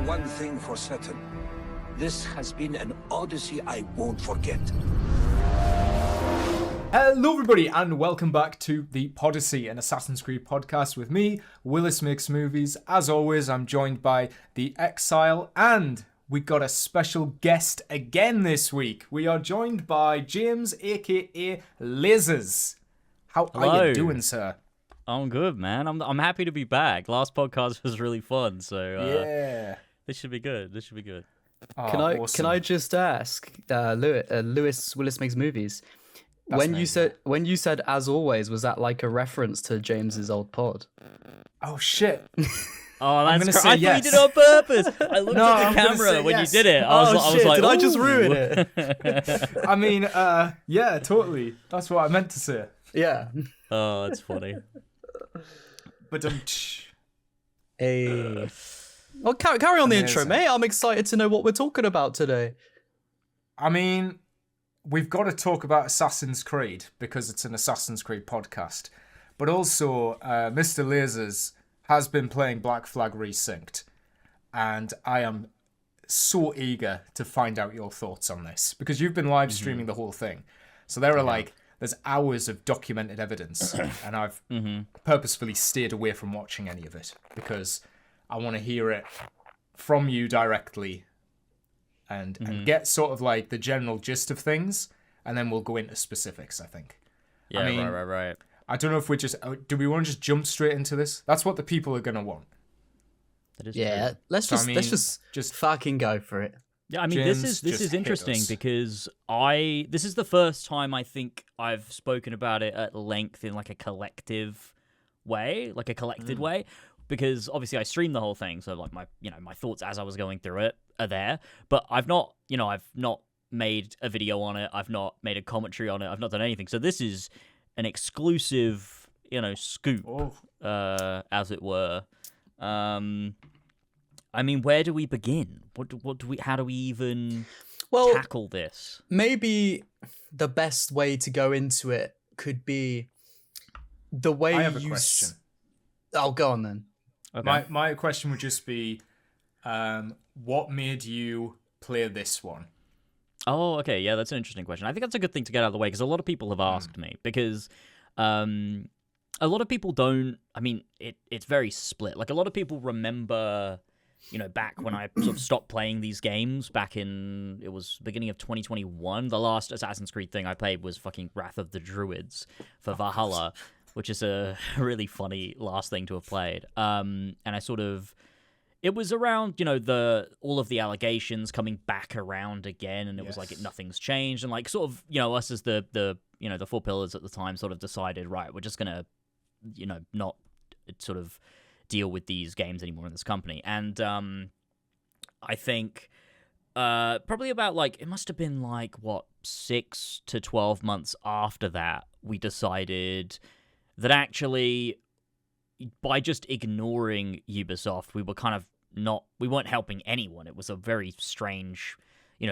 one thing for certain. This has been an odyssey I won't forget. Hello everybody and welcome back to the Podyssey, an Assassin's Creed podcast with me, Willis Makes Movies. As always, I'm joined by the Exile and we got a special guest again this week. We are joined by James, aka LazerzZ. How are you doing, sir? I'm good, man. I'm happy to be back. Last podcast was really fun, so yeah, this should be good. Oh, Can I just ask, Willis Makes Movies? That's when amazing. you said as always, was that like a reference to James's old pod? Oh shit! Oh, I'm that's gonna say I thought yes. you did it on purpose. I looked No, at I'm the gonna camera say when yes. you did it. I was like, did I just "Ooh." ruin it? I mean, yeah, totally. That's what I meant to say. Yeah. Oh, that's funny. But Hey. Well, carry on the intro, Amazing. mate. I'm excited to know what we're talking about today. I mean, we've got to talk about Assassin's Creed because it's an Assassin's Creed podcast. But also, Mr. LazerzZ has been playing Black Flag Resynced. And I am so eager to find out your thoughts on this because you've been live streaming the whole thing. So there are there's hours of documented evidence. And I've purposefully stayed away from watching any of it because I want to hear it from you directly and get sort of like the general gist of things, and then we'll go into specifics, I think. Yeah, I mean, right. I don't know if do we want to just jump straight into this? That's what the people are going to want. That is Yeah, true. let's So, just I mean, let's just fucking go for it. Yeah, I mean, James, this just is hit interesting us. because this is the first time I think I've spoken about it at length in like a collective way, like a collected way. Because obviously I streamed the whole thing, so like my thoughts as I was going through it are there. But I've not made a video on it. I've not made a commentary on it. I've not done anything. So this is an exclusive, scoop, as it were. I mean, where do we begin? How do we even tackle this? Maybe the best way to go into it could be the way I have a you. question. Oh, go on then. Okay. My question would just be, what made you play this one? Oh, okay. Yeah, that's an interesting question. I think that's a good thing to get out of the way because a lot of people have asked me because a lot of people don't. I mean, it's very split. Like a lot of people remember, back when I sort of stopped playing these games back in it was beginning of 2021. The last Assassin's Creed thing I played was fucking Wrath of the Druids for Valhalla, which is a really funny last thing to have played. And I sort of. It was around, all of the allegations coming back around again, and it was like nothing's changed, and like sort of, us as the Four Pillars at the time sort of decided, right, we're just gonna, not sort of deal with these games anymore in this company, and I think probably about like it must have been like 6 to 12 months after that we decided that actually. By just ignoring Ubisoft, we were kind of we weren't helping anyone. It was a very strange,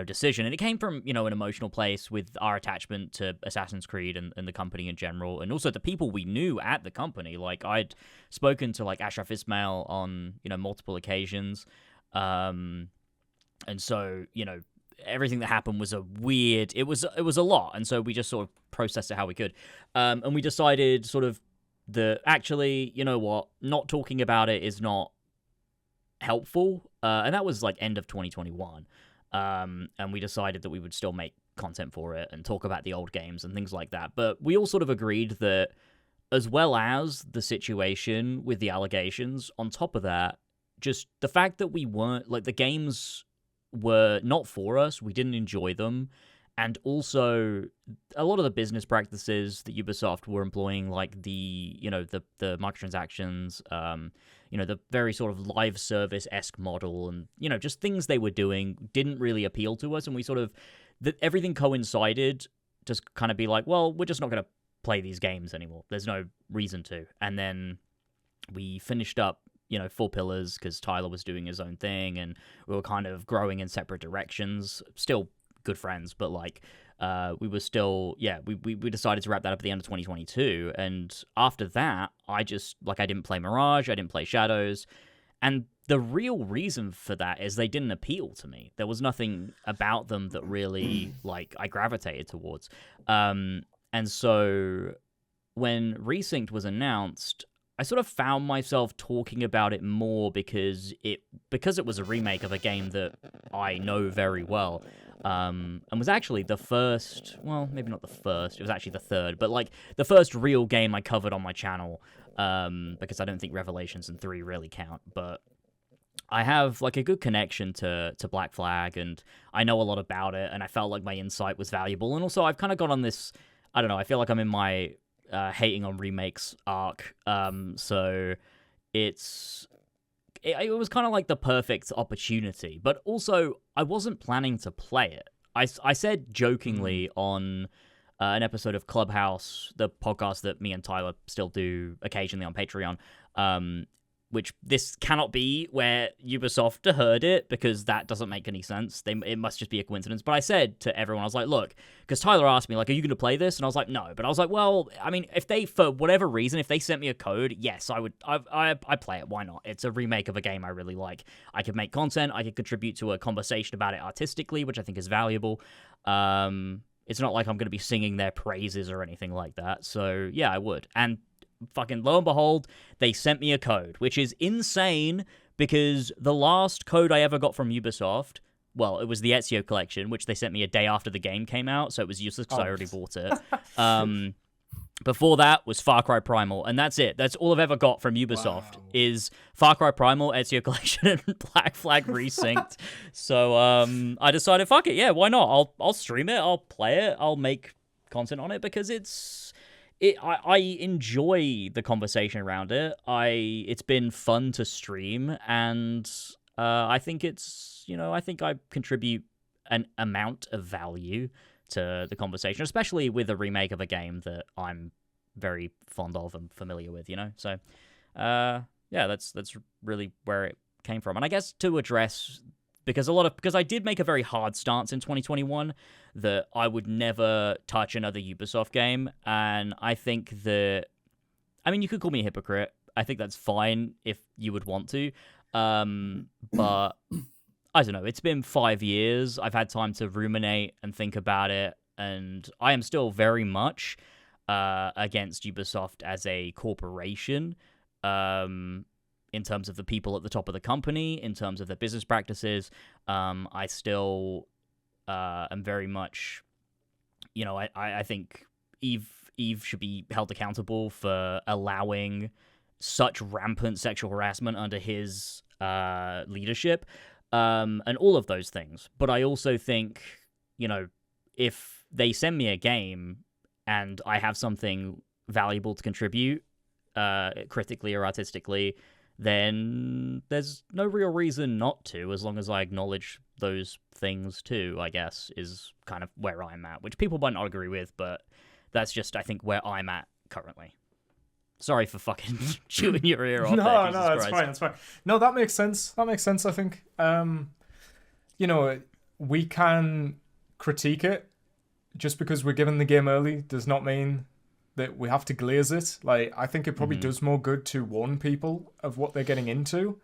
decision. And it came from, an emotional place with our attachment to Assassin's Creed and the company in general. And also the people we knew at the company. Like I'd spoken to like Ashraf Ismail on, multiple occasions. And so, everything that happened was it was a lot. And so we just sort of processed it how we could. And we decided sort of, actually, not talking about it is not helpful, and that was like end of 2021, and we decided that we would still make content for it and talk about the old games and things like that, but we all sort of agreed that as well as the situation with the allegations, on top of that, just the fact that we weren't, like, the games were not for us, we didn't enjoy them, and also a lot of the business practices that Ubisoft were employing, like the microtransactions, the very sort of live service-esque model, and, just things they were doing didn't really appeal to us, and we sort of, everything coincided, just kind of be like, well, we're just not going to play these games anymore. There's no reason to. And then we finished up, Four Pillars, because Tyler was doing his own thing, and we were kind of growing in separate directions, still good friends, but like we were still we decided to wrap that up at the end of 2022, and after that I didn't play Mirage, I didn't play Shadows, and the real reason for that is they didn't appeal to me. There was nothing about them that really like I gravitated towards. And so when Resynced was announced, I sort of found myself talking about it more because it was a remake of a game that I know very well. And was actually the first, well, maybe not the first, it was actually the third, but like the first real game I covered on my channel, because I don't think Revelations and 3 really count, but I have like a good connection to Black Flag, and I know a lot about it, and I felt like my insight was valuable. And also I've kind of got on this, I don't know, I feel like I'm in my hating on remakes arc, so it was kind of like the perfect opportunity, but also I wasn't planning to play it. I said jokingly on an episode of Clubhouse, the podcast that me and Tyler still do occasionally on Patreon, which this cannot be where Ubisoft heard it, because that doesn't make any sense. It must just be a coincidence. But I said to everyone, I was like, look, because Tyler asked me, like, are you going to play this? And I was like, no. But I was like, well, I mean, if they, for whatever reason, if they sent me a code, yes, I would. I play it. Why not? It's a remake of a game I really like. I could make content. I could contribute to a conversation about it artistically, which I think is valuable. It's not like I'm going to be singing their praises or anything like that. So, yeah, I would. And fucking lo and behold, they sent me a code, which is insane, because the last code I ever got from Ubisoft, well, it was the Ezio collection, which they sent me a day after the game came out, so it was useless because I already bought it. Before that was Far Cry Primal, and that's it. That's all I've ever got from Ubisoft is Far Cry Primal, Ezio collection, and Black Flag Resynced. So I decided, fuck it, yeah, why not? I'll stream it, I'll play it, I'll make content on it, because I enjoy the conversation around it. It's been fun to stream, and I think I think I contribute an amount of value to the conversation, especially with a remake of a game that I'm very fond of and familiar with, So, yeah, that's really where it came from. And I guess to address, because I did make a very hard stance in 2021 that I would never touch another Ubisoft game, and I think that, I mean, you could call me a hypocrite. I think that's fine if you would want to, but I don't know. It's been 5 years. I've had time to ruminate and think about it, and I am still very much against Ubisoft as a corporation, in terms of the people at the top of the company, in terms of their business practices. I still am very much, I think Eve should be held accountable for allowing such rampant sexual harassment under his leadership, and all of those things. But I also think, if they send me a game and I have something valuable to contribute, critically or artistically, then there's no real reason not to, as long as I acknowledge those things too, I guess, is kind of where I'm at, which people might not agree with, but that's just, I think, where I'm at currently. Sorry for fucking chewing your ear off. No, there, that's fine, that's fine. No, that makes sense. I think. We can critique it. Just because we're given the game early does not mean that we have to glaze it. Like, I think it probably does more good to warn people of what they're getting into.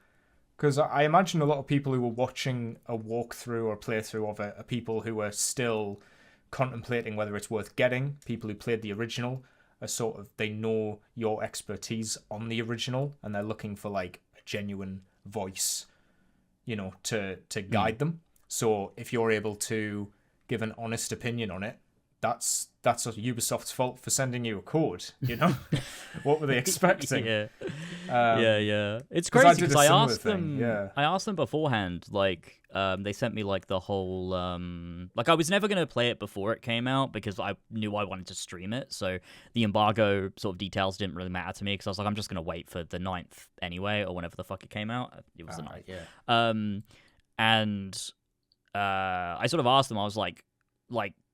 Because I imagine a lot of people who are watching a walkthrough or playthrough of it are people who are still contemplating whether it's worth getting. People who played the original are sort of, they know your expertise on the original, and they're looking for like a genuine voice, to guide them. So if you're able to give an honest opinion on it, that's Ubisoft's fault for sending you a code, What were they expecting? Yeah. It's crazy because I asked them beforehand, like, they sent me like the whole, like, I was never going to play it before it came out because I knew I wanted to stream it. So the embargo sort of details didn't really matter to me, because I was like, I'm just going to wait for the 9th anyway, or whenever the fuck it came out. It was the 9th. Yeah. And I sort of asked them, I was like,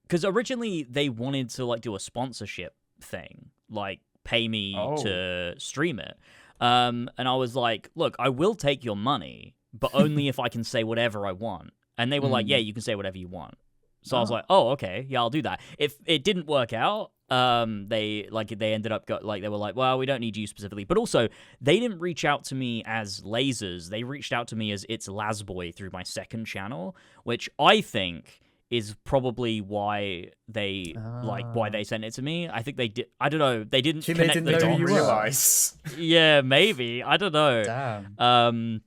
because originally they wanted to like do a sponsorship thing, like pay me to stream it. And I was like, look, I will take your money, but only if I can say whatever I want. And they were like, yeah, you can say whatever you want. So I was like, oh, okay, yeah, I'll do that. If it didn't work out, they ended up they were like, well, we don't need you specifically, but also they didn't reach out to me as LazerzZ. They reached out to me as It's LazBoy through my second channel, which I think is probably why they why they sent it to me. I think they did. I don't know. They didn't Think they connect didn't the know who dots. you were. Realize. Yeah, maybe. I don't know. Damn.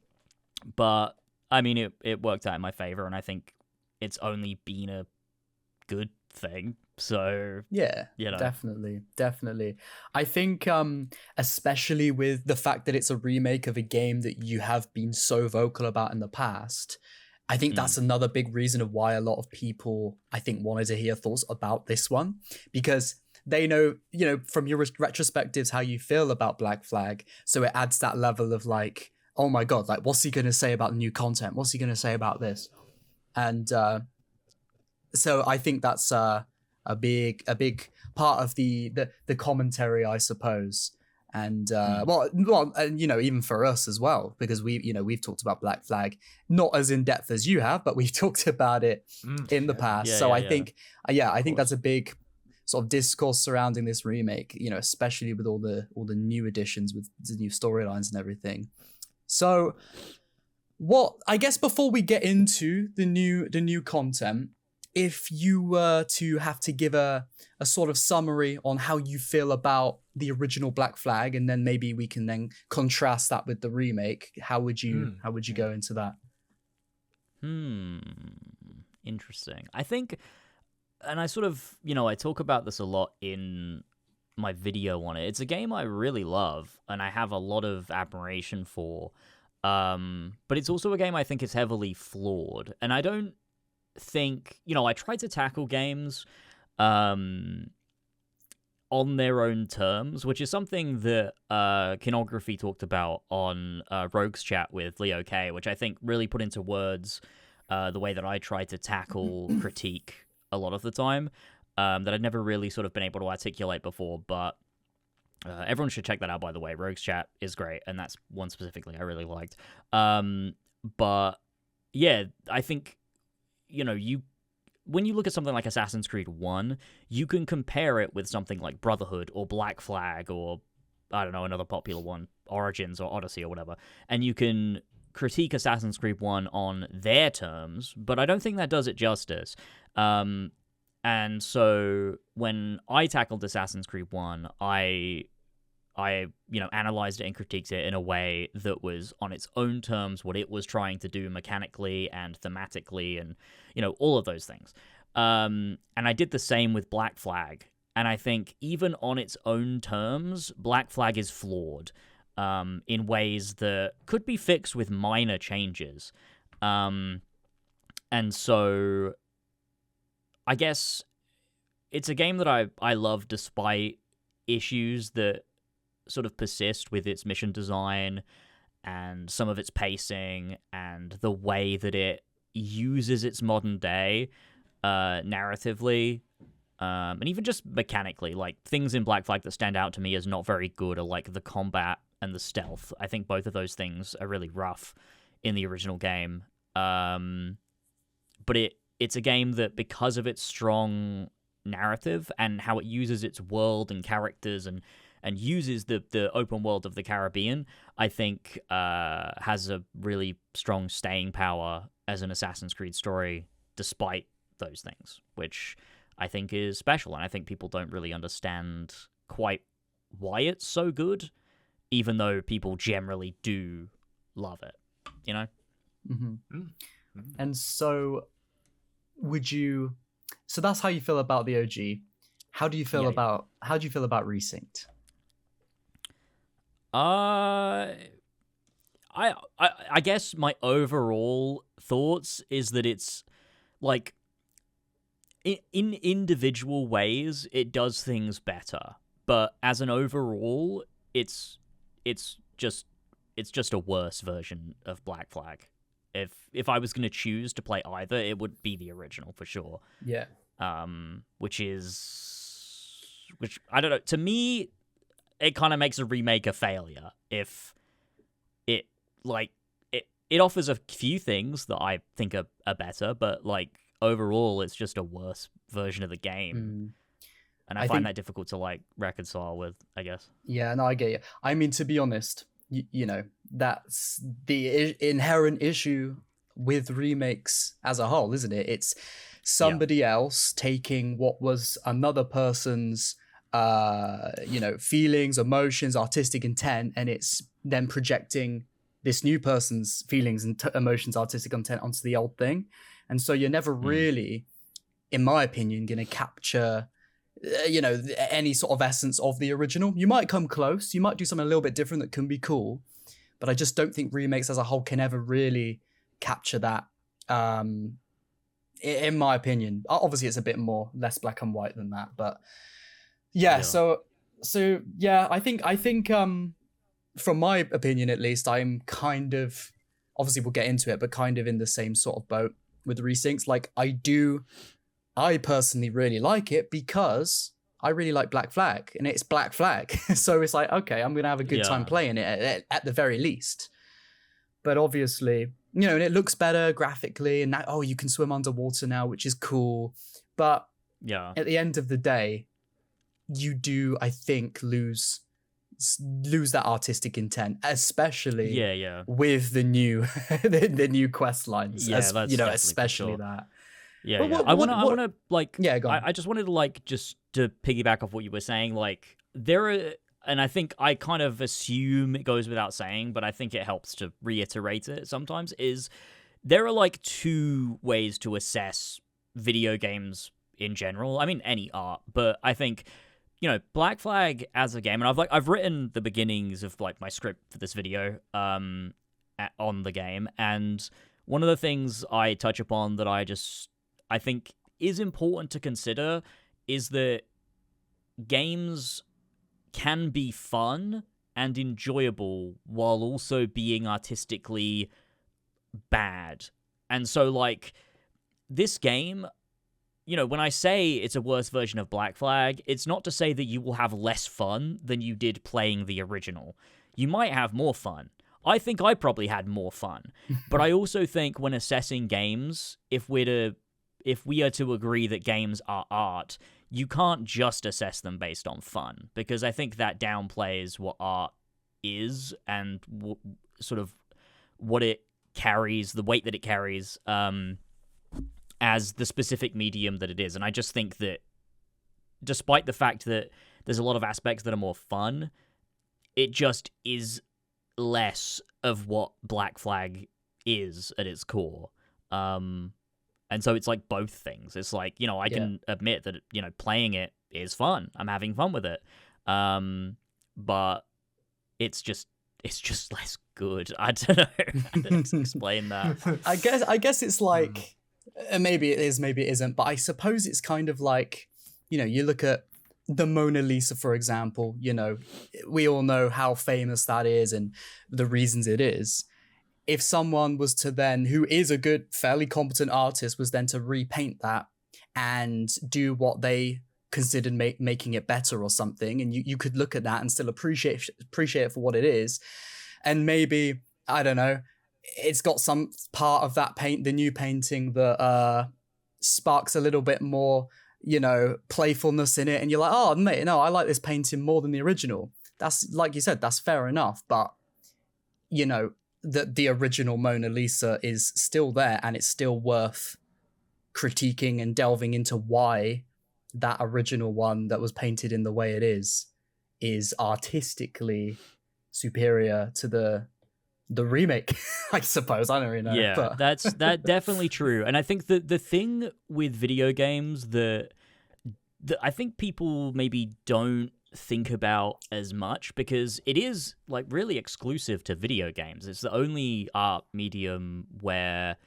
But I mean, it worked out in my favor, and I think it's only been a good thing. So Yeah, you know. definitely. I think, especially with the fact that it's a remake of a game that you have been so vocal about in the past, I think that's another big reason of why a lot of people, I think, wanted to hear thoughts about this one, because they know, from your retrospectives, how you feel about Black Flag. So it adds that level of like, oh my God, like, what's he going to say about the new content? What's he going to say about this? And so I think that's a big part of the commentary, I suppose. And well, and even for us as well, because we've talked about Black Flag not as in depth as you have, but we've talked about it in the past. So I think that's a big sort of discourse surrounding this remake, especially with all the new additions, with the new storylines and everything. So I guess before we get into the new content, if you were to have to give a sort of summary on how you feel about the original Black Flag, and then maybe we can then contrast that with the remake, how would you go into that? Interesting. I think, and I sort of, I talk about this a lot in my video on it. It's a game I really love, and I have a lot of admiration for. But it's also a game I think is heavily flawed, and I don't think, I try to tackle games on their own terms, which is something that Kinography talked about on Rogue's chat with Leo K, which I think really put into words the way that I try to tackle critique a lot of the time, that I'd never really sort of been able to articulate before. But everyone should check that out, by the way. Rogue's chat is great, and that's one specifically I really liked. But yeah, I think, when you look at something like Assassin's Creed 1, you can compare it with something like Brotherhood or Black Flag or, I don't know, another popular one, Origins or Odyssey or whatever, and you can critique Assassin's Creed 1 on their terms, but I don't think that does it justice. And so when I tackled Assassin's Creed 1, I analyzed it and critiqued it in a way that was on its own terms, what it was trying to do mechanically and thematically and, all of those things. And I did the same with Black Flag. And I think even on its own terms, Black Flag is flawed in ways that could be fixed with minor changes. And so I guess it's a game that I love despite issues that sort of persist with its mission design and some of its pacing and the way that it uses its modern day narratively, and even just mechanically. Like, things in Black Flag that stand out to me as not very good are like the combat and the stealth. I think both of those things are really rough in the original game. But it's a game that, because of its strong narrative and how it uses its world and characters and uses the open world of the Caribbean, I think has a really strong staying power as an Assassin's Creed story, despite those things, which I think is special, and I think people don't really understand quite why it's so good, even though people generally do love it, And so so that's how you feel about the OG. How do you feel about Resynced? I guess my overall thoughts is that it's like, in individual ways it does things better, but as an overall it's just a worse version of Black Flag. If I was going to choose to play either, it would be the original for sure. Yeah. Which I don't know, to me it kind of makes a remake a failure if it offers a few things that I think are better, but like overall it's just a worse version of the game. and I find that difficult to like reconcile with, I guess. Yeah, no, I get you. I mean, to be honest, you know, that's the inherent issue with remakes as a whole, isn't it? It's somebody else taking what was another person's feelings, emotions, artistic intent, and it's then projecting this new person's feelings and emotions, artistic intent onto the old thing. And so you're never really, in my opinion, going to capture any sort of essence of the original. You might come close, you might do something a little bit different that can be cool, but I just don't think remakes as a whole can ever really capture that, in my opinion. Obviously it's a bit more less black and white than that, but so yeah, I think from my opinion at least, I'm kind of, obviously we'll get into it, but kind of in the same sort of boat with Resyncs. Like I personally really like it because I really like Black Flag, and it's Black Flag. So it's like, okay, I'm going to have a good time playing it at the very least. But obviously, and it looks better graphically, and now, you can swim underwater now, which is cool. But at the end of the day, you do, I think, lose that artistic intent, especially with the new the new quest lines. That's especially that. I want to like. Yeah, go on. I just wanted to like just to piggyback off what you were saying. Like there are, and I think I kind of assume it goes without saying, but I think it helps to reiterate it sometimes. Is there are like two ways to assess video games in general. I mean, any art, but I think Black Flag as a game, and I've written the beginnings of like my script for this video on the game, and one of the things I touch upon that I think is important to consider is that games can be fun and enjoyable while also being artistically bad. And so, like, this game, when I say it's a worse version of Black Flag, it's not to say that you will have less fun than you did playing the original. You might have more fun. I think I probably had more fun. But I also think when assessing games, if we are to agree that games are art, you can't just assess them based on fun, because I think that downplays what art is and sort of what it carries, the weight that it carries as the specific medium that it is. And I just think that despite the fact that there's a lot of aspects that are more fun, it just is less of what Black Flag is at its core. And so it's like both things. It's like, I can admit that, playing it is fun. I'm having fun with it. But it's just less good. I don't know how to explain that. I guess it's like, maybe it is, maybe it isn't, but I suppose it's kind of like, you look at the Mona Lisa, for example, we all know how famous that is and the reasons it is. If someone was to then, who is a good, fairly competent artist, was then to repaint that and do what they considered making it better or something, and you could look at that and still appreciate it for what it is, and maybe, I don't know, it's got some part of that the new painting that sparks a little bit more, playfulness in it, and you're like, oh, mate, no, I like this painting more than the original. That's, like you said, that's fair enough, but, that the original Mona Lisa is still there, and it's still worth critiquing and delving into why that original one that was painted in the way it is artistically superior to the remake, I suppose. I don't really know. Yeah, but that's definitely true. And I think that the thing with video games that I think people maybe don't think about as much, because it is like really exclusive to video games. It's the only art medium where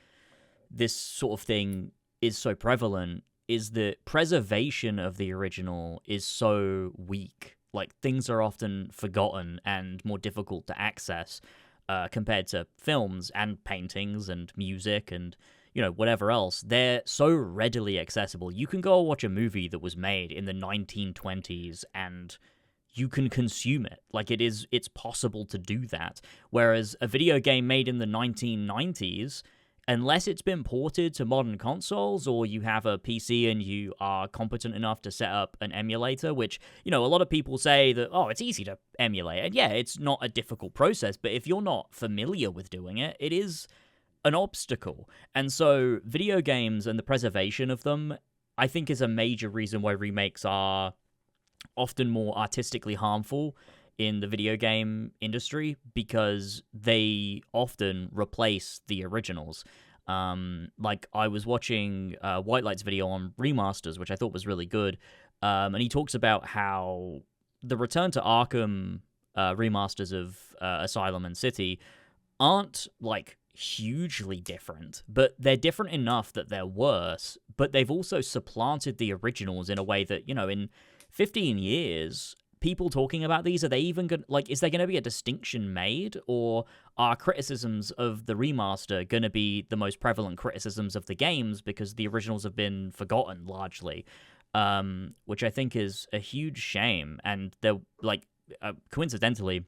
this sort of thing is so prevalent, is that preservation of the original is so weak. Like, things are often forgotten and more difficult to access compared to films and paintings and music and whatever else. They're so readily accessible. You can go watch a movie that was made in the 1920s and you can consume it. Like, it's possible to do that. Whereas a video game made in the 1990s, unless it's been ported to modern consoles or you have a PC and you are competent enough to set up an emulator, which, a lot of people say that, oh, it's easy to emulate. And yeah, it's not a difficult process, but if you're not familiar with doing it, it is an obstacle. And so video games and the preservation of them, I think, is a major reason why remakes are often more artistically harmful in the video game industry, because they often replace the originals. Like, I was watching White Light's video on remasters, which I thought was really good, and he talks about how the Return to Arkham remasters of Asylum and City aren't, like, hugely different, but they're different enough that they're worse, but they've also supplanted the originals in a way that, in 15 years... people talking about these, are they even going to, is there going to be a distinction made, or are criticisms of the remaster going to be the most prevalent criticisms of the games because the originals have been forgotten largely, which I think is a huge shame. And they're coincidentally,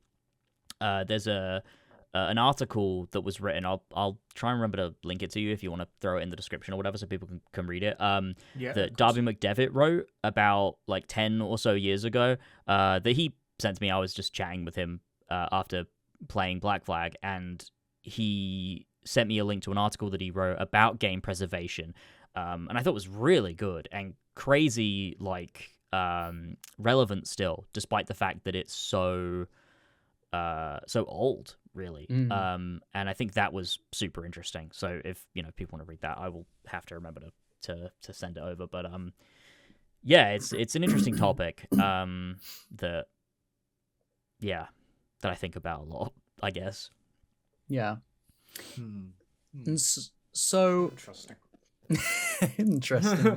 there's an article that was written. I'll try and remember to link it to you if you want to throw it in the description or whatever, so people can read it. That Darby McDevitt wrote about 10 or so years ago. That he sent to me. I was just chatting with him after playing Black Flag, and he sent me a link to an article that he wrote about game preservation, and I thought it was really good and crazy, relevant still, despite the fact that it's so old, really. And I think that was super interesting. So if people want to read that, I will have to remember to send it over. But yeah, it's an interesting topic that I think about a lot, I guess. Yeah. And so Interesting. interesting.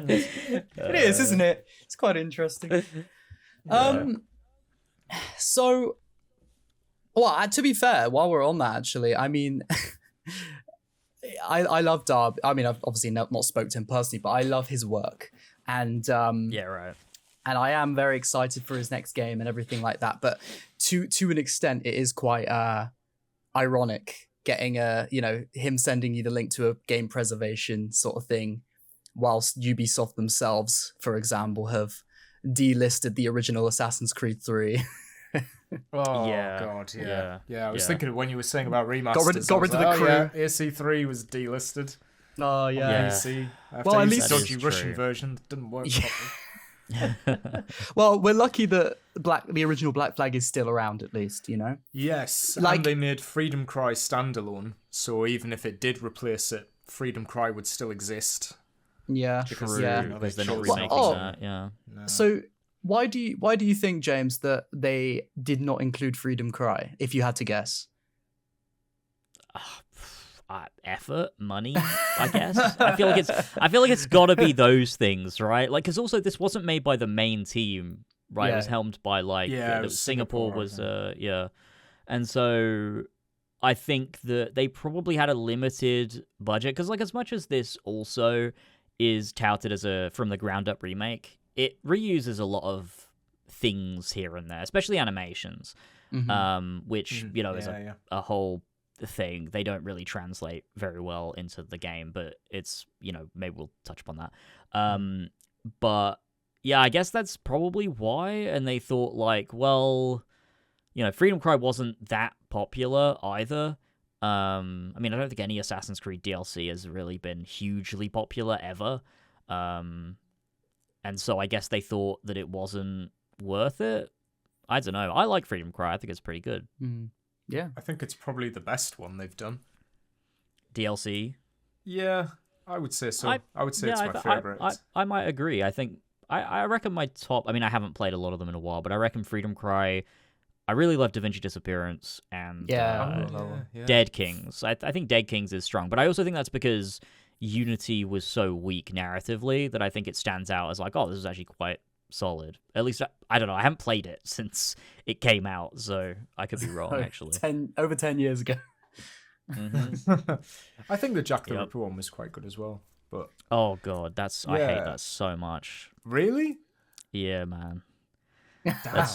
It is, isn't it? It's quite interesting. So, well, to be fair, while we're on that, actually, I mean, I love Darby. I mean, I've obviously not spoke to him personally, but I love his work, and yeah, right. And I am very excited for his next game and everything like that. But to an extent, it is quite ironic getting him sending you the link to a game preservation sort of thing, whilst Ubisoft themselves, for example, have delisted the original Assassin's Creed 3. Oh, Yeah, God, yeah, yeah. I was yeah. thinking when you were saying about remasters, got rid of the crew. Yeah, AC3 was delisted. Oh, yeah. Yeah. AC. Well, at use least- the dodgy That is Russian true. version that didn't work properly. Well, we're lucky that the original Black Flag is still around, at least, Yes, Like- and they made Freedom Cry standalone, so even if it did replace it, Freedom Cry would still exist. Yeah. Because, yeah. you know, because they they're not chose remaking Oh. that. Yeah. No. So why do you think, James, that they did not include Freedom Cry, if you had to guess? Effort, money, I guess. I feel like it's got to be those things, right? Because also this wasn't made by the main team, right? It was Yeah. helmed by Yeah, it was Singapore Singapore, was yeah, and so I think that they probably had a limited budget, because as much as this also is touted as a from the ground up remake, it reuses a lot of things here and there, especially animations, which is a whole thing. They don't really translate very well into the game, but it's maybe we'll touch upon that. But yeah, I guess that's probably why. And they thought Freedom Cry wasn't that popular either. I mean, I don't think any Assassin's Creed DLC has really been hugely popular ever. And so I guess they thought that it wasn't worth it. I don't know. I like Freedom Cry. I think it's pretty good. Yeah. I think it's probably the best one they've done. DLC. Yeah, I would say so. I would say it's my favorite. I might agree. I think I reckon my top. I mean, I haven't played a lot of them in a while, but I reckon Freedom Cry. I really love Da Vinci Disappearance and Dead Kings. I think Dead Kings is strong, but I also think that's because Unity was so weak narratively that I think it stands out as this is actually quite solid. At least I don't know. I haven't played it since it came out, so I could be wrong. Actually, over 10 years ago. I think the Jack the Ripper one was quite good as well. But oh god, I hate that so much. Really? Yeah, man. That's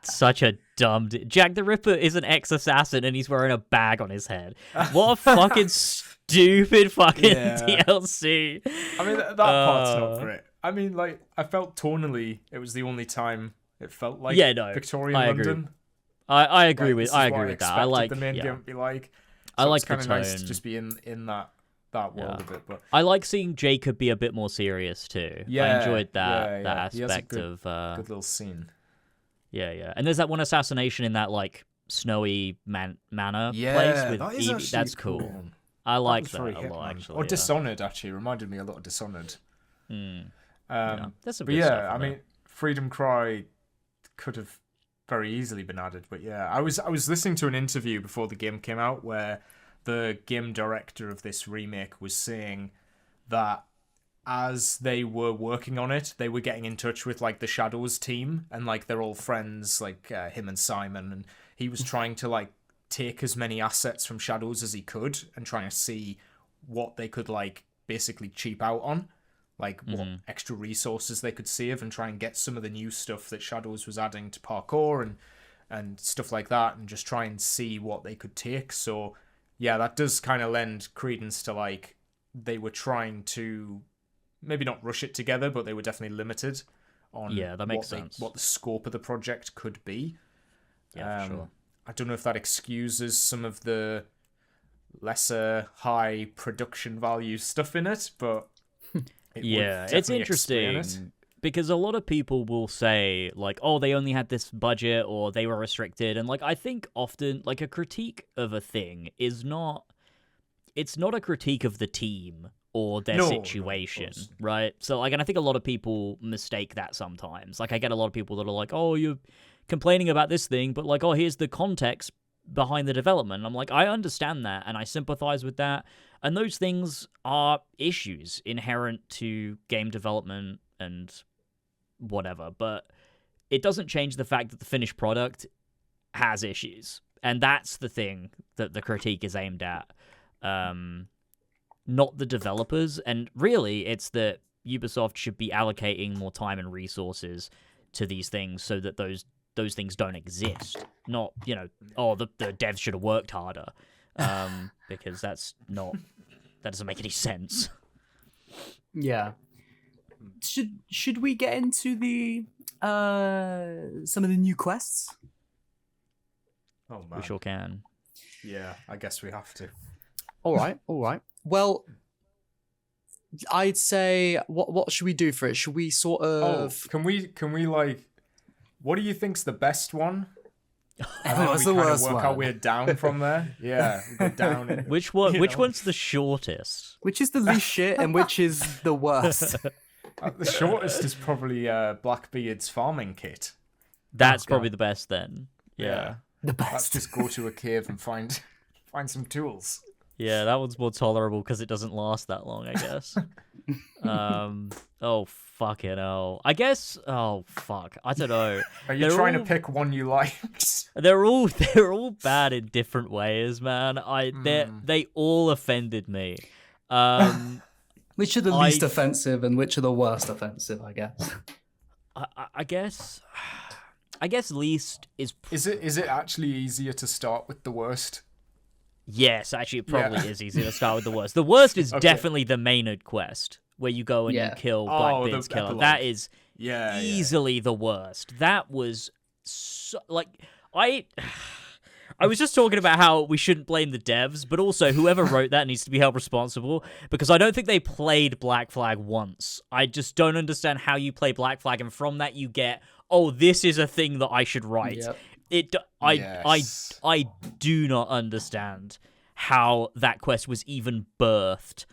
such a dumb. Jack the Ripper is an ex-assassin and he's wearing a bag on his head. What a fucking stupid fucking DLC. I mean, that part's not great. I mean, like, I felt tonally it was the only time it felt like Victorian London. I agree with that. I like the main game to be like. So I like it's kind the of tone. nice to just be in that world of it. But I like seeing Jacob be a bit more serious too. I enjoyed that aspect of good little scene. Yeah. And there's that one assassination in that like snowy manor place with Evie. That's cool. I like that a lot, actually. Or Dishonored, actually. Reminded me a lot of Dishonored. That's some but good stuff. I mean, Freedom Cry could have very easily been added. But yeah, I was listening to an interview before the game came out where the game director of this remake was saying that as they were working on it, they were getting in touch with like the Shadows team, and like they're all friends, like him and Simon, and he was trying to like take as many assets from Shadows as he could and trying to see what they could like basically cheap out on, like what extra resources they could save, and try and get some of the new stuff that Shadows was adding to parkour and stuff like that, and just try and see what they could take. So yeah, that does kind of lend credence to like they were trying to maybe not rush it together, but they were definitely limited on that makes sense. What the scope of the project could be. Yeah, for sure. I don't know if that excuses some of the lesser high production value stuff in it, but it's interesting because a lot of people will say like, oh, they only had this budget or they were restricted, and like I think often like a critique of a thing is not a critique of the team or their situation, right? So like, and I think a lot of people mistake that sometimes. Like I get a lot of people that are like, oh, you're complaining about this thing, but like, oh, here's the context behind the development. I'm like, I understand that and I sympathize with that. And those things are issues inherent to game development and whatever, but it doesn't change the fact that the finished product has issues. And that's the thing that the critique is aimed at. Not the developers, and really it's that Ubisoft should be allocating more time and resources to these things so that those things don't exist. Not, the devs should have worked harder, because that doesn't make any sense. Yeah. Should we get into the some of the new quests? Oh man, we sure can. Yeah, I guess we have to. All right. Well, I'd say what should we do for it? Should we sort of? Can we like? What do you think's the best one? What's the worst one? Work our way down from there. Yeah, we go down. Which one? Which one's the shortest? Which is the least shit, and which is the worst? The shortest is probably Blackbeard's farming kit. That's probably the best then. Yeah. The best. Let's just go to a cave and find some tools. Yeah, that one's more tolerable because it doesn't last that long, I guess. Oh, fucking hell. I guess, oh, fuck. I don't know. Are you trying to pick one you liked? They're all bad in different ways, man. They all offended me. Which are the least offensive and which are the worst offensive, I guess? I guess least is... Is it actually easier to start with the worst? Yes, actually, it probably is easier to start with the worst. The worst is definitely the Maynard quest, where you go and you kill Blackbeard's killer. Epilogue. That is easily the worst. That was so, like, I was just talking about how we shouldn't blame the devs, but also whoever wrote that needs to be held responsible, because I don't think they played Black Flag once. I just don't understand how you play Black Flag, and from that you get, oh, this is a thing that I should write. Yep. I do not understand how that quest was even birthed.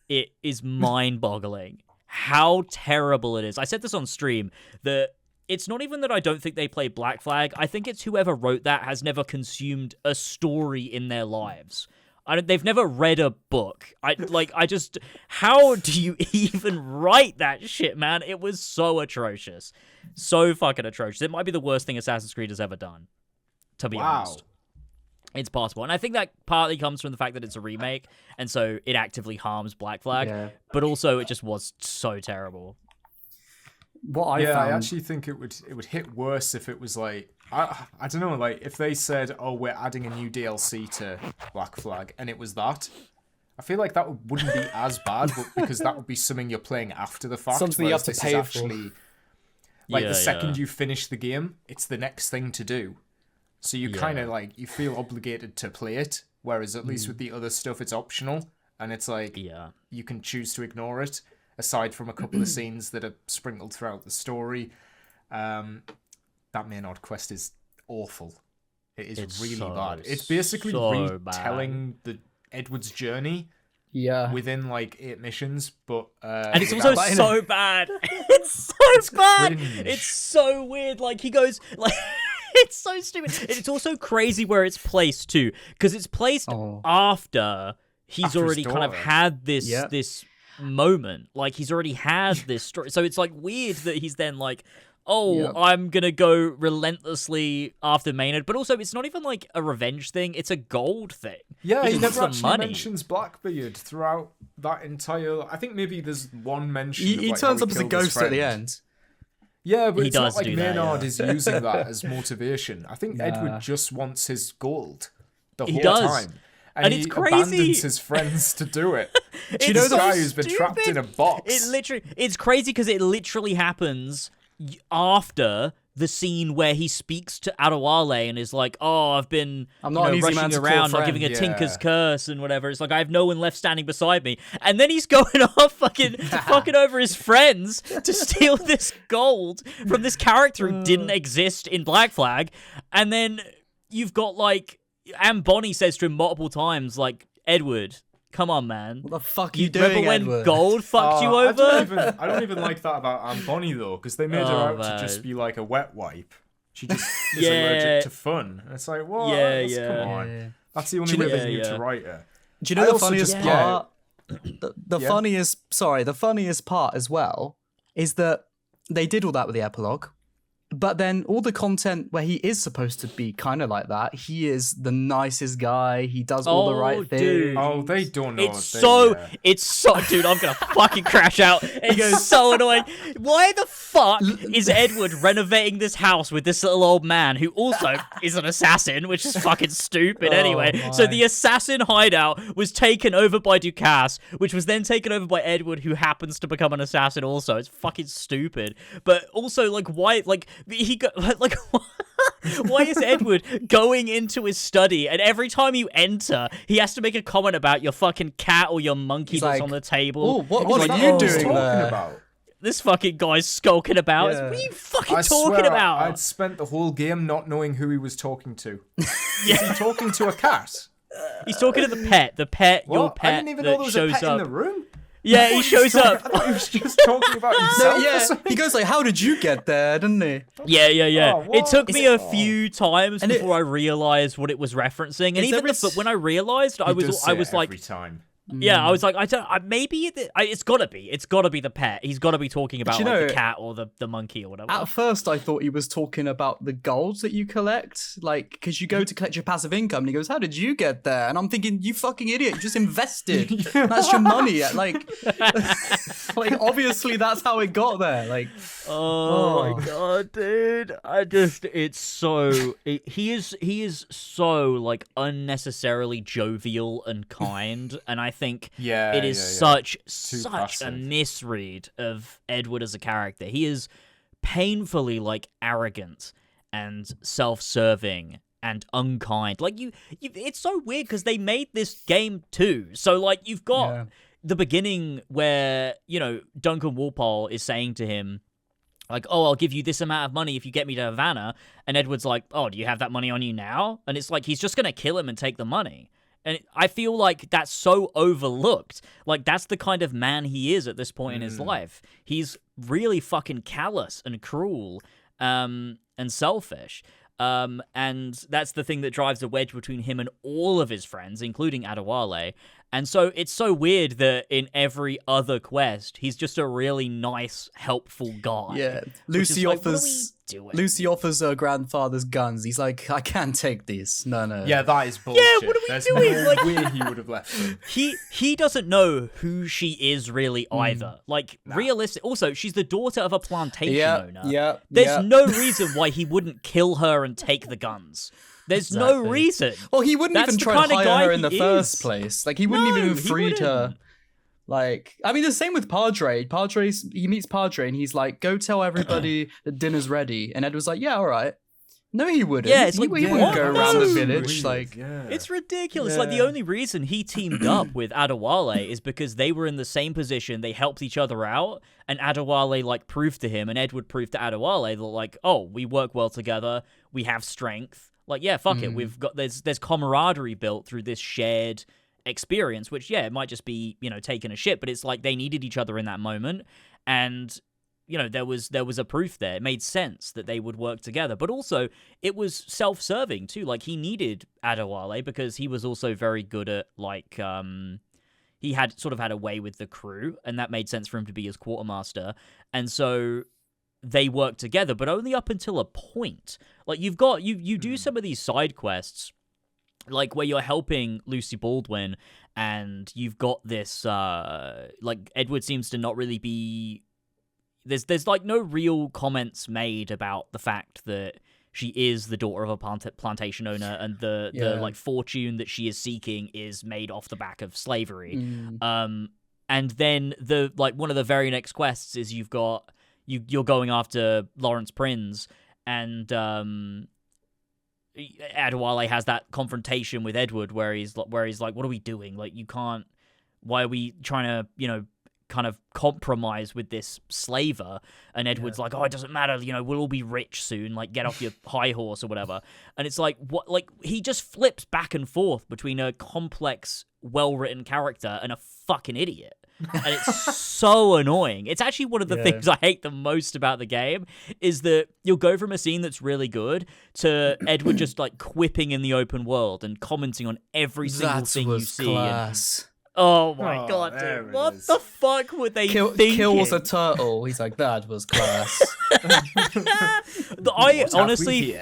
It is mind-boggling how terrible it is. I said this on stream, that it's not even that I don't think they played Black Flag. I think it's whoever wrote that has never consumed a story in their lives. They've never read a book. How do you even write that shit, man? It was so atrocious. So fucking atrocious. It might be the worst thing Assassin's Creed has ever done, to be honest. It's possible. And I think that partly comes from the fact that it's a remake, and so it actively harms Black Flag, but also it just was so terrible. what I Yeah, I found. actually think it would hit worse if it was like I don't know, like if they said, "Oh, we're adding a new DLC to Black Flag," and it was that. I feel like that wouldn't be as bad, but because that would be something you're playing after the fact. Something you have to this pay is for. actually like Yeah, the second yeah. you finish the game, it's the next thing to do. So you kind of like you feel obligated to play it, whereas at least with the other stuff, it's optional, and it's like Yeah. you can choose to ignore it. Aside from a couple of scenes that are sprinkled throughout the story, that main odd quest is awful. It's really so, bad. It's basically so retelling the Edward's journey Yeah. within like 8 missions, but And it's without- also so bad. It's so bad. cringe. It's so weird. Like he goes like it's so stupid. And it's also crazy where it's placed too, because it's placed Oh. after he's After his already kind of daughter. had this Yep. this moment. Like he's already had this story. So it's like weird that he's then like, oh, Yep. I'm gonna go relentlessly after Maynard. But also, it's not even like a revenge thing. It's a gold thing. Yeah, he just never wants the actually money. mentions Blackbeard throughout that entire. I think maybe there's one mention. He, of, he like, turns how up as a killed his ghost at the friend. end. Yeah, but He it's not does like do that, Maynard yeah. is using that as motivation. I think Nah. Edward just wants his gold the He whole does. time. And he it's crazy. abandons his friends to do it. Do you know this guy who's been trapped in a box? It's crazy because it literally happens after the scene where he speaks to Adewale and is like, "Oh, I've been I'm not an easy man rushing to call around, not friend." giving a Yeah. tinker's curse and whatever." It's like I have no one left standing beside me, and then he's going off fucking over his friends to steal this gold from this character who didn't exist in Black Flag, and then you've got like, and Bonnie says to him multiple times, like, "Edward, come on, man." What the fuck are you doing, Remember when Edward? gold fucked you I over? don't even like that about Anne Bonny though, because they made her Oh, out man. to just be like a wet wipe. She just is Yeah. allergic to fun. And it's like, what? Yeah, Come yeah. on. Yeah. That's the only Do you way know- they knew Yeah, to yeah. write her. Do you know I the also funniest just- part? The Yeah. funniest part as well is that they did all that with the epilogue, but then all the content where he is supposed to be kind of like that, he is the nicest guy. He does all the Oh, right things. dude. Oh, they don't know. It's so, dude, I'm gonna fucking crash out. It's so annoying. Why the fuck is Edward renovating this house with this little old man who also is an assassin, which is fucking stupid Oh, anyway. So my. the assassin hideout was taken over by Ducasse, which was then taken over by Edward, who happens to become an assassin also. It's fucking stupid. But also, like, why, like, he got, like, why is Edward going into his study and every time you enter, he has to make a comment about your fucking cat or your monkey He's that's like, on the table? "Oh, what He's are like, you "Oh, doing talking there?" about? This fucking guy's skulking about. Yeah. What are you fucking I talking swear about? I'd spent the whole game not knowing who he was talking to. Is he talking to a cat? He's talking to the pet. The pet, your What? pet I didn't even that know there was a shows pet up. in the room. Yeah, he shows I up. thought he was just talking about No, himself or yeah, something. he goes like, "How did you get there?" Didn't he? Yeah. Oh, It what? took me Is a it- few times And it- before I realized what it was referencing, and Is even there but when I realized, I He was does say it like, every time. yeah, I was like, it's gotta be the pet. He's gotta be talking about you like, know, the cat or the monkey or whatever. At first, I thought he was talking about the golds that you collect, like, because you go to collect your passive income, and he goes, "How did you get there?" And I'm thinking, "You fucking idiot! You just invested. That's your money." Like, like obviously that's how it got there. Like, Oh my god, dude! He is so like unnecessarily jovial and kind, and I think Yeah, it is yeah. such a passive. misread of Edward as a character. He is painfully like arrogant and self-serving and unkind. Like it's so weird because they made this game too. So like you've got Yeah. the beginning where Duncan Walpole is saying to him, like, "Oh, I'll give you this amount of money if you get me to Havana." And Edward's like, "Oh, do you have that money on you now?" And it's like he's just gonna kill him and take the money. And I feel like that's so overlooked. Like, that's the kind of man he is at this point in his life. He's really fucking callous and cruel and selfish. And that's the thing that drives a wedge between him and all of his friends, including Adewale. And so it's so weird that in every other quest, he's just a really nice, helpful guy. Yeah, Lucy Lucy offers her grandfather's guns. He's like, I can't take these. No. Yeah, that is bullshit. Yeah, what are we There's doing? No Like, way he would have left them. he doesn't know who she is really either. Like, realistic. Also, she's the daughter of a plantation owner. Yeah. There's no reason why he wouldn't kill her and take the guns. There's no reason. Well, he wouldn't That's even the try to kind of hire guy her in the he first is. place. Like, he wouldn't even have he freed her. wouldn't. Like, I mean, the same with Padre. He meets Padre and he's like, go tell everybody that dinner's ready. And Ed was like, yeah, all right. No, he wouldn't. Yeah, it's he like, wouldn't what? go around the No. village. Weird, Like, yeah. It's ridiculous. Like, the only reason he teamed up with Adewale is because they were in the same position. They helped each other out, and Adewale, like, proved to him, and Edward proved to Adewale that, like, oh, we work well together. We have strength. Like, yeah, fuck it. We've got there's camaraderie built through this shared experience, which, yeah, it might just be, you know, taking a shit, but it's like they needed each other in that moment, and you know, there was a proof there. It made sense that they would work together, but also it was self-serving too. Like, he needed Adewale because he was also very good at, like, he had sort of had a way with the crew, and that made sense for him to be his quartermaster, and so they work together, but only up until a point. Like, you do some of these side quests, like where you're helping Lucy Baldwin, and you've got this like, Edward seems to not really be there's like no real comments made about the fact that she is the daughter of a plantation owner, and the like fortune that she is seeking is made off the back of slavery. And then the like one of the very next quests is you're going after Lawrence Prince, and Adewale has that confrontation with Edward where he's like, what are we doing? Like, you can't. Why are we trying to, you know, kind of compromise with this slaver? And Edward's like, oh, it doesn't matter, you know, we'll all be rich soon, like, get off your high horse or whatever. And it's like, what? Like, he just flips back and forth between a complex, well-written character and a fucking idiot. And it's so annoying. It's actually one of the things I hate the most about the game, is that you'll go from a scene that's really good to Edward just, like, quipping in the open world and commenting on every single thing you see. Class. Oh my god, dude. What the fuck would they think? Kills a turtle. He's like, that was class. I honestly,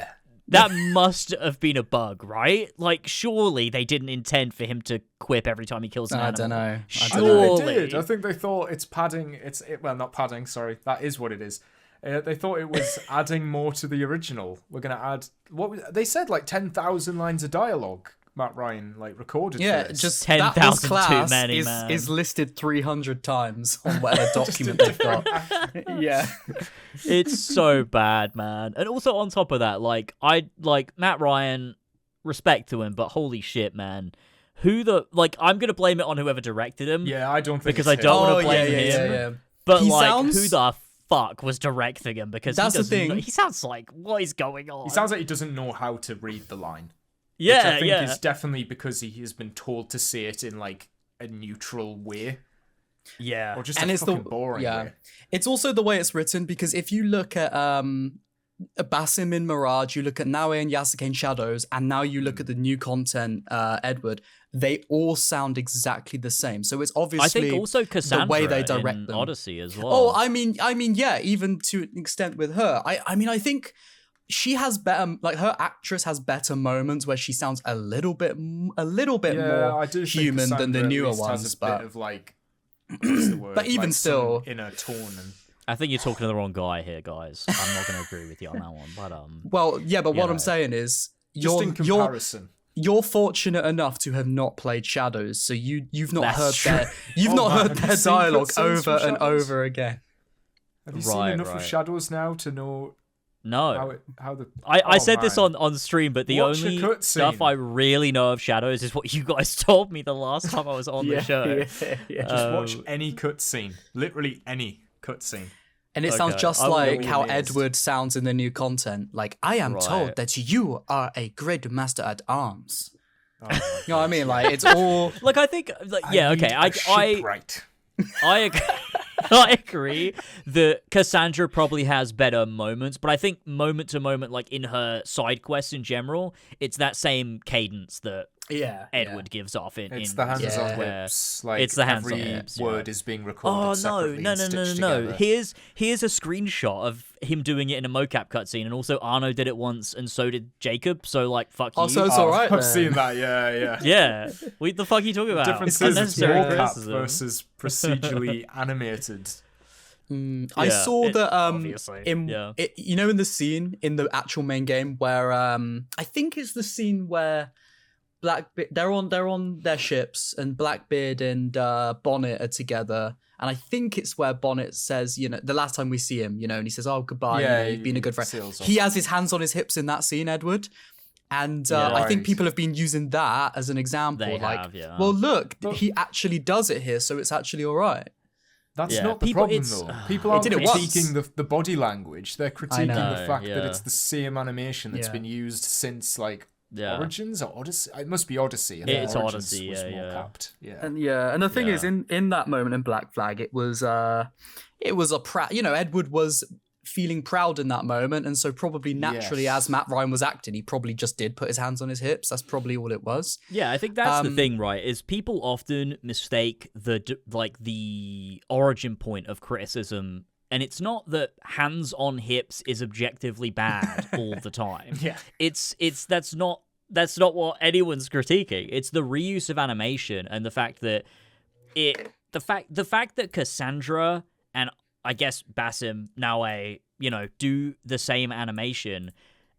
that must have been a bug, right? Like, surely they didn't intend for him to quip every time he kills an animal. I don't know. Surely. They did. I think they thought it's padding. Well, not padding. Sorry, that is what it is. They thought it was adding more to the original. We're gonna add they said, like 10,000 lines of dialogue. Matt Ryan, like, recorded. Yeah, for this. just 10,000 too many, man. is listed 300 times on whatever document they've got. Yeah, It's so bad, man. And also on top of that, like, Matt Ryan, respect to him, but holy shit, man. I'm gonna blame it on whoever directed him. Yeah, I don't think because it's I don't him. want to blame him. Yeah. But He like, sounds- who the fuck was directing him? Because That's the he doesn't. thing. He sounds like, what is going on? He sounds like he doesn't know how to read the line. yeah, Which I think yeah. is definitely because he has been told to say it in, like, a neutral way. Yeah. Or just And a it's fucking boring way. It's also the way it's written, because if you look at Basim in Mirage, you look at Naue and Yasuke in Shadows, and now you look at the new content, Edward, they all sound exactly the same. So it's obviously I think also Cassandra the way they direct in them. Odyssey as well. Oh, I mean, yeah, even to an extent with her. I mean, I think she has better, like, her actress has better moments where she sounds a little bit more I do think human than the Cassandra at newer least ones, has a but bit of, like, what's the word? But even like, still- some inner tone and I think you're talking to the wrong guy here, guys. I'm not going to agree with you on that one, but well, yeah, but what know. I'm saying is just in comparison. you're fortunate enough to have not played Shadows, so you've not That's heard true. heard Have you their seen dialogue cutscenes from over and Shadows? over again. Have you seen Right, enough of right. Shadows now to know no. how the? I Oh, said this man. on stream, but the Watch a only cutscene. stuff I really know of Shadows is what you guys told me the last time I was on the show. Just watch any cutscene, literally any cutscene. And it sounds Okay, just I will like be how amazed. Edward sounds in the new content. Like, I am told Right. that you are a great master at arms. Oh my You know what I mean? Like, it's all Like, I think, like, yeah, okay, I shipwright. agree. I agree that Cassandra probably has better moments, but I think moment to moment, like in her side quests in general, it's that same cadence that Edward gives off in It's the hands Yeah. on hips. Like It's the hands on every hips, word yeah. is being recorded Oh separately no! and stitched together. Here's a screenshot of him doing it in a mocap cutscene, and also Arno did it once, and so did Jacob. So like, fuck you. So it's all right. I've then. seen that. Yeah. Yeah. What the fuck are you talking about? Difference It's is it's unnecessary mocap criticism. versus procedurally animated. I Yeah, saw that obviously, in yeah. you know, in the scene in the actual main game where I think it's the scene where they're on their ships and Blackbeard and Bonnet are together, and I think it's where Bonnet says, you know, the last time we see him, you know, and he says, "Oh, goodbye, Yeah, you know, you've been a good friend." seals off. He has his hands on his hips in that scene, Edward. And Yeah. I think Right. people have been using that as an example. They like, have, yeah. well, look, But- he actually does it here, so it's actually all right. That's Yeah, not the people- problem, it's- though. People aren't did it once. critiquing the body language. They're critiquing know, the fact that yeah. it's the same animation that's Yeah. been used since, like, Yeah. Origins or Odyssey? It must be Odyssey. I think It's Origins Odyssey, was yeah, more yeah. capped. Yeah. And the thing is, Yeah. in that moment in Black Flag, it was a proud. You know, Edward was feeling proud in that moment, and so probably naturally, Yes. as Matt Ryan was acting, he probably just did put his hands on his hips. That's probably all it was. Yeah, I think that's the thing, right? Is people often mistake the origin point of criticism, and it's not that hands on hips is objectively bad all the time. Yeah. It's that's not what anyone's critiquing. It's the reuse of animation and the fact that the fact that Cassandra and I guess Basim Naue, you know, do the same animation,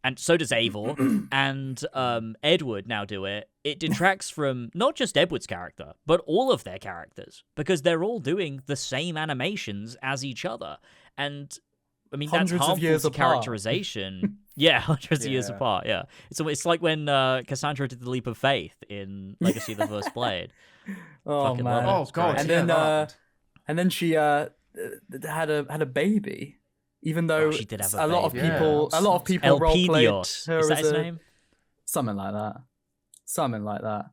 and so does Eivor, and Edward now do it. It detracts from not just Edward's character, but all of their characters, because they're all doing the same animations as each other. And I mean, Hundreds that's of harmful years to apart. characterization. Yeah, hundreds of years Yeah. apart, yeah. It's like when Cassandra did the leap of faith in Legacy of the First Blade. Oh Fucking man! love it. Oh, God. And yeah, then that happened. and then she had a baby, even though Oh, she did have a a lot of baby. people Yeah. role played Elpidios. her Is that as his a- name? something like that.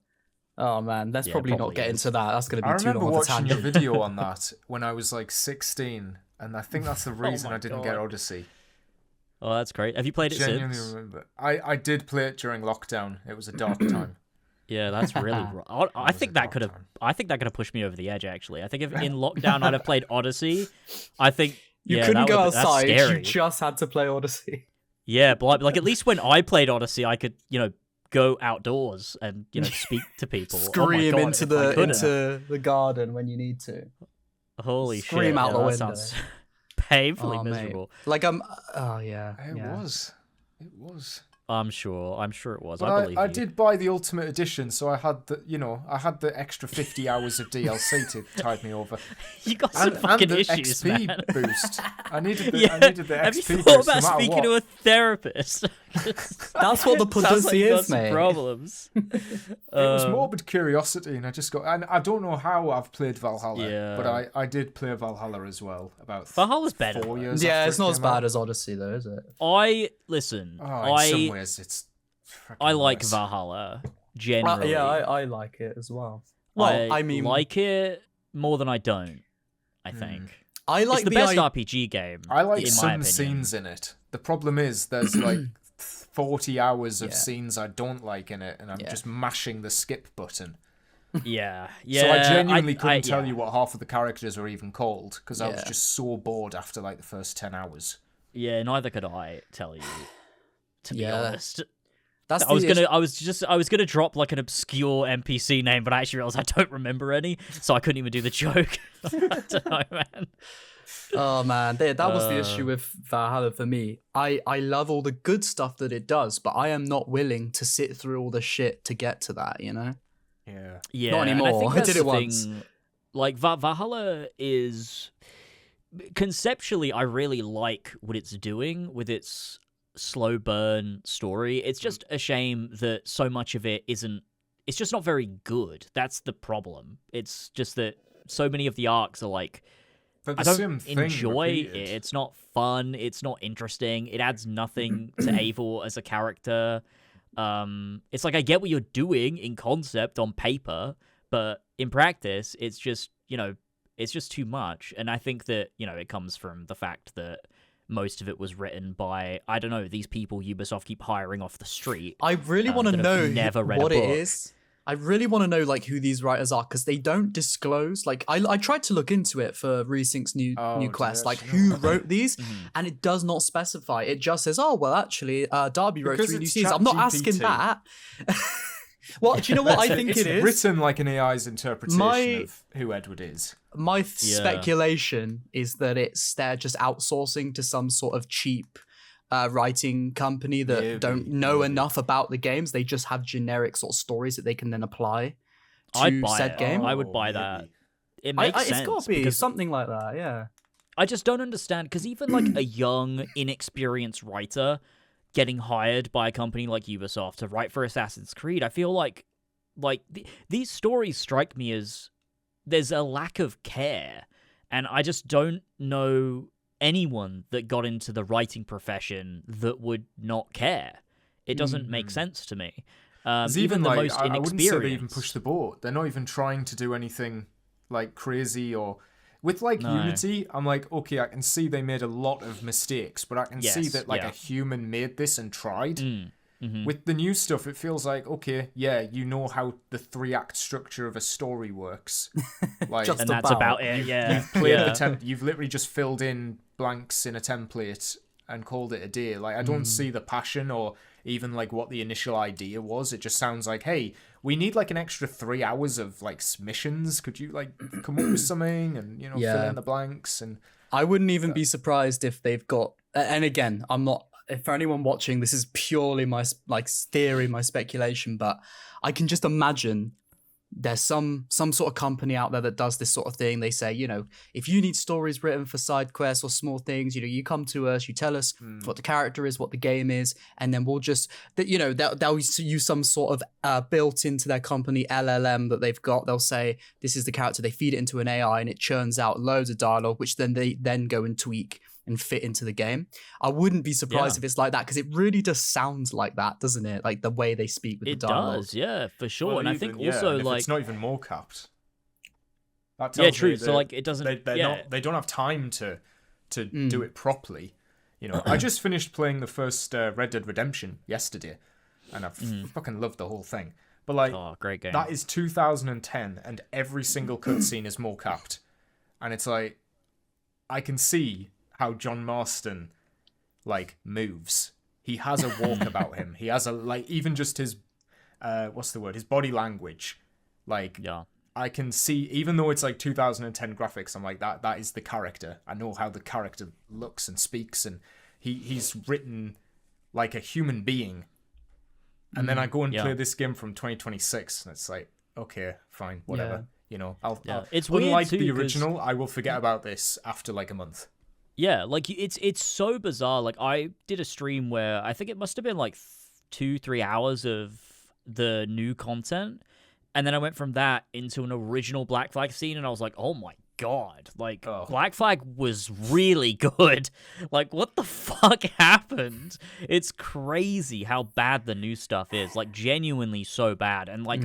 Oh man, let's Yeah, probably not probably get is. into that. That's going to I be too remember long of a watching a tangent. video on that when I was like 16, and I think that's the reason my I didn't get God. Odyssey. Oh, that's great. Have you played it Genuinely since? remember. I did play it during lockdown. It was a dark time. Yeah, that's really. I think that could have. I think that could have pushed me over the edge. Actually, I think if in lockdown I'd have played Odyssey. I think You yeah, couldn't that go would've- that's outside. You scary. just had to play Odyssey. Yeah, but like at least when I played Odyssey, I could go outdoors and speak to people. Oh my Scream God, into if I couldn't. the garden when you need to. Holy scream shit! out the that window. sounds painfully Oh, mate. miserable. Like oh yeah. It yeah. was. It was. I'm sure it was. I But believe I you. did buy the Ultimate Edition, so I had the extra 50 hours of DLC to tide me over. You got some And fucking the issues, XP man. boost. I needed the Have you XP thought boost about no matter speaking what. to a therapist? That's what the Sounds like Podyssey you got is, some mate. problems. It was morbid curiosity, and I just got. And I don't know how I've played Valhalla, Yeah. but I did play Valhalla as well. About Valhalla's better. 4 years. Yeah, after it's it not as came bad out. as Odyssey though, is it? Listen. Oh, in some ways, it's. I like worse. Valhalla generally. I like it as well. Well, I mean, like it more than I don't. I think I like it's the best I- RPG game. I like in my some opinion. scenes in it. The problem is there's like 40 hours of Yeah. scenes I don't like in it, and I'm Yeah. just mashing the skip button. Yeah. So I genuinely couldn't I- tell yeah. you what half of the characters were even called because I was Yeah. just so bored after like the first 10 hours. Yeah, neither could I tell you. To be Yeah. honest, That's I was the gonna, I was gonna drop like an obscure NPC name, but I actually realized I don't remember any, so I couldn't even do the joke. I don't know, man. Oh man, that was the issue with Valhalla for me. I love all the good stuff that it does, but I am not willing to sit through all the shit to get to that, you know? Yeah. Yeah, Not and I anymore. think I that's did it the once. thing. Like Valhalla is conceptually, I really like what it's doing with its slow burn story. It's just a shame that so much of it isn't. It's just not very good. That's the problem. It's just that so many of the arcs are like. But I the don't same thing enjoy repeated. it. It's not fun. It's not interesting. It adds nothing to Eivor as a character. It's like I get what you're doing in concept on paper, but in practice, it's just it's just too much. And I think that it comes from the fact that most of it was written by these people Ubisoft keep hiring off the street. I really want to that have know never read a what it book. is. I really want to know like who these writers are because they don't disclose. Like I tried to look into it for Resynced's new quest, like who wrote these, and it does not specify. It just says, oh well, actually, Darby wrote Because 3 new it's seasons. I'm not asking ChatGPT. that. Well, do you know what I think it's it is? written like an AI's interpretation of who Edward is. My speculation is that they're just outsourcing to some sort of cheap writing company that don't know enough about the games. They just have generic sort of stories that they can then apply to said game. I would buy that. It makes sense. It's got to be something like that, yeah. I just don't understand, because even like a young, inexperienced writer getting hired by a company like Ubisoft to write for Assassin's Creed, I feel like these stories strike me as there's a lack of care, and I just don't know anyone that got into the writing profession that would not care. It doesn't make sense to me. Even the most I inexperienced. wouldn't say they even push the boat. They're not even trying to do anything like crazy or with like Unity. I'm like, okay, I can see they made a lot of mistakes, but I can see that like a human made this and tried. With the new stuff, it feels like, okay, yeah, you know how the 3-act structure of a story works. Like, and that's about it, yeah. You've played you've literally just filled in blanks in a template and called it a day. Like, I don't see the passion or even like what the initial idea was. It just sounds like, hey, we need like an extra 3 hours of like missions. Could you like come up with something and, you know, fill in the blanks? And I wouldn't even be surprised if they've got, and again, I'm not, for anyone watching, this is purely my like theory, my speculation, but I can just imagine there's some sort of company out there that does this sort of thing. They say, you know, if you need stories written for side quests or small things, you know, you come to us, you tell us what the character is, what the game is, and then we'll just, you know, they'll use some sort of built into their company LLM that they've got. They'll say, this is the character. They feed it into an AI and it churns out loads of dialogue, which then they then go and tweak and fit into the game. I wouldn't be surprised if it's like that, because it really does sound like that, doesn't it? Like the way they speak with the dialogue. It does, yeah, for sure. Well, and I think also like it's not even more capped. That tells true. me So like it doesn't. They don't have time to do it properly. You know, I just finished playing the first Red Dead Redemption yesterday, and I fucking loved the whole thing. But like, great game. That is 2010, and every single cutscene is more capped, and it's like I can see how John Marston like moves. He has a walk about him. He has a like even just his what's the word? His body language. Like I can see, even though it's like 2010 graphics, I'm like that is the character. I know how the character looks and speaks, and he's written like a human being. And then I go and play this game from 2026, and it's like, okay, fine, whatever. You know, I'll it's weird unlike too, the original, I will forget about this after like a month. Yeah, like it's so bizarre. Like I did a stream where I think it must have been like 2-3 hours of the new content, and then I went from that into an original Black Flag scene, and I was like, oh my god, like Black Flag was really good. Like what the fuck happened? It's crazy how bad the new stuff is. Like genuinely so bad. And like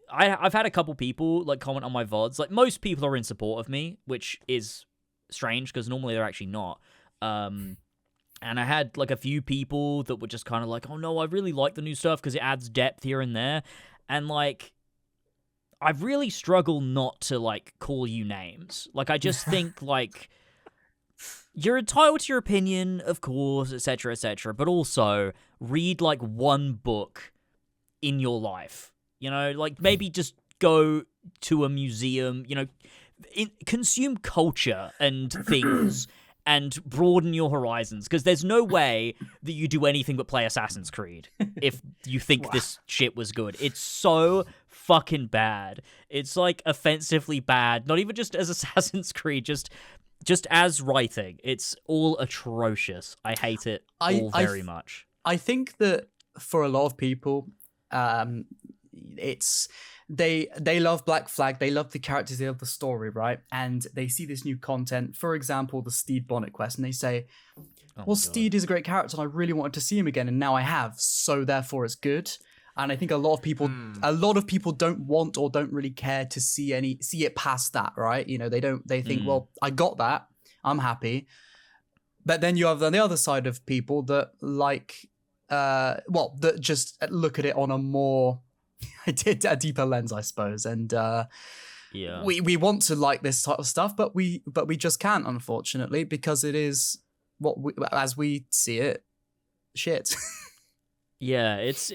I've had a couple people like comment on my VODs. Like most people are in support of me, which is strange because normally they're actually not. And I had like a few people that were just kind of like, oh no, I really like the new stuff because it adds depth here and there. And like, I really struggle not to like call you names. Like I just think like you're entitled to your opinion, of course, etc., but also read like one book in your life. You know, like maybe just go to a museum, you know, consume culture and things and broaden your horizons, because there's no way that you do anything but play Assassin's Creed if you think this shit was good. It's so fucking bad. It's like offensively bad, not even just as Assassin's Creed, just as writing. It's all atrocious. I hate it very much. I think that for a lot of people, it's they love Black Flag, they love the characters, they love the story, right? And they see this new content, for example, the Steed Bonnet quest, and they say, well, Steed is a great character and I really wanted to see him again, and now I have, so therefore it's good. And I think a lot of people don't want or don't really care to see it past that, right? You know, they think, well, I got that, I'm happy. But then you have on the other side of people that like that just look at it on a more a deeper lens, I suppose. And Yeah. we want to like this type of stuff, but we just can't, unfortunately, because it is as we see it, shit. Yeah, it's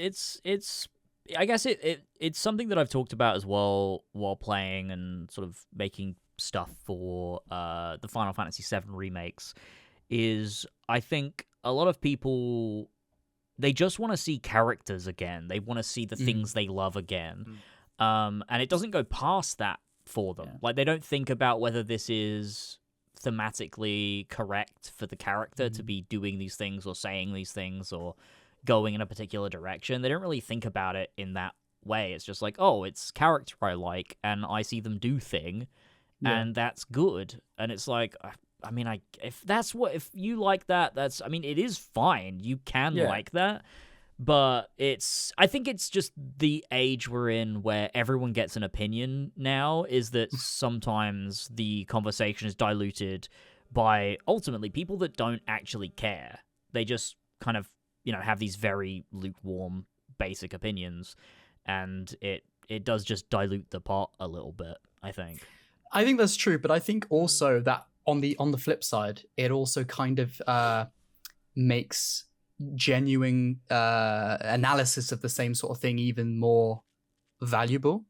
I guess it's something that I've talked about as well while playing and sort of making stuff for the Final Fantasy VII remakes. Is I think a lot of people, they just want to see characters again. They want to see the things they love again. And it doesn't go past that for them. Yeah. Like, they don't think about whether this is thematically correct for the character to be doing these things or saying these things or going in a particular direction. They don't really think about it in that way. It's just like, oh, it's character I like, and I see them do thing, and that's good. And it's like, I mean, if you like that, it is fine. You can like that. But I think it's just the age we're in where everyone gets an opinion now, is that sometimes the conversation is diluted by ultimately people that don't actually care. They just kind of, have these very lukewarm, basic opinions, and it does just dilute the pot a little bit, I think. I think that's true, but I think also that on the flip side, it also kind of makes genuine analysis of the same sort of thing even more valuable,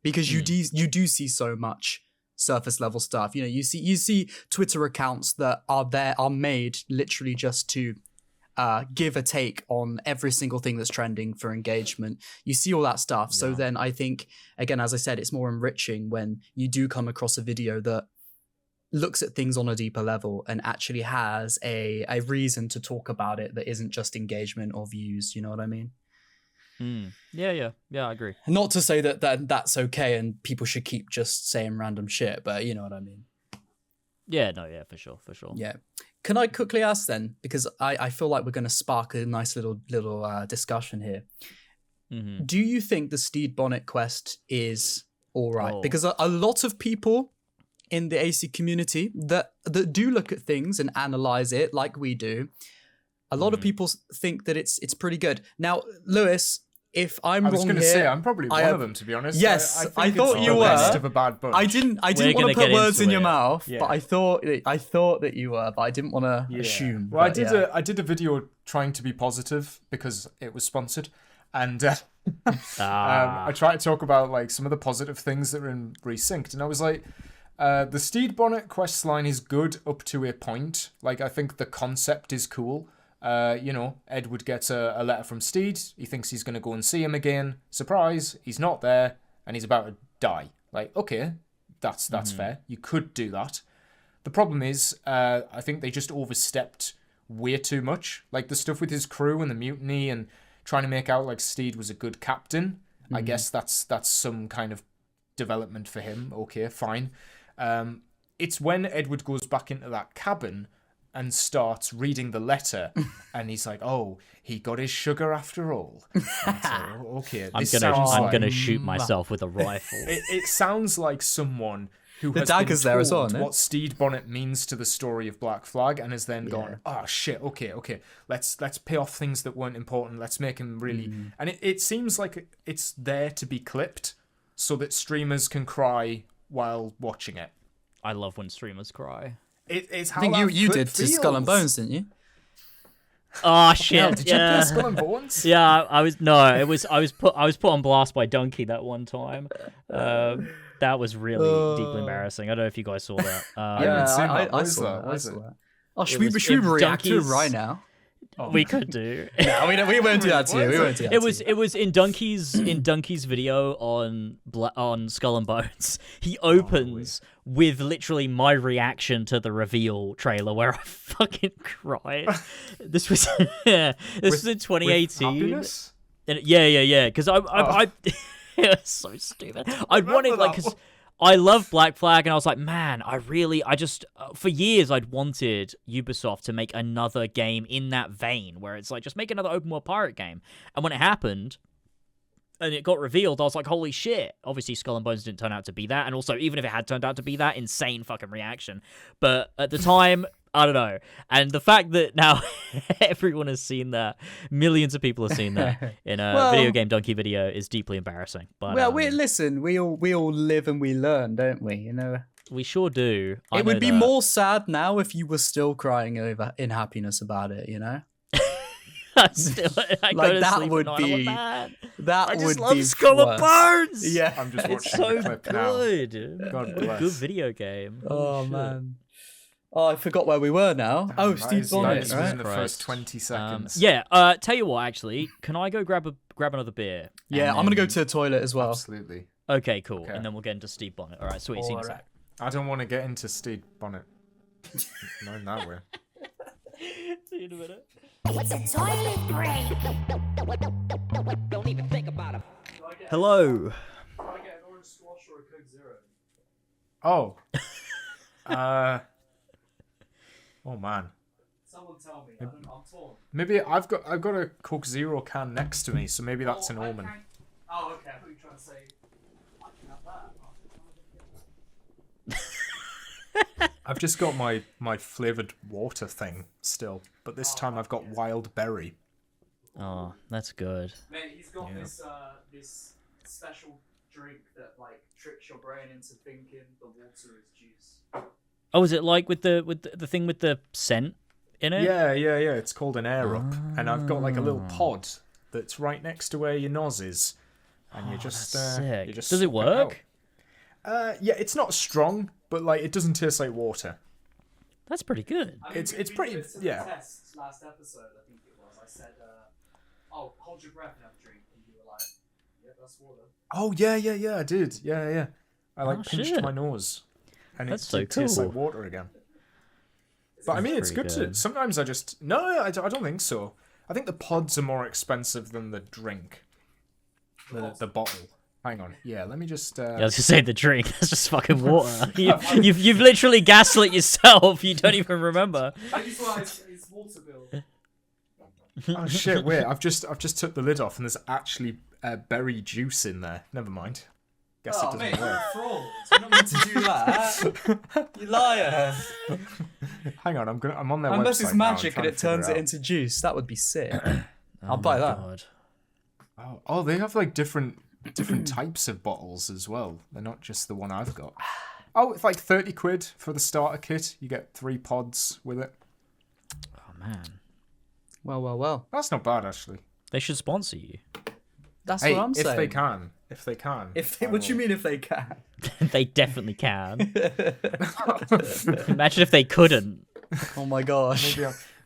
because you do see so much surface level stuff. You see Twitter accounts that are made literally just to give a take on every single thing that's trending for engagement. You see all that stuff. So then I think, again, as I said, it's more enriching when you do come across a video that looks at things on a deeper level and actually has a reason to talk about it that isn't just engagement or views. You know what I mean? Yeah, I agree. Not to say that's okay and people should keep just saying random shit, but you know what I mean? Yeah, for sure. Yeah. Can I quickly ask then, because I feel like we're going to spark a nice little discussion here. Mm-hmm. Do you think the Steed Bonnet quest is all right? Because a lot of people in the AC community that do look at things and analyze it like we do, a lot of people think that it's pretty good. Now, Lewis, if I'm wrong here, I was going to say I'm probably one of them, to be honest. Yes, I thought you were. Best of a bad bunch. I didn't want to put words in your mouth, yeah. but I thought that you were, but I didn't want to assume. Well, I did a video trying to be positive because it was sponsored, and I tried to talk about like some of the positive things that are in Resynced, and I was like, the Steed Bonnet quest line is good up to a point. Like, I think the concept is cool. Edward gets a letter from Steed. He thinks he's going to go and see him again. Surprise, he's not there, and he's about to die. Like, okay, that's fair. You could do that. The problem is, I think they just overstepped way too much. Like, the stuff with his crew and the mutiny and trying to make out like Steed was a good captain. I guess that's some kind of development for him. Okay, fine. It's when Edward goes back into that cabin and starts reading the letter, and he's like, "Oh, he got his sugar after all." Okay, I'm gonna shoot myself with a rifle. It sounds like someone who has dagger's been there as well, told isn't it? what Steed Bonnet means to the story of Black Flag, and has then gone, "Oh shit, okay, let's pay off things that weren't important. Let's make him really." And it seems like it's there to be clipped so that streamers can cry while watching it. I love when streamers cry. It's how I think you did to Skull and Bones, didn't you? Oh shit! Hell, did you play Skull and Bones? Yeah, I was put on blast by Donkey that one time. That was really deeply embarrassing. I don't know if you guys saw that. I haven't seen that. I saw that. Oh, should we react to it right now? We could do. No, we won't do that to you. We won't do that. It was in Donkey's video on Skull and Bones. He opens with literally my reaction to the reveal trailer, where I fucking cried. This was was in 2018. Yeah. Because I it was so stupid. I wanted because I love Black Flag, and I was like, man, I just, for years, I'd wanted Ubisoft to make another game in that vein, where it's like, just make another open world pirate game. And when it happened, and it got revealed, I was like, holy shit. Obviously, Skull and Bones didn't turn out to be that, and also, even if it had turned out to be that, insane fucking reaction. But at the time, I don't know. And the fact that now everyone has seen that, millions of people have seen that in a video game donkey video is deeply embarrassing. But well, we all live and we learn, don't we? You know. we sure do. It would be more sad now if you were still crying over in happiness about it. You know. I Like, go to that sleep would at night, I'm be- like, "Man, That I would just love be Skull worse. and Bones. Yeah. I'm just watching It's so the clip now. good. God What a bless. good video game. Oh shit. man. Oh, I forgot where we were now. Oh, Steve Bonnet, That right? in the first 20 seconds. Yeah. Tell you what, actually, can I go grab another beer? Yeah, And I'm gonna go then- to the toilet as well. Absolutely. Okay, cool. Okay. And then we'll get into Steve Bonnet. All right, sweet. See you in a sec. I don't want to get into Steve Bonnet. Not in that way. See you in a minute. It's a toilet break. Don't even think about it. Hello. Can I get an orange squash or a Coke Zero? Oh. Oh man. Someone tell me. I'm torn. Maybe I've got a Coke Zero can next to me, so maybe that's an omen. Oh, okay. I thought you were trying to say. I can have that. I've just got my flavored water thing still, but this time I've got wild berry. Oh, that's good. Mate, he's got Yeah. this special drink that like tricks your brain into thinking the water is juice. Oh, is it like with the thing with the scent in it? Yeah. It's called an air up, and I've got like a little pod that's right next to where your nose is, and you just That's sick. you just Does it suck work? out. Yeah, it's not strong, but like it doesn't taste like water. That's pretty good. It's pretty yeah. Test last episode, I think it was. I said, "Oh, hold your breath and have a drink," and you were like, "Yeah, that's water." Oh yeah, I did. Yeah. I like Oh, pinched shit. my nose, and That's it so did taste like cool. water again. But I mean, it's pretty good good. to. Sometimes I just no, I don't think so. I think the pods are more expensive than the drink, the bottle. Hang on, yeah. Let me just. Yeah, I was gonna say the drink. That's just fucking water. You've literally gaslit yourself. You don't even remember. I just thought it's water bill. Oh shit! Wait, I've just took the lid off, and there's actually berry juice in there. Never mind. Guess it doesn't work. fraud. You're not meant to do that. You liar. Hang on, I'm on their Unless website it's now, I'm magic trying and to it turns figure it out. into juice. That would be sick. I'll Oh buy my that. God. Oh, they have like different types of bottles as well. They're not just the one I've got. Oh, it's like 30 quid for the starter kit. You get 3 pods with it. Oh man, Well. That's not bad actually. they should sponsor you. That's Hey, what I'm if saying. they can. What do you mean if they can? They definitely can. Imagine if they couldn't. Oh my gosh.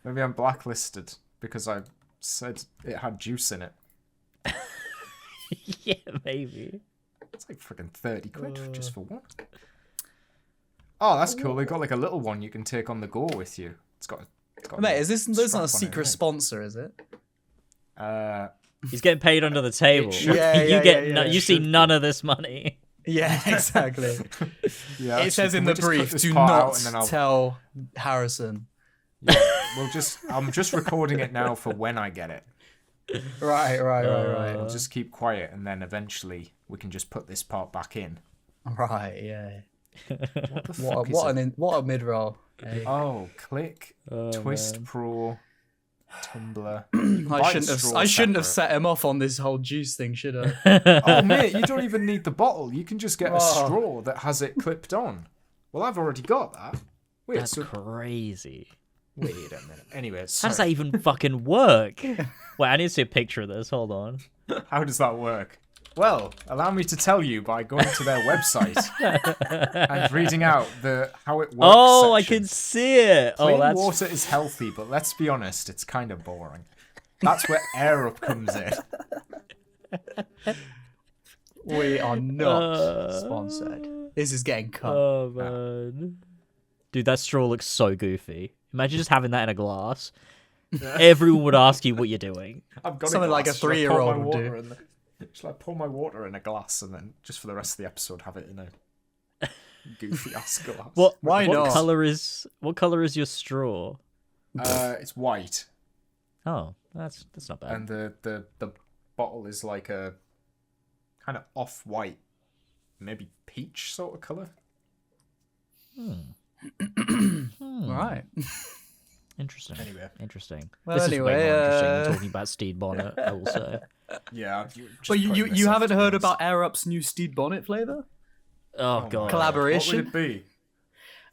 Maybe I'm blacklisted because I said it had juice in it. Yeah, maybe. It's like freaking 30 quid just for one. Oh, that's cool. They got like a little one you can take on the go with you. It's got Mate, is this not strap a on it, secret right? sponsor, is it? He's getting paid under the table. should. You see should none of this money. Yeah, exactly. Yeah, It says actually, in can the we just cut brief, this do part out not and then I'll- tell Harrison. I'm just recording it now for when I get it. Right. I'll just keep quiet and then eventually we can just put this part back in. Right, yeah. What the fuck is it? What a mid-roll. Hey. Oh, click, Oh, Twist man. Pro, Tumblr. I shouldn't have set him off on this whole juice thing, should I? Oh mate, you don't even need the bottle. You can just get a Oh. straw that has it clipped on. Well, I've already got that. Wait, That's so crazy. wait a minute. Anyway, How does that sorry. even fucking work? Wait, I need to see a picture of this. Hold on. How does that work? Well, allow me to tell you by going to their website and reading out how it works. Oh, I section. can see it. Plain Oh, that's water is healthy, but let's be honest, it's kind of boring. That's where Air Up comes in. We are not sponsored. This is getting cut. Oh man, dude, that straw looks so goofy. Imagine just having that in a glass. Everyone would ask you what you're doing. I've got Something like a glass. Shall I pour 3-year-old my would water do. in Shall I pour my water in a glass and then just for the rest of the episode have it in a goofy ass glass? Why what not? color is your straw? It's white, Oh, that's not bad. and the bottle is like a kind of off-white, maybe peach sort of color. All right. Interesting. Anyway. Interesting. Well, this is way more anyway, interesting than talking about Steed Bonnet, I will say. Yeah. But you haven't heard about AirUp's new Steed Bonnet flavor? Oh, God. Collaboration? What would it be?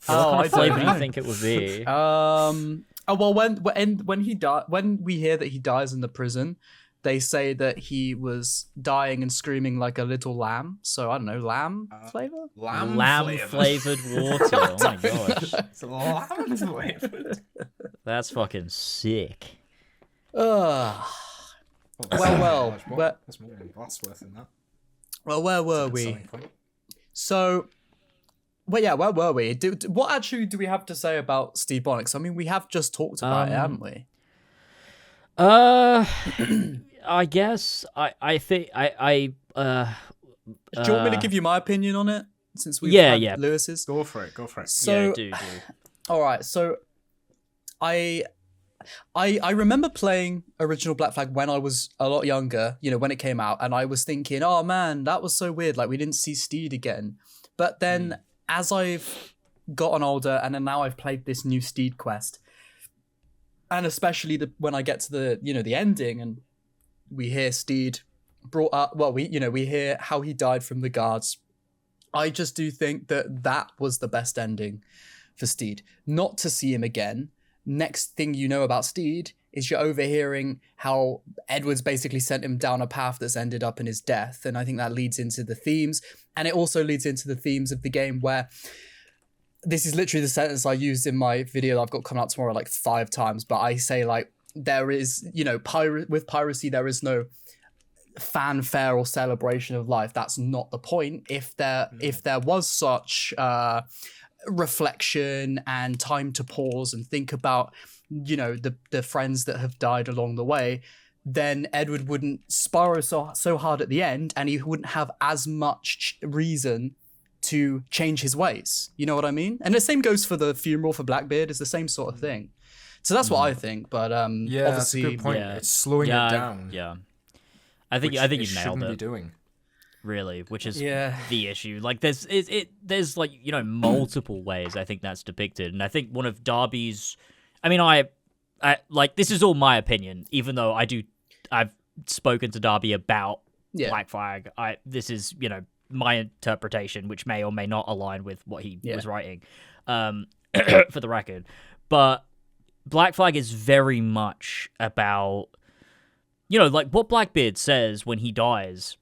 What kind of flavor do know. you think it would be? Oh well, when he when we hear that he dies in the prison, they say that he was dying and screaming like a little lamb. So I don't know, lamb flavor. Lamb Flavored water. Oh my gosh. It's lamb flavored. That's fucking sick. Well, There's more than Glassworth in that. well, where were Good we? selling point. So, well, yeah, where were we? What actually do we have to say about Steve Bonnet? 'Cause, I mean, we have just talked about it, haven't we? I guess I think Do you want me to give you my opinion on it? Since we've yeah, had yeah. Lewis's. Go for it. So, yeah, do. all right. So, I remember playing original Black Flag when I was a lot younger. You know, when it came out, and I was thinking, oh man, that was so weird. Like we didn't see Steed again. But then, as I've gotten older, and then now I've played this new Steed quest, and especially when I get to the ending, and we hear Steed brought up. Well, we hear how he died from the guards. I just do think that was the best ending for Steed. Not to see him again. Next thing you know about Steed is you're overhearing how Edward's basically sent him down a path that's ended up in his death. And I think that leads into the themes. And it also leads into the themes of the game where this is literally the sentence I used in my video that I've got coming out tomorrow like 5 times. But I say like, there is, with piracy, there is no fanfare or celebration of life. That's not the point. If there was such reflection and time to pause and think about the friends that have died along the way, then Edward wouldn't spiral so hard at the end, and he wouldn't have as much reason to change his ways. You know what I mean? And the same goes for the funeral for Blackbeard. It's the same sort of thing. So that's what I think. But Yeah, that's a obviously, good point. yeah. It's slowing it down. Yeah. I think which you've it nailed shouldn't it. be doing. Really, which is Yeah. the issue. Like there's like multiple ways I think that's depicted, and I think one of Darby's. I mean, I like this is all my opinion, even though I've spoken to Darby about Black Flag. This is my interpretation, which may or may not align with what he was writing, for the record. But Black Flag is very much about like what Blackbeard says when he dies.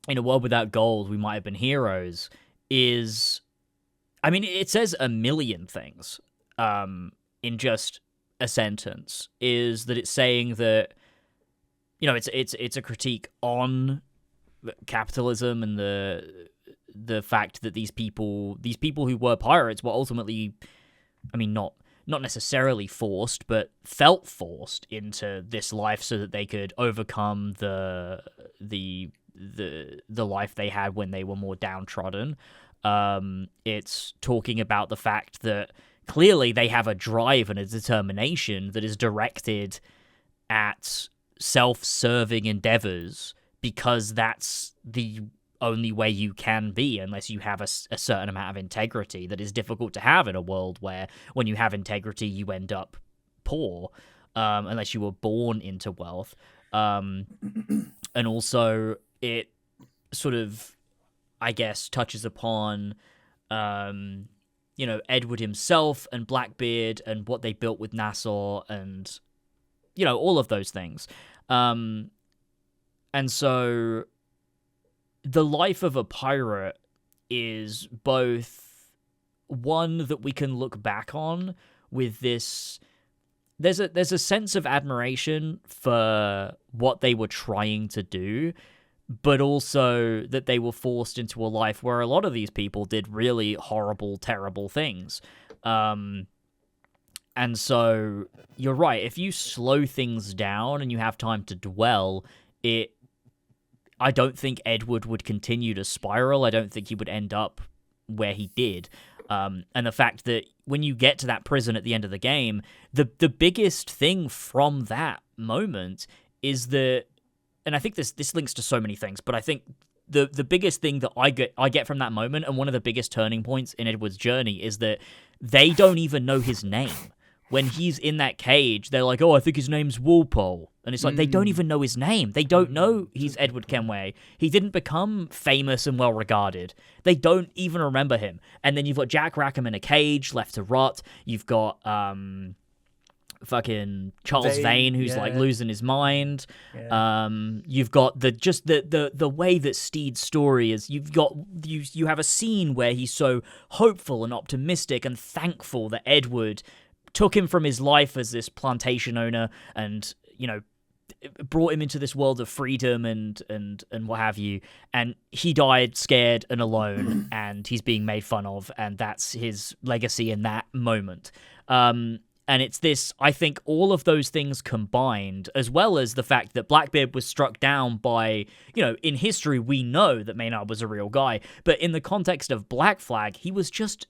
In a world without gold, we might have been heroes. It says a million things in just a sentence. Is that it's saying that it's a critique on capitalism and the fact that these people who were pirates were ultimately, not necessarily forced, but felt forced into this life so that they could overcome the life they had when they were more downtrodden. It's talking about the fact that clearly they have a drive and a determination that is directed at self-serving endeavors, because that's the only way you can be, unless you have a certain amount of integrity that is difficult to have in a world where when you have integrity you end up poor, unless you were born into wealth. And also it sort of, I guess, touches upon, Edward himself and Blackbeard and what they built with Nassau and, all of those things. And so the life of a pirate is both one that we can look back on with this. There's a sense of admiration for what they were trying to do, but also that they were forced into a life where a lot of these people did really horrible, terrible things. And so you're right. If you slow things down and you have time to dwell, I don't think Edward would continue to spiral. I don't think he would end up where he did. And the fact that when you get to that prison at the end of the game, the biggest thing from that moment is that, and I think this links to so many things, but I think the biggest thing that I get from that moment, and one of the biggest turning points in Edward's journey, is that they don't even know his name. When he's in that cage, they're like, "Oh, I think his name's Walpole," and it's like they don't even know his name. They don't know he's Edward Kenway. He didn't become famous and well regarded. They don't even remember him. And then you've got Jack Rackham in a cage, left to rot. You've got fucking Charles Vane, who's like losing his mind. You've got the way that Steed's story is. You have a scene where he's so hopeful and optimistic and thankful that Edward took him from his life as this plantation owner and, you know, brought him into this world of freedom and what have you. And he died scared and alone, and he's being made fun of, and that's his legacy in that moment. And it's this, I think, all of those things combined, as well as the fact that Blackbeard was struck down by, you know, in history, we know that Maynard was a real guy, but in the context of Black Flag, he was just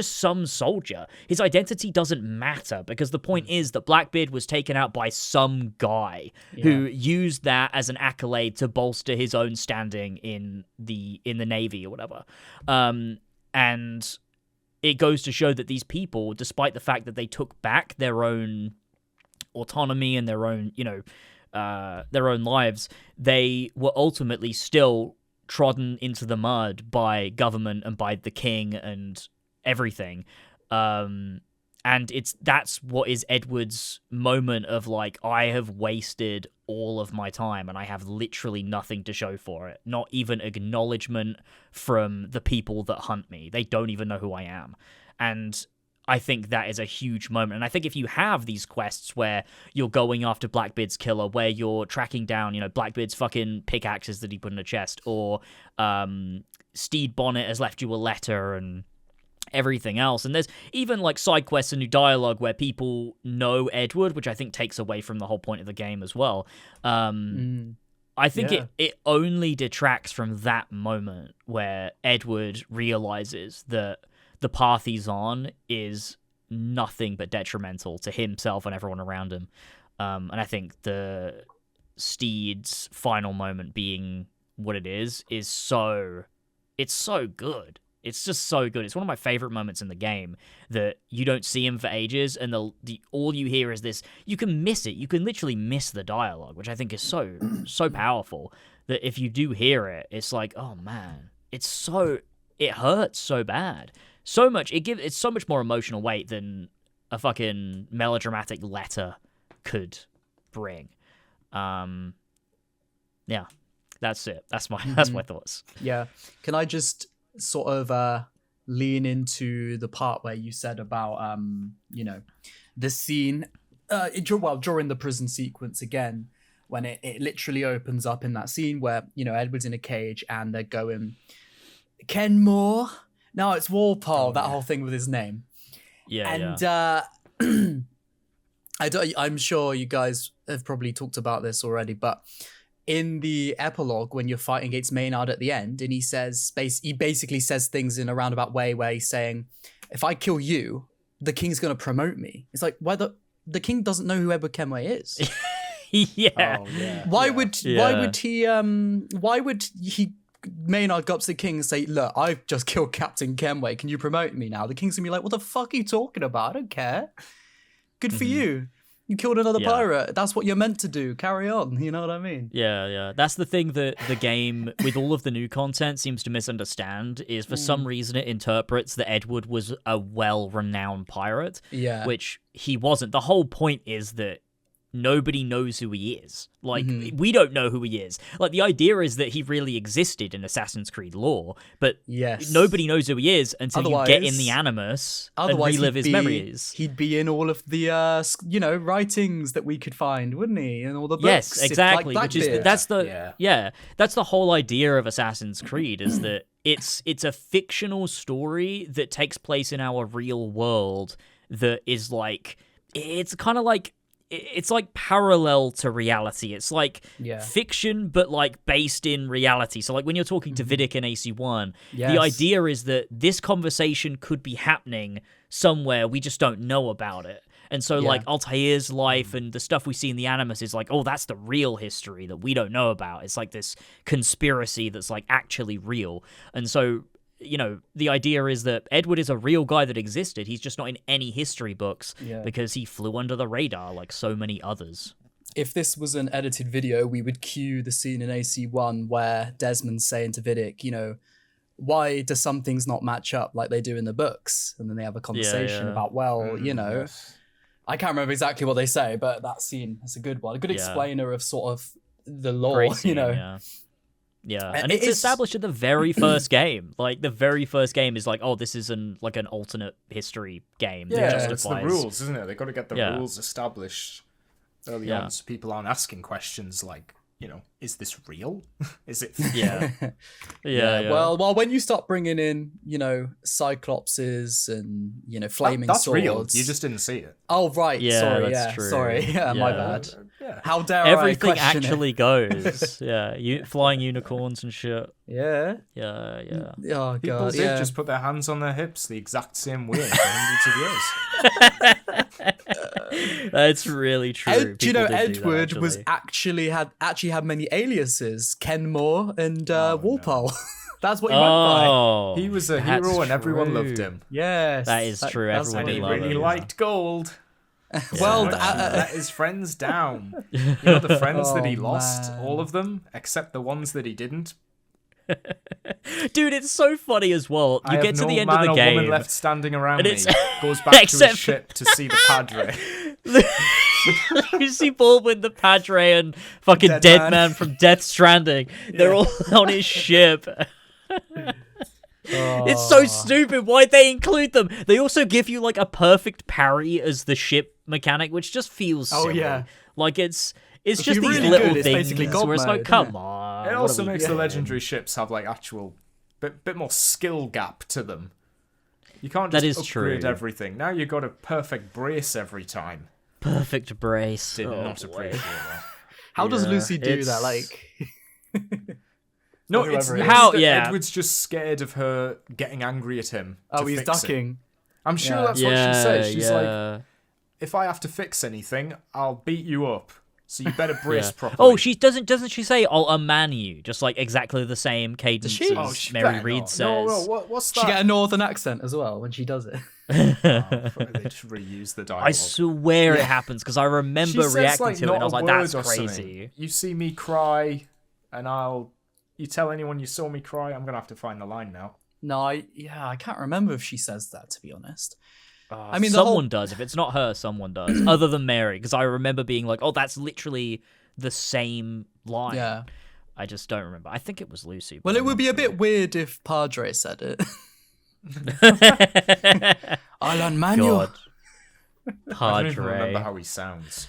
some soldier. His identity doesn't matter, because the point is that Blackbeard was taken out by some guy who used that as an accolade to bolster his own standing in the Navy or whatever. And it goes to show that these people, despite the fact that they took back their own autonomy and their own, you know, their own lives, they were ultimately still trodden into the mud by government and by the king and everything. And that's what is Edward's moment of like, I have wasted all of my time and I have literally nothing to show for it. Not even acknowledgement from the people that hunt me. They don't even know who I am. And I think that is a huge moment. And I think if you have these quests where you're going after Blackbeard's killer, where you're tracking down, you know, Blackbeard's fucking pickaxes that he put in a chest, or Steed Bonnet has left you a letter and everything else. And there's even like side quests and new dialogue where people know Edward, which I think takes away from the whole point of the game as well. I think it only detracts from that moment where Edward realizes that the path he's on is nothing but detrimental to himself and everyone around him. And I think the Steed's final moment being what it is so good. It's just so good. It's one of my favorite moments in the game, that you don't see him for ages, and the all you hear is this. You can miss it. You can literally miss the dialogue, which I think is so powerful, that if you do hear it, it's like, oh man, it hurts so bad. So much. It's so much more emotional weight than a fucking melodramatic letter could bring. Yeah, that's it. That's my thoughts. Yeah. Can I just sort of lean into the part where you said about you know, the scene during the prison sequence again, when it literally opens up in that scene where, you know, Edward's in a cage and they're going, Kenmore? No, it's Walpole, that whole thing with his name. Yeah. And I'm sure you guys have probably talked about this already, but in the epilogue, when you're fighting against Maynard at the end, and he basically says things in a roundabout way where he's saying, if I kill you, the king's going to promote me. It's like, why the king doesn't know who Edward Kenway is. Why would Maynard go up to the king and say, look, I've just killed Captain Kenway, can you promote me now? The king's gonna be like, what the fuck are you talking about? I don't care. Good for you. You killed another pirate. That's what you're meant to do. Carry on. You know what I mean? Yeah. That's the thing that the game, with all of the new content, seems to misunderstand, is for some reason it interprets that Edward was a well-renowned pirate, which he wasn't. The whole point is that nobody knows who he is. Like, we don't know who he is. Like, the idea is that he really existed in Assassin's Creed lore, but nobody knows who he is until you get in the Animus and relive his memories. He'd be in all of the, you know, writings that we could find, wouldn't he? And all the books. Yes, exactly. Which is that's the whole idea of Assassin's Creed, is that it's a fictional story that takes place in our real world that is like, it's kind of like, it's like parallel to reality. It's like fiction, but like based in reality. So like when you're talking to Vidic and AC1, the idea is that this conversation could be happening somewhere, we just don't know about it. And so, Yeah. like, Altair's life and the stuff we see in the Animus is like, oh, that's the real history that we don't know about. It's like this conspiracy that's, like, actually real. And so, you know, the idea is that Edward is a real guy that existed. He's just not in any history books because he flew under the radar like so many others. If this was an edited video, we would cue the scene in AC1 where Desmond's saying to Vidic, you know, why do some things not match up like they do in the books? And then they have a conversation about, well, you know, Yes. I can't remember exactly what they say, but that scene is a good one. A good explainer of sort of the lore, Great scene, you know. Yeah, And and it it's is- established in the very first game. Like, the very first game is like, oh, this is an alternate history game that Yeah, justifies... it's the rules, isn't it? They've got to get the Yeah. rules established early on so people aren't asking questions like, you know, is this real? Is it? Yeah. Yeah. Well, when you start bringing in, you know, Cyclopses and, you know, flaming That's swords. real. You just didn't see it. Oh, right. Yeah, Sorry. that's Yeah. true. Sorry. Yeah, my Yeah. bad. Yeah. How dare I Everything question actually it? goes. Yeah. Flying unicorns and shit. Yeah. Yeah. Oh, People God. did Yeah. just put their hands on their hips the exact same way for hundreds of years. That's really true. Do you know People did do that, Edward was actually had many aliases, Kenmore and Walpole. That's what he went by. Oh, He was a that's hero and everyone true. loved him. Yes, That is true. that's Everyone what And he loved really him. liked gold. Well, So much he let his friends down. You know the friends that he lost, man. all of them, except the ones that he didn't. Dude, it's so funny as well. I You have get to no the end man of the or game. woman left standing around and me. it's- Goes back to except his ship to see the Padre. You see Baldwin, the Padre, and fucking Dead Dead Man. Man from Death Stranding. They're all on his ship. It's so stupid. Why'd they include them? They also give you like a perfect parry as the ship mechanic, which just feels silly. yeah. Like it's If just you're these really little good, it's things basically God where it's mode, like, isn't come it? on. It what also are we makes the doing? legendary ships have like actual bit more skill gap to them. You can't That just is upgrade true. everything. Now you got a perfect brace every time. Perfect brace. Did Oh, not boy. appreciate that. How does Yeah, Lucy do it's- that? Like, No, Or it's whoever it is. that Yeah. Edward's just scared of her getting angry at him. oh, to he's fix it. ducking. I'm sure Yeah. that's what she says. She's like, yeah. if I have to fix anything, I'll beat you up. So you better brace Yeah. properly. Oh, she doesn't she say I'll unman you? Just like exactly the same cadence she? as Oh, she Mary better Reed not. says. No, what's She get that? a northern accent as well when she does it. They just reuse the dialogue. I swear it happens because I remember She says, reacting like, to it not and I was a like, word that's or something. crazy. You see me cry, and you tell anyone you saw me cry. I'm gonna have to find the line now. No, I can't remember if she says that, to be honest. I mean, the someone whole- does. If it's not her, someone does. Other than Mary, because I remember being like, oh, that's literally the same line. Yeah. I just don't remember. I think it was Lucy. Well, it would be a bit weird if Padre said it. bit. I'll unman you. God. I don't even remember Padre. how he sounds.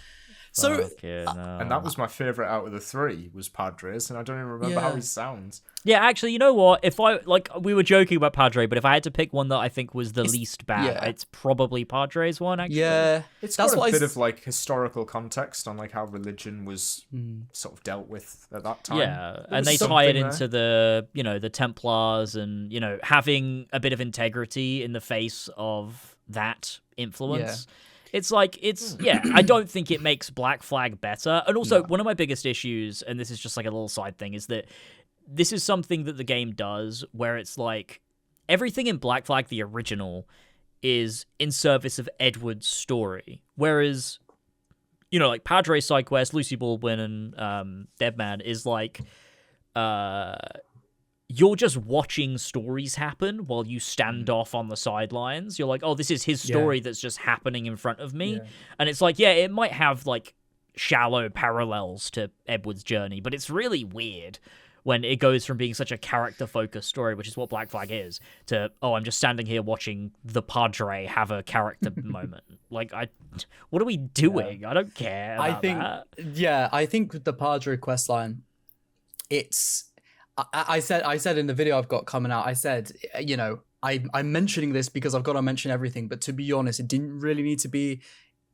So, Fucking hell. And that was my favourite out of the three was Padres, and I don't even remember how Yeah. he sounds. Yeah, actually, you know what? If I we were joking about Padre, but if I had to pick one that I think was the least bad, yeah. it's probably Padre's one. Actually, yeah, It's that's got what a bit I of like historical context on like how religion was sort of dealt with at that time. Yeah, There and was they tie it something into the the Templars and having a bit of integrity in the face of that influence. It's like I don't think it makes Black Flag better. And also one of my biggest issues, and this is just like a little side thing, is that this is something that the game does where it's like everything in Black Flag the original is in service of Edward's story, whereas like Padre side quest, Lucy Baldwin and Deadman is like you're just watching stories happen while you stand off on the sidelines. You're like, oh, this is his story that's just happening in front of me. And it's like, it might have like shallow parallels to Edward's journey, but it's really weird when it goes from being such a character-focused story, which is what Black Flag is, to, oh, I'm just standing here watching the Padre have a character moment. Like, what are we doing? I don't care about that. I think with the Padre questline, it's I said in the video I've got coming out, I said, I'm mentioning this because I've got to mention everything, but to be honest, it didn't really need to be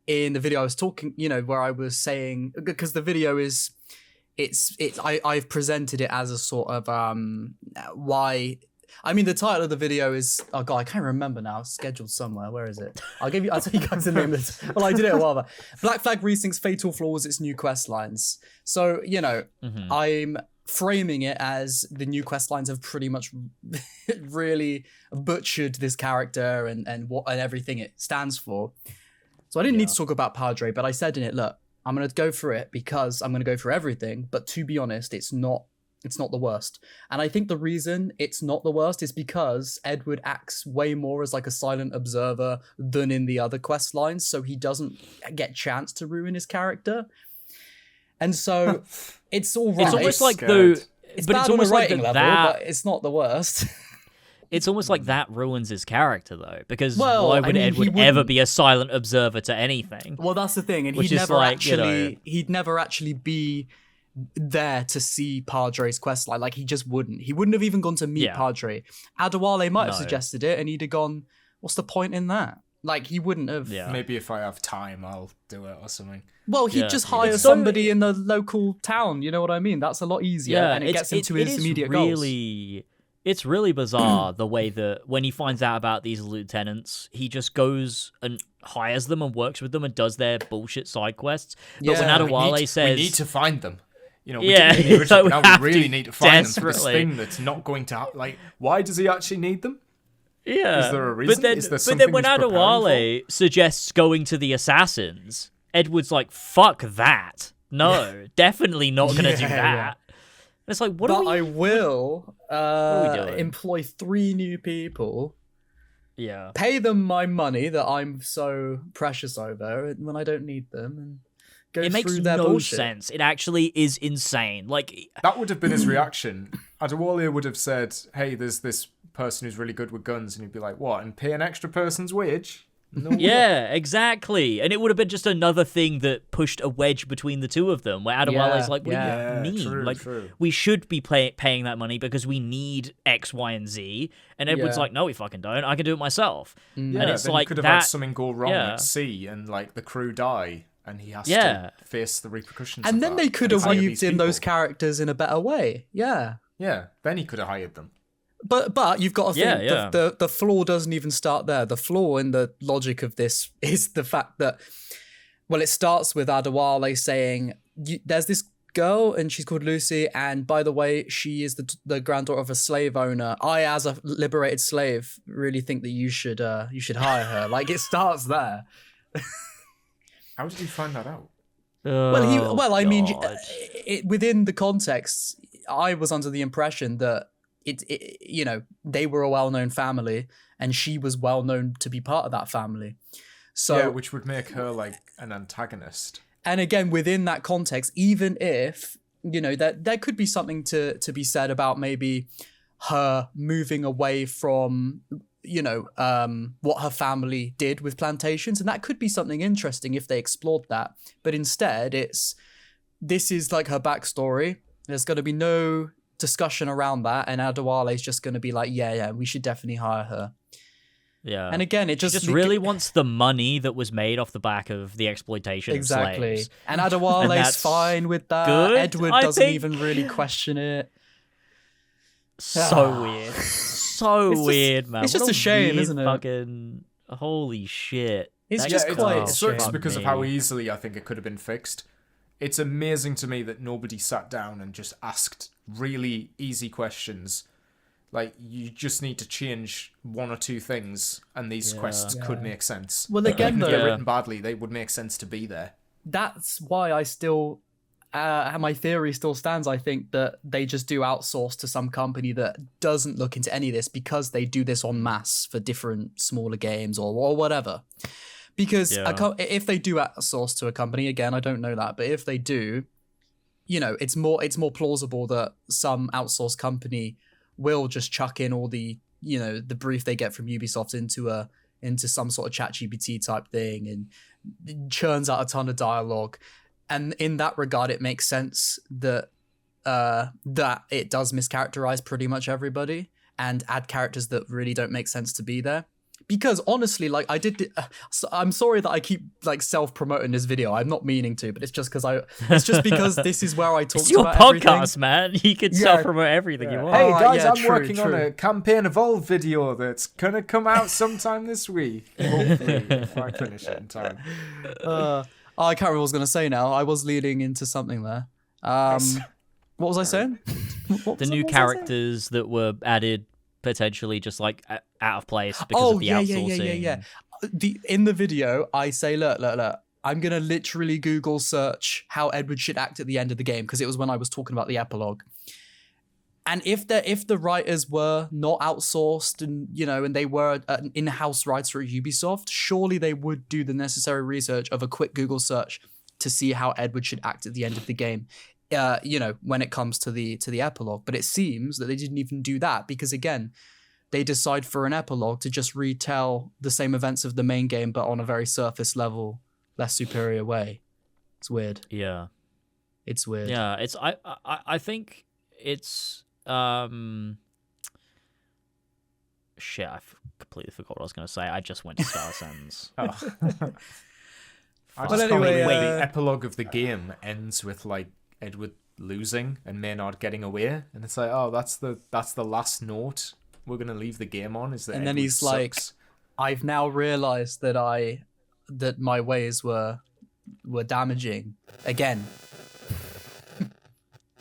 in the video I was talking, where I was saying, because the video is, I've presented it as a sort of why I mean, the title of the video is, oh god, I can't remember now. It's scheduled somewhere. Where is it? I'll tell you guys the name of it. Well, I did it a while back. Black Flag Resynced Fatal Flaws, its new quest lines. So, you know, I'm framing it as the new quest lines have pretty much really butchered this character and everything it stands for. So I didn't need to talk about Padre, but I said in it, look, I'm going to go for it because I'm going to go for everything. But to be honest, it's not the worst. And I think the reason it's not the worst is because Edward acts way more as like a silent observer than in the other quest lines. So he doesn't get chance to ruin his character. And so it's all right. It's almost like it's but bad it's on a almost like writing level, but it's not the worst. It's almost like that ruins his character, though, because Well, why I would mean, Edward he ever wouldn't- be a silent observer to anything? Well, that's the thing, and Which he'd is never like, you know- he'd never actually be there to see Padre's questline. Like, he just wouldn't. He wouldn't have even gone to meet Yeah. Padre. Adewale might have No. suggested it, and he'd have gone, "What's the point in that?" Like, he wouldn't have. Yeah. Maybe if I have time, I'll do it or something. Well, he'd Yeah. just hire It's so- somebody in the local town. You know what I mean? That's a lot easier, and it gets him to his immediate goals. It's really bizarre the way that when he finds out about these lieutenants, he just goes and hires them and works with them and does their bullshit side quests. But when Yeah, Adewale says, we need to find them. You know, we Yeah, didn't in the original, so we but now have we really to need to find them for this desperately. thing that's not going to like. Why does he actually need them? yeah, Is there a reason? But then, Is there but something then when he's preparing Adewale suggests going to the assassins, Edward's like, "Fuck that! No, definitely not gonna do Yeah, that." yeah. And it's like, what But are we? I will are we doing? employ 3 new people, Yeah. pay them my money that I'm so precious over when I don't need them, and go It makes through their no bullshit. sense. It actually is insane. Like, That would have been his reaction. Adewale would have said, "Hey, there's this person who's really good with guns," and he'd be like, "What? And pay an extra person's wage?" No. yeah, exactly. And it would have been just another thing that pushed a wedge between the two of them, where Adewale's like, what yeah. do you mean? True, like, true. we should be paying that money because we need X, Y, and Z. And Edward's Yeah. like, no, we fucking don't. I can do it myself. Yeah, And it's then like he could have that. had something go wrong yeah. at sea, and like the crew die, and he has Yeah. to face the repercussions. And of then that. they could have Hire weaved these in those people. characters in a better way. Yeah. Yeah, then he could have hired them. But you've got to think Yeah, yeah. the flaw doesn't even start there. The flaw in the logic of this is the fact that, well, it starts with Adewale saying, there's this girl and she's called Lucy, and by the way, she is the granddaughter of a slave owner. I, as a liberated slave, really think that you should hire her. Like, it starts there. How did you find that out? I mean, God. within the context, I was under the impression that you know, they were a well-known family, and she was well-known to be part of that family. So, Yeah, which would make her like an antagonist. and again, within that context, even if, you know, that there could be something to be said about maybe her moving away from, you know, what her family did with plantations, and that could be something interesting if they explored that. But instead, this is like her backstory. There's going to be no discussion around that, and Adewale is just going to be like, yeah, we should definitely hire her. Yeah. And again, it She just really wants the money that was made off the back of the exploitation exactly. of slaves. And Adewale's that's fine with that. good, Edward I doesn't think. even really question it. So weird. So It's just- weird, man. it's What just a shame, weird isn't it? Fucking holy shit. It's That just just- quite- it Oh, sucks fuck because of me. how easily I think it could have been fixed. It's amazing to me that nobody sat down and just asked really easy questions. Like, you just need to change 1 or 2 things, and these quests could make sense. Well, again, Even if they're though, written badly, they would make sense to be there. that's why I still, my theory still stands. I think that they just do outsource to some company that doesn't look into any of this, because they do this en masse for different smaller games or whatever. Because if they do outsource to a company, again, I don't know that, but if they do, you know, it's more plausible that some outsourced company will just chuck in all the, you know, the brief they get from Ubisoft into some sort of ChatGPT type thing, and churns out a ton of dialogue. And in that regard, it makes sense that that it does mischaracterize pretty much everybody and add characters that really don't make sense to be there. Because honestly, like I'm sorry that I keep like self-promoting this video. I'm not meaning to, but it's just because this is where I talk It's your about podcast, everything. man. You can self-promote everything you want. Hey guys, yeah, I'm true, working on true. a campaign evolve video that's gonna come out sometime this week. Hopefully, if I finish it in time. I can't remember what I was gonna say now. I was leading into something there. What was I saying? The new characters that were added potentially just like out of place because of the outsourcing. Yeah. In the video, I say, look. I'm gonna literally Google search how Edward should act at the end of the game because it was when I was talking about the epilogue. And if the writers were not outsourced and they were an in-house writer at Ubisoft, surely they would do the necessary research of a quick Google search to see how Edward should act at the end of the game. When it comes to the epilogue. But it seems that they didn't even do that because, again, they decide for an epilogue to just retell the same events of the main game, but on a very surface level, less superior way. It's weird. Yeah. It's weird. Yeah, it's I think it's shit, completely forgot what I was going to say. I just went to Star Sands. I Well, just can't anyway, believe the epilogue of the game ends with like Edward losing and Maynard getting away, and it's like, oh, that's the last note we're gonna leave the game on. Is that? And Edward then he's sucks. like, I've now realized that my ways were damaging again.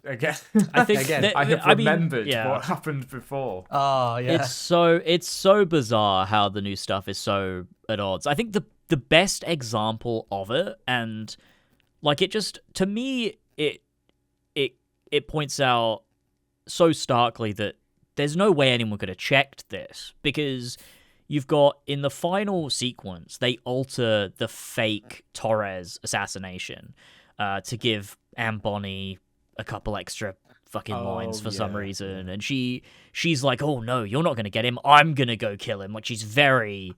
Again, I think Again. that- I have mean, remembered yeah. what happened before. Oh yeah. It's so bizarre how the new stuff is so at odds. I think the best example of it, and like it just to me it points out so starkly that there's no way anyone could have checked this, because you've got in the final sequence they alter the fake Torres assassination to give Anne Bonny a couple extra fucking lines for some reason, and she's like, oh no, you're not gonna get him, I'm gonna go kill him. Like, she's very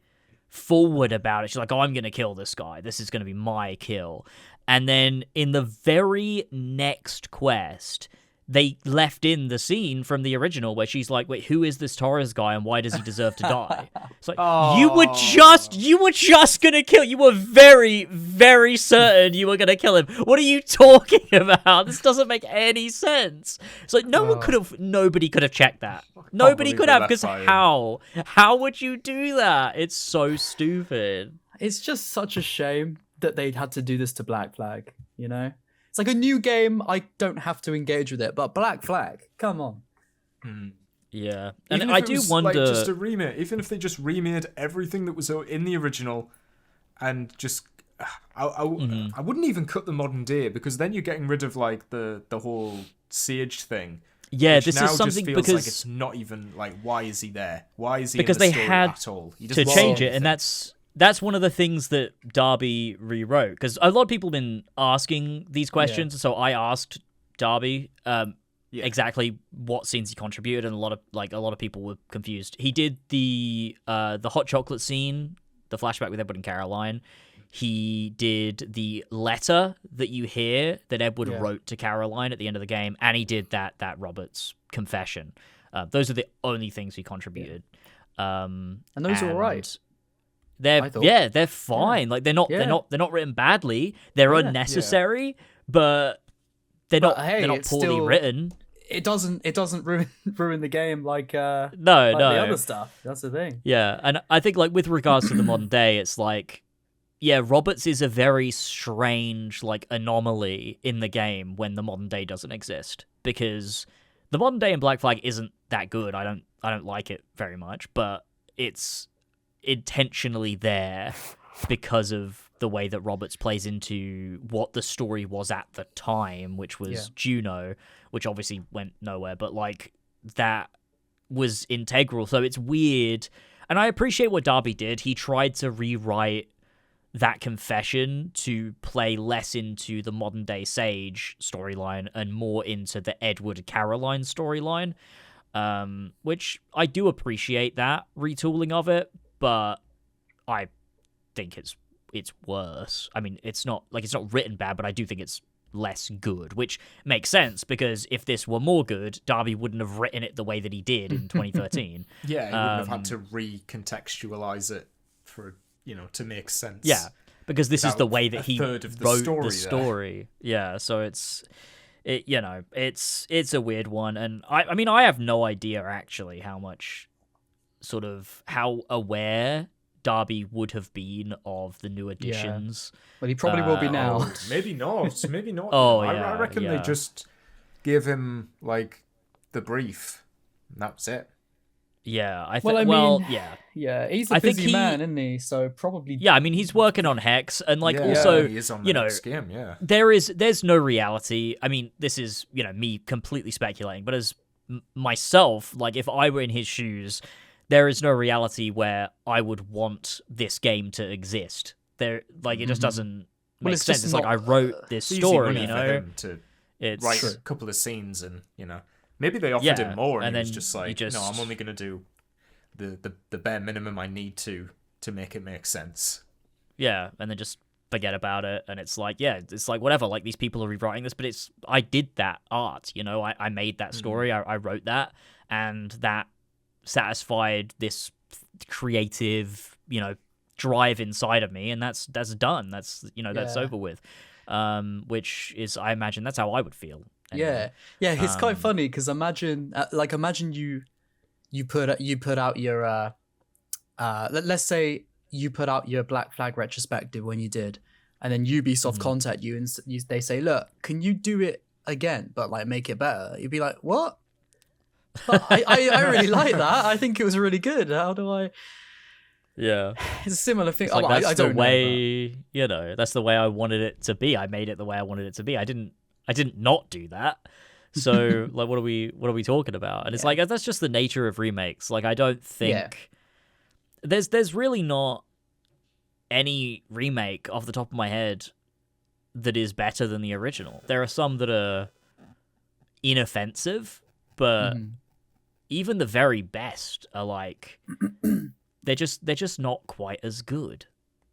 forward about it. She's like, oh, I'm gonna kill this guy, this is gonna be my kill. And then in the very next quest they left in the scene from the original where she's like, wait, who is this Torres guy and why does he deserve to die? It's like, you were just gonna kill, you were very, very certain you were gonna kill him. What are you talking about? This doesn't make any sense. It's like, nobody could have checked that. Nobody believe could they have, left because that in. how would you do that? It's so stupid. It's just such a shame that they'd had to do this to Black Flag, you know? It's like a new game, I don't have to engage with it, but Black Flag, come on. Yeah, and Even if I it do was, wonder. like, just a remake, even if they just remade everything that was in the original, and just, I wouldn't even cut the modern day, because then you're getting rid of like the whole Sage thing. Yeah, which this now is something just feels because like it's not even like, why is he there? Why is he because in the they story had at all? He to doesn't change say it, and anything. that's one of the things that Darby rewrote, because a lot of people have been asking these questions. So I asked Darby exactly what scenes he contributed, and a lot of people were confused. He did the hot chocolate scene, the flashback with Edward and Caroline. He did the letter that you hear that Edward wrote to Caroline at the end of the game, and he did that Robert's confession. Those are the only things he contributed. And those are all right. They're fine. Like they're not written badly. They're unnecessary, but they're not it's poorly still, written. It doesn't ruin the game like No. the other stuff. That's the thing. Yeah, and I think like with regards to the modern day, it's like, yeah, Roberts is a very strange like anomaly in the game when the modern day doesn't exist, because the modern day in Black Flag isn't that good. I don't like it very much, but it's intentionally there because of the way that Roberts plays into what the story was at the time, which was Juno, which obviously went nowhere, but like that was integral. So it's weird, and I appreciate what Darby did. He tried to rewrite that confession to play less into the modern day Sage storyline and more into the Edward Caroline storyline, which I do appreciate that retooling of it, but I think it's worse. I mean, it's not written bad, but I do think it's less good, which makes sense because if this were more good, Darby wouldn't have written it the way that he did in 2013. Yeah, he wouldn't have had to recontextualize it for, to make sense. Yeah, because this is the way that he third of the wrote story the story. Yeah, so it's a weird one, and I mean I have no idea actually how aware Darby would have been of the new additions. Well, he probably will be now. Maybe not. Maybe not. Oh, I reckon they just gave him like the brief, and that was it. Yeah, I think. Well, I well, mean, yeah, Yeah, he's a I think busy man, isn't he? So probably. yeah. I mean, he's working on Hex, and like Yeah, also, he is on the next game. Yeah. there's no reality. I mean, this is me completely speculating, but as myself, like if I were in his shoes, there is no reality where I would want this game to exist. There, like it just doesn't make it's sense. just It's like not- I wrote this It's easy story, money for him to It's write a couple of scenes, and maybe they offered Yeah, him more, and and he was then just you like, just- no, I'm only gonna do the bare minimum I need to make it make sense. yeah, and then just forget about it. And it's like, yeah, it's like whatever. Like these people are rewriting this, but I did that art. I made that story. I wrote that, and that satisfied this creative, drive inside of me, and that's done. That's that's over with. Which is, I imagine that's how I would feel. Anyway. Yeah. It's quite funny because imagine you put out your let's say you put out your Black Flag retrospective when you did, and then Ubisoft contact you and they say, look, can you do it again but like make it better? You'd be like, what? But I really like that. I think it was really good. How do I? Yeah, It's a similar thing. it's like Oh, that's I the don't know, way. That's the way I wanted it to be. I made it the way I wanted it to be. I didn't not do that. So like, what are we talking about? And it's like that's just the nature of remakes. Like I don't think there's really not any remake off the top of my head that is better than the original. There are some that are inoffensive, but even the very best are like they're just not quite as good.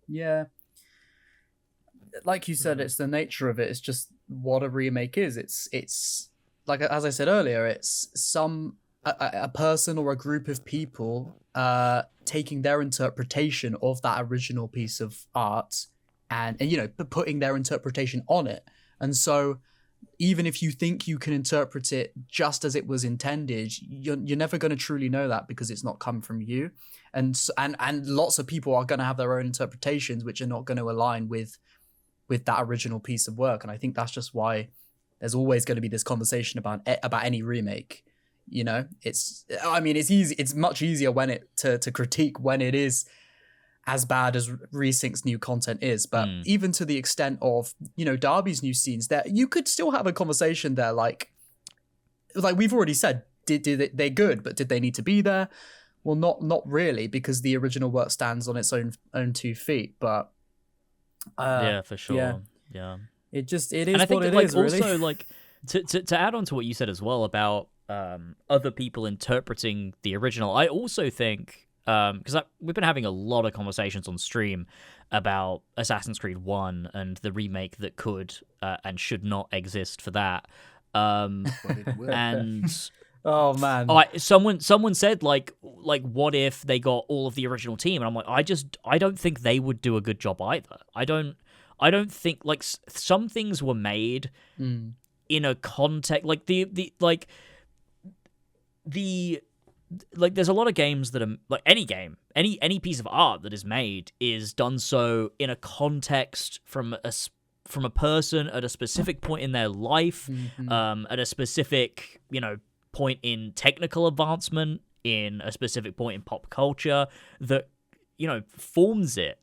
Yeah. Like you said, it's the nature of it. It's just what a remake is. It's like, as I said earlier, it's a person or a group of people taking their interpretation of that original piece of art and putting their interpretation on it. And so even if you think you can interpret it just as it was intended, you're never going to truly know that because it's not come from you. And lots of people are going to have their own interpretations which are not going to align with that original piece of work. And I think that's just why there's always going to be this conversation about any remake. It's easy. It's much easier when to critique when it is as bad as Resynced's new content is. But even to the extent of, Darby's new scenes, there you could still have a conversation there. Like we've already said, did they good, but did they need to be there? Well, not really, because the original work stands on its own 2 feet. But Yeah, for sure. yeah. It is And I think what that, it is, really. also, like, to add on to what you said as well about other people interpreting the original, I also think, because we've been having a lot of conversations on stream about Assassin's Creed 1 and the remake that could and should not exist for that. And Oh man. someone said like what if they got all of the original team, and I'm like, I don't think they would do a good job either. I don't think, like, some things were made in a context, like there's a lot of games that are like any game, any piece of art that is made is done so in a context from a person at a specific point in their life, at a specific point in technical advancement, in a specific point in pop culture that forms it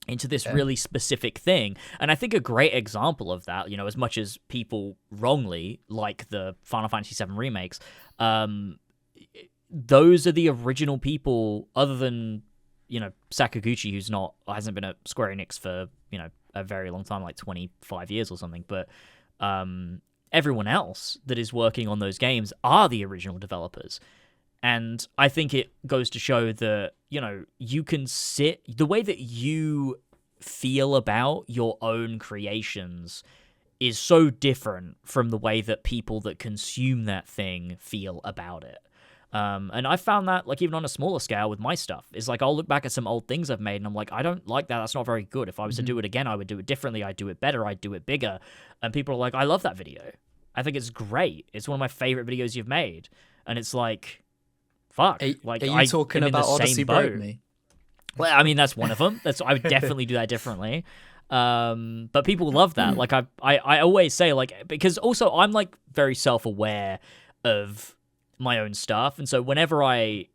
into this really specific thing. And I think a great example of that, as much as people wrongly like the Final Fantasy VII remakes, those are the original people, other than Sakaguchi, who's hasn't been at Square Enix for a very long time, like 25 years or something, but everyone else that is working on those games are the original developers. And I think it goes to show that, you can the way that you feel about your own creations is so different from the way that people that consume that thing feel about it. And I found that, like, even on a smaller scale with my stuff, is like, I'll look back at some old things I've made and I'm like, I don't like that. That's not very good. If I was to do it again, I would do it differently. I'd do it better. I'd do it bigger. And people are like, I love that video. I think it's great. It's one of my favorite videos you've made. And it's like, fuck. Are you I talking am in the about Odyssey same Broke boat. Me? Well, I mean, that's one of them. I would definitely do that differently. But people love that. Like, I always say, like, because also I'm like very self-aware of my own stuff, and so whenever I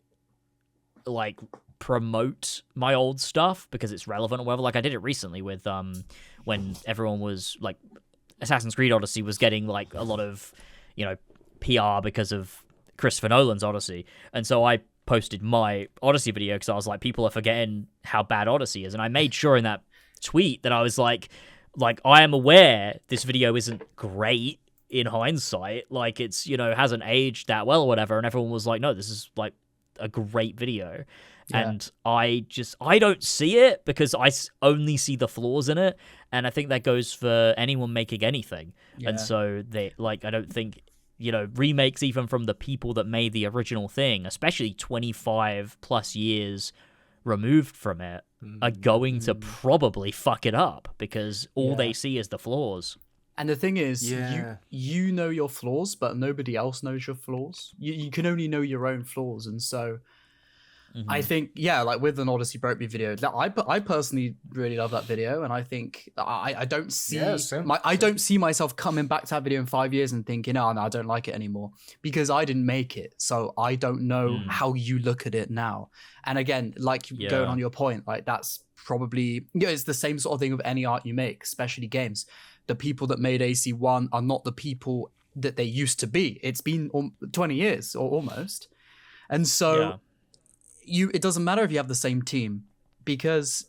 like promote my old stuff because it's relevant or whatever, like I did it recently with when everyone was like, Assassin's Creed Odyssey was getting like a lot of, you know, PR because of Christopher Nolan's Odyssey, and so I posted my Odyssey video because I was like, people are forgetting how bad Odyssey is, and I made sure in that tweet that I was like I am aware this video isn't great in hindsight, like it's, you know, hasn't aged that well or whatever, and everyone was like, no, this is like a great video. And I don't see it because I only see the flaws in it, and I think that goes for anyone making anything. And so they, like, I don't think, you know, remakes even from the people that made the original thing, especially 25 plus years removed from it, are going to probably fuck it up because all they see is the flaws. And the thing is, you know your flaws, but nobody else knows your flaws. You can only know your own flaws, and so I think, like with an Odyssey Broke Me video, I personally really love that video, and I think I don't see I don't see myself coming back to that video in 5 years and thinking, oh no, I don't like it anymore, because I didn't make it, so I don't know how you look at it now. And again, like going on your point, like that's probably it's the same sort of thing with any art you make, especially games. The people that made AC1 are not the people that they used to be. It's been 20 years or almost, and so. It doesn't matter if you have the same team, because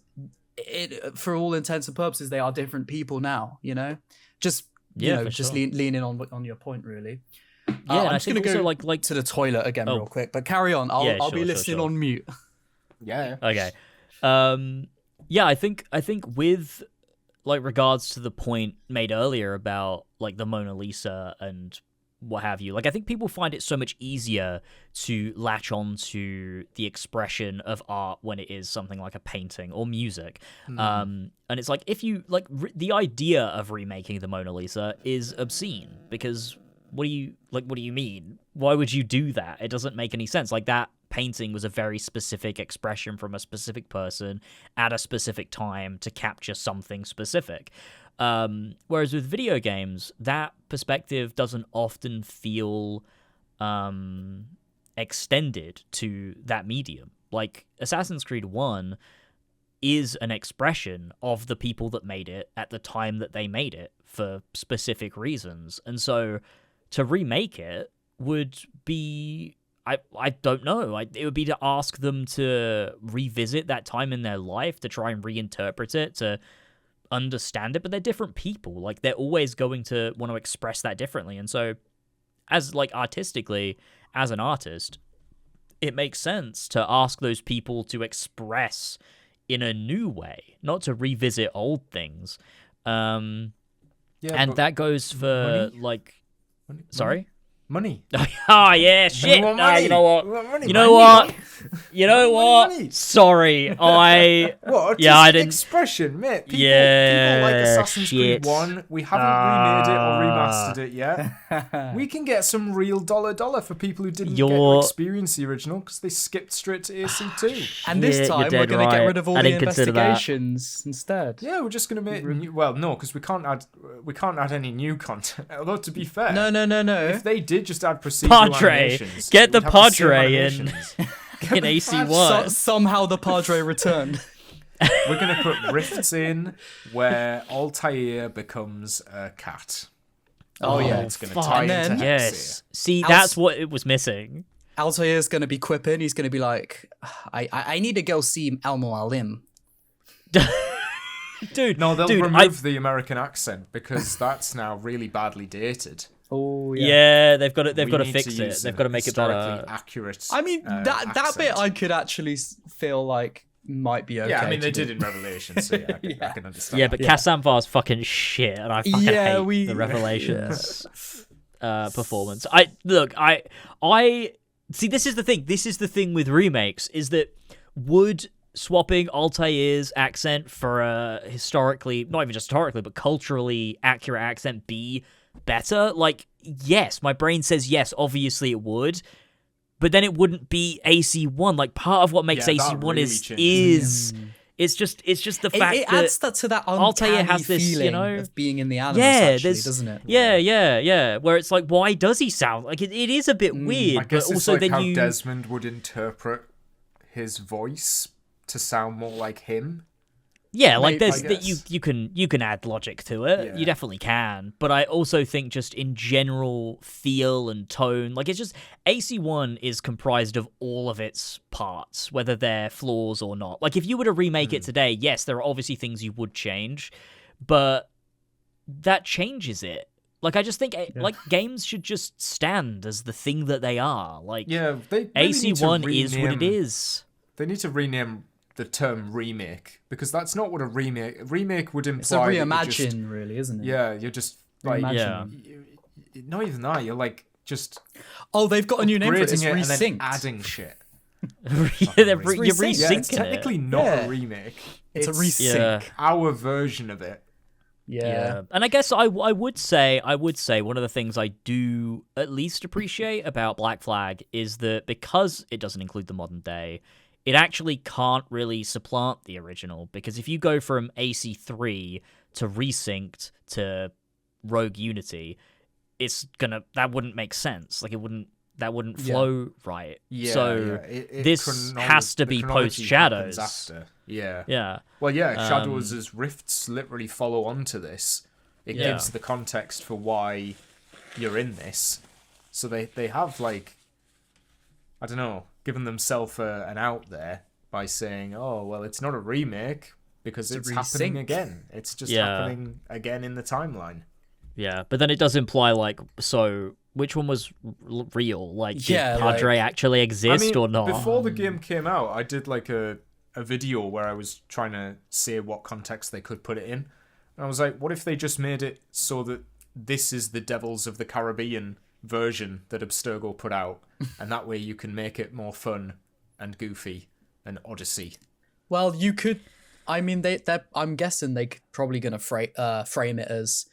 for all intents and purposes they are different people now, you know, just leaning on your point, really. I'm just gonna go like to the toilet again real quick, but carry on. I'll be listening on mute. Okay. I think with like regards to the point made earlier about like the Mona Lisa and what have you, like I think people find it so much easier to latch on to the expression of art when it is something like a painting or music. And it's like, if you like the idea of remaking the Mona Lisa is obscene, because what do you mean? Why would you do that? It doesn't make any sense. Like, that painting was a very specific expression from a specific person at a specific time to capture something specific. Whereas with video games, that perspective doesn't often feel extended to that medium. Like, Assassin's Creed 1 is an expression of the people that made it at the time that they made it for specific reasons. And so to remake it would be... I don't know. It would be to ask them to revisit that time in their life, to try and reinterpret it, to understand it, but they're different people. Like, they're always going to want to express that differently. And so, as like artistically, as an artist, it makes sense to ask those people to express in a new way, not to revisit old things. And that goes for sorry? Money. Oh, yeah, shit. You know what? You know what? Sorry, What? Yeah, I didn't... Expression, mate. People like Assassin's Creed 1. We haven't remade it or remastered it yet. We can get some real dollar for people who didn't get to experience the original because they skipped straight to AC2. And this time we're going to get rid of all the investigations instead. Yeah, we're just going to make... Well, no, because we can't add any new content. Although, to be fair... No. If they did just add procedural animations, get the Padre in AC1. Somehow the Padre returned. We're going to put rifts in where Altair becomes a cat. Oh yeah, it's going to tie into Hexia. Yes. See, that's what it was missing. Altair's going to be quipping. He's going to be like, I need to go see Elmo Alim. Dude, no, they'll remove the American accent because that's now really badly dated. Oh yeah, they've got to fix it. They've got to make it better. Accurate. I mean, that bit I could actually feel like might be okay. Yeah, I mean, to they do. did in Revelations, so yeah, I can understand. Yeah, that. but Kassanvar's fucking shit, and I fucking Yeah, hate the Revelations performance. I see. This is the thing. This is the thing with remakes is that would swapping Altair's accent for a historically, not even just historically, but culturally accurate accent be better? Like, yes, my brain says yes. Obviously, it would. But then it wouldn't be AC1. Like, part of what makes that AC1 really is changes it's just the fact It that adds that to that Altair uncanny has this, you feeling know, of being in the Animus, yeah, actually, there's doesn't it? Yeah. Where it's like, why does he sound like it? It is a bit weird, I guess but it's also like then how you Desmond would interpret his voice to sound more like him. yeah, like Maybe, there's I that guess. you can add logic to it. Yeah. You definitely can, but I also think just in general feel and tone, like it's just AC1 is comprised of all of its parts, whether they're flaws or not. Like if you were to remake it today, yes, there are obviously things you would change, but that changes it. Like I just think like games should just stand as the thing that they are. Like Yeah, they really need to AC1 is what it rename- is. They need to rename the term remake because that's not what a remake would imply. It's a that you're just- reimagine, really, isn't it? yeah, you're just like Reimagine. not even that. You're like just Oh, they've got a new name for it. It's upgrading and then Resynced. adding shit. You're resynced. Yeah, it's resyncing technically it. not Yeah. a remake. It's a It's resync. Yeah. our version of it. Yeah. And I guess I would say one of the things I do at least appreciate about Black Flag is that because it doesn't include the modern day, it actually can't really supplant the original, because if you go from AC3 to Resynced to Rogue Unity, that wouldn't make sense. Like that wouldn't flow right. Yeah, so yeah. this has to the be chronology post Shadows. happens after. Yeah. Yeah. Well, yeah, Shadows' rifts literally follow on to this. It Yeah. gives the context for why you're in this. So they have, like, I don't know, given themselves an out there by saying, oh, well, it's not a remake because it's happening resync. again. It's just Yeah. happening again in the timeline. Yeah, but then it does imply, like, so which one was real? Like, did Yeah, Padre actually exist or not? Before the game came out, I did, like, a video where I was trying to say what context they could put it in. And I was like, what if they just made it so that this is the Devils of the Caribbean version that Abstergo put out, and that way you can make it more fun and goofy and Odyssey. Well, you could. I mean, I'm guessing they're probably gonna frame it as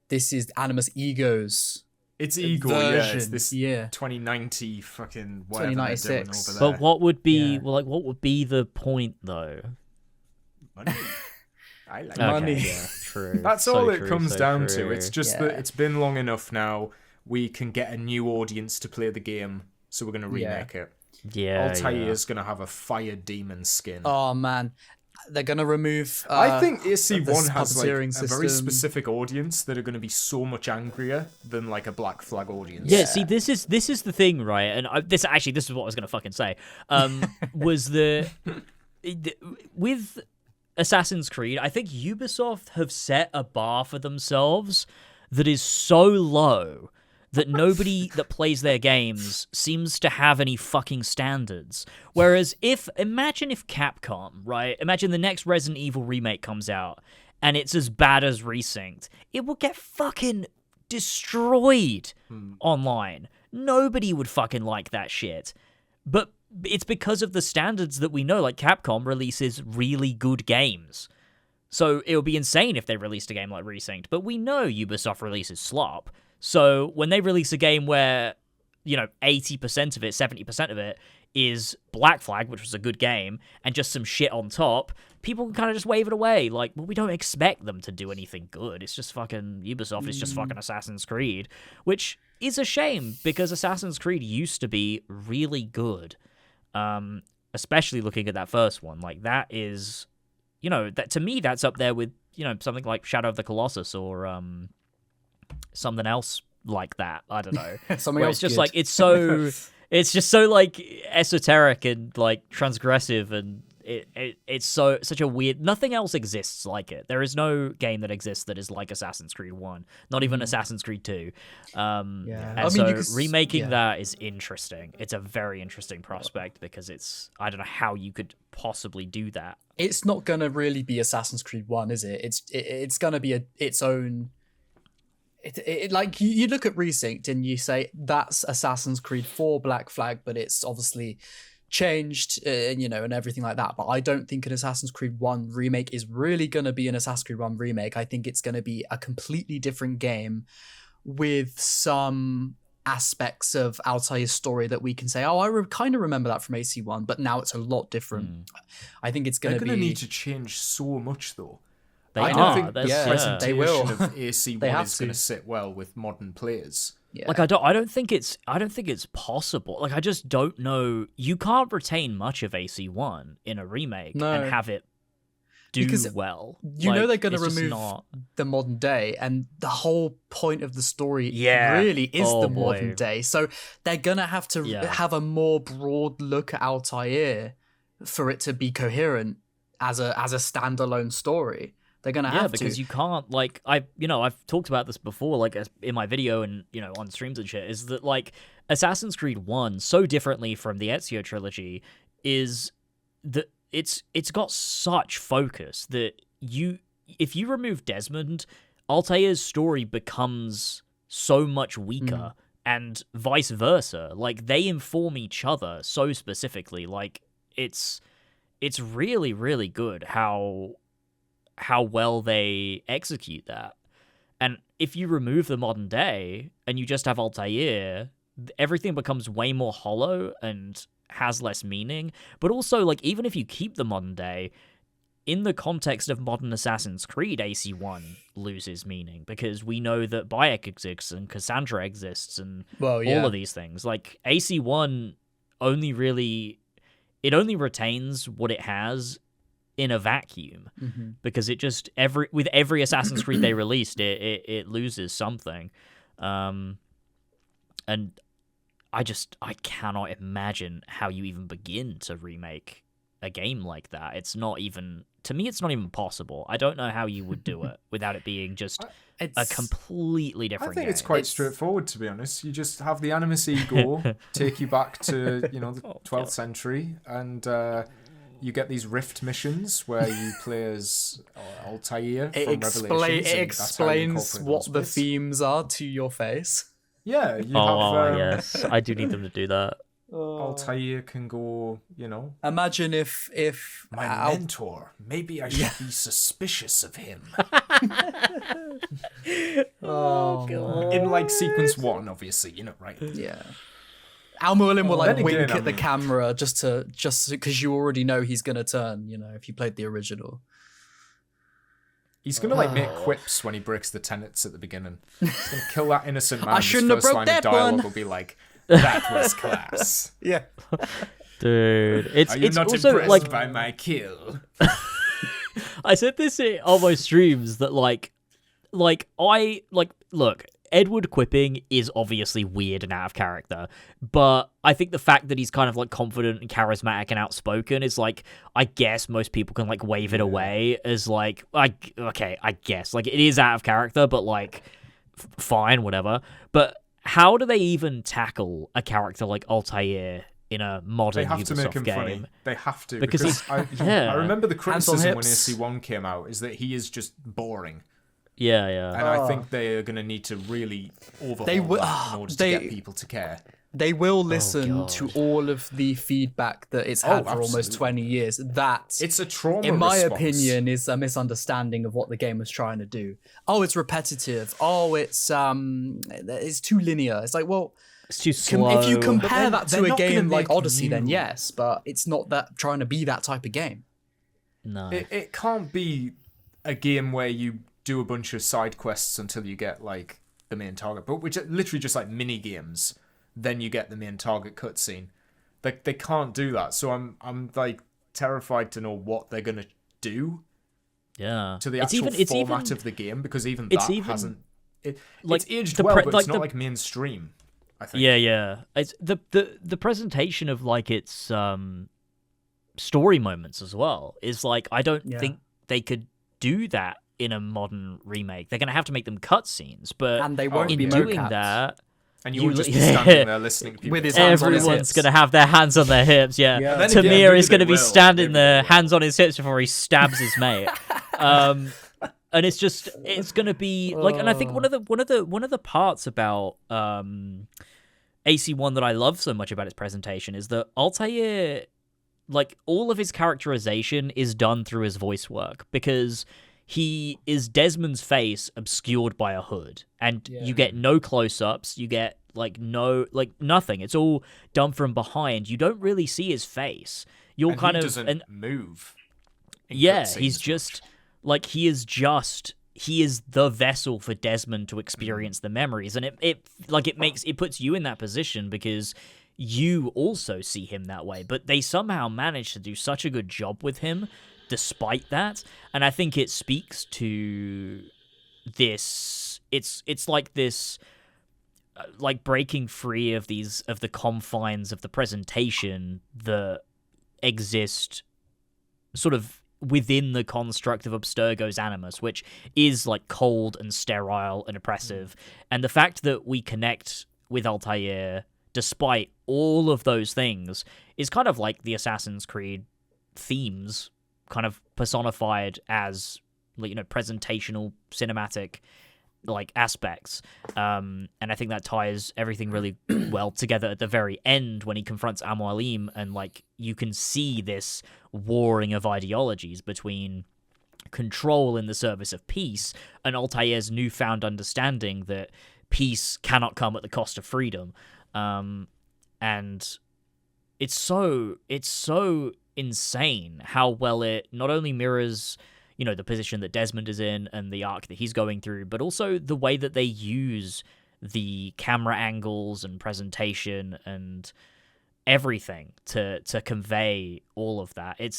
this is Animus Ego's It's Eagle, version. yeah. It's this Yeah. 2090 fucking whatever they're doing 2096. over there. But what would be Yeah. what would be the point though? Money. I like Okay, Money. yeah, true. That's So all it true, comes so down true. to. It's just Yeah. that it's been long enough now. We can get a new audience to play the game, so we're going to Yeah. remake it. Yeah, Altair yeah. is going to have a fire demon skin. Oh man, they're gonna remove. I think AC1 this has like a puppeteering very system. specific audience that are going to be so much angrier than like a Black Flag audience. Yeah, see, this is the thing, right? And this is what I was gonna fucking say. Was with Assassin's Creed, I think Ubisoft have set a bar for themselves that is so low that nobody that plays their games seems to have any fucking standards. Whereas imagine if Capcom, right? Imagine the next Resident Evil remake comes out and it's as bad as Resynced. It will get fucking destroyed online. Nobody would fucking like that shit. But it's because of the standards that we know. Like, Capcom releases really good games. So it would be insane if they released a game like Resynced. But we know Ubisoft releases slop. So when they release a game where, 80% of it, 70% of it is Black Flag, which was a good game, and just some shit on top, people can kind of just wave it away. Like, well, we don't expect them to do anything good. It's just fucking Ubisoft. It's just fucking Assassin's Creed, which is a shame because Assassin's Creed used to be really good. Especially looking at that first one. Like, that is, that to me, that's up there with, something like Shadow of the Colossus or something else like that. I don't know. Something Where else it's just good. like it's just so like esoteric and like transgressive, and it's such a weird. Nothing else exists like it. There is no game that exists that is like Assassin's Creed 1. Not even Assassin's Creed 2. And I mean, remaking that is interesting. It's a very interesting prospect because I don't know how you could possibly do that. It's not gonna really be Assassin's Creed 1, is it? It's gonna be its own. Like you look at Resynced and you say that's Assassin's Creed 4 Black Flag, but it's obviously changed, and everything like that. But I don't think an Assassin's Creed 1 remake is really going to be an Assassin's Creed 1 remake. I think it's going to be a completely different game with some aspects of Altair's story that we can say, oh, I kind of remember that from AC1, but now it's a lot different. I think it's going to be... They're going to need to change so much, though. I don't think the presentation they will. of AC1 is going to sit well with modern players. Yeah. Like I don't think it's possible. Like I just don't know. You can't retain much of AC1 in a remake and have it do because well. You know they're going to it's just remove not... the modern day, and the whole point of the story Yeah. really is Oh, the boy. modern day. So they're going to have to have a more broad look at Altair for it to be coherent as a standalone story. They're gonna have to. Because you can't, like, I've talked about this before, like in my video and on streams and shit, is that like Assassin's Creed 1 so differently from the Ezio trilogy is that it's got such focus that if you remove Desmond, Altair's story becomes so much weaker and vice versa. Like they inform each other so specifically. Like it's really, really good how well they execute that. And if you remove the modern day and you just have Altair, everything becomes way more hollow and has less meaning. But also, like, even if you keep the modern day, in the context of modern Assassin's Creed, AC1 loses meaning because we know that Bayek exists and Cassandra exists and all of these things. Like, AC1 only retains what it has in a vacuum because it just with every Assassin's Creed they released it loses something, and I cannot imagine how you even begin to remake a game like that. It's not even possible. I don't know how you would do it without it being just a completely different I think game. it's quite straightforward, to be honest. You just have the Animus go take you back to the 12th century, and you get these rift missions where you play as Altair from Revelations. It explains what the themes are to your face. Yeah, you have... yes, I do need them to do that. Altair can go, Imagine if my mentor, maybe I should be suspicious of him. Oh, God. In, like, sequence 1, obviously, right? Yeah. Al-Mualim will Then wink again, at the camera just because you already know he's gonna turn. If you played the original, he's gonna make quips when he breaks the tenets at the beginning. He's gonna kill that innocent man. I shouldn't have His first broke line that of dialogue one. will be like, "That was class." yeah. Dude, Are you not also impressed like by my kill? I said this on my streams that look, Edward quipping is obviously weird and out of character, but I think the fact that he's kind of like confident and charismatic and outspoken is like, I guess most people can like wave it away as like, I guess like it is out of character, but like fine, whatever. But how do they even tackle a character like Altair in a modern They have Ubisoft to make him game? funny. They have to Because I remember the criticism when hips. AC1 came out is that he is just boring. Yeah. And I think they are going to need to really overhaul that in order to get people to care. They will listen God. to all of the feedback that it's had for almost 20 years. That, It's a trauma in my response. opinion, is a misunderstanding of what the game was trying to do. Oh, it's repetitive. Oh, it's too linear. It's like, well, It's too slow. if you compare then that they're to a not gonna game like make Odyssey, then new- yes, but it's not that trying to be that type of game. No. It can't be a game where you do a bunch of side quests until you get like the main target, but which are literally just like mini games. Then you get the main target cutscene. Like they can't do that, so I'm like terrified to know what they're gonna do Yeah. to the actual format of the game, because even it's that even- hasn't. like, It's aged the well, pre- but like it's not the- like mainstream. I think. Yeah. It's the presentation of like its story moments as well. Is like I don't Yeah. think they could do that in a modern remake. They're gonna have to make them cutscenes, but And they won't in be doing mocaps. that, And you you would just be li- standing there listening to people. With his hands on his everyone's hips. gonna have their hands on their hips. Yeah, Yeah. And then again, Tamir maybe is gonna they be will, standing maybe there, they will. hands on his hips before he stabs his mate. And it's gonna be like, and I think one of the parts about AC1 that I love so much about its presentation is that Altair, like all of his characterization is done through his voice work, because he is Desmond's face obscured by a hood, and you get no close-ups, you get nothing. It's all done from behind. You don't really see his face. You'll And kind he of doesn't move. in yeah, cutscenes he's much. just like he is the vessel for Desmond to experience the memories, and it puts you in that position because you also see him that way. But they somehow manage to do such a good job with him despite that, and I think it speaks to this. It's like this. Like breaking free of the confines of the presentation that exist sort of within the construct of Abstergo's animus, which is like cold and sterile and oppressive. And the fact that we connect with Altair despite all of those things is kind of like the Assassin's Creed themes kind of personified as, presentational cinematic like aspects, and I think that ties everything really well together at the very end when he confronts Amoalim, and like you can see this warring of ideologies between control in the service of peace and Altair's newfound understanding that peace cannot come at the cost of freedom, and it's so insane how well it not only mirrors the position that Desmond is in and the arc that he's going through, but also the way that they use the camera angles and presentation and everything to convey all of that. It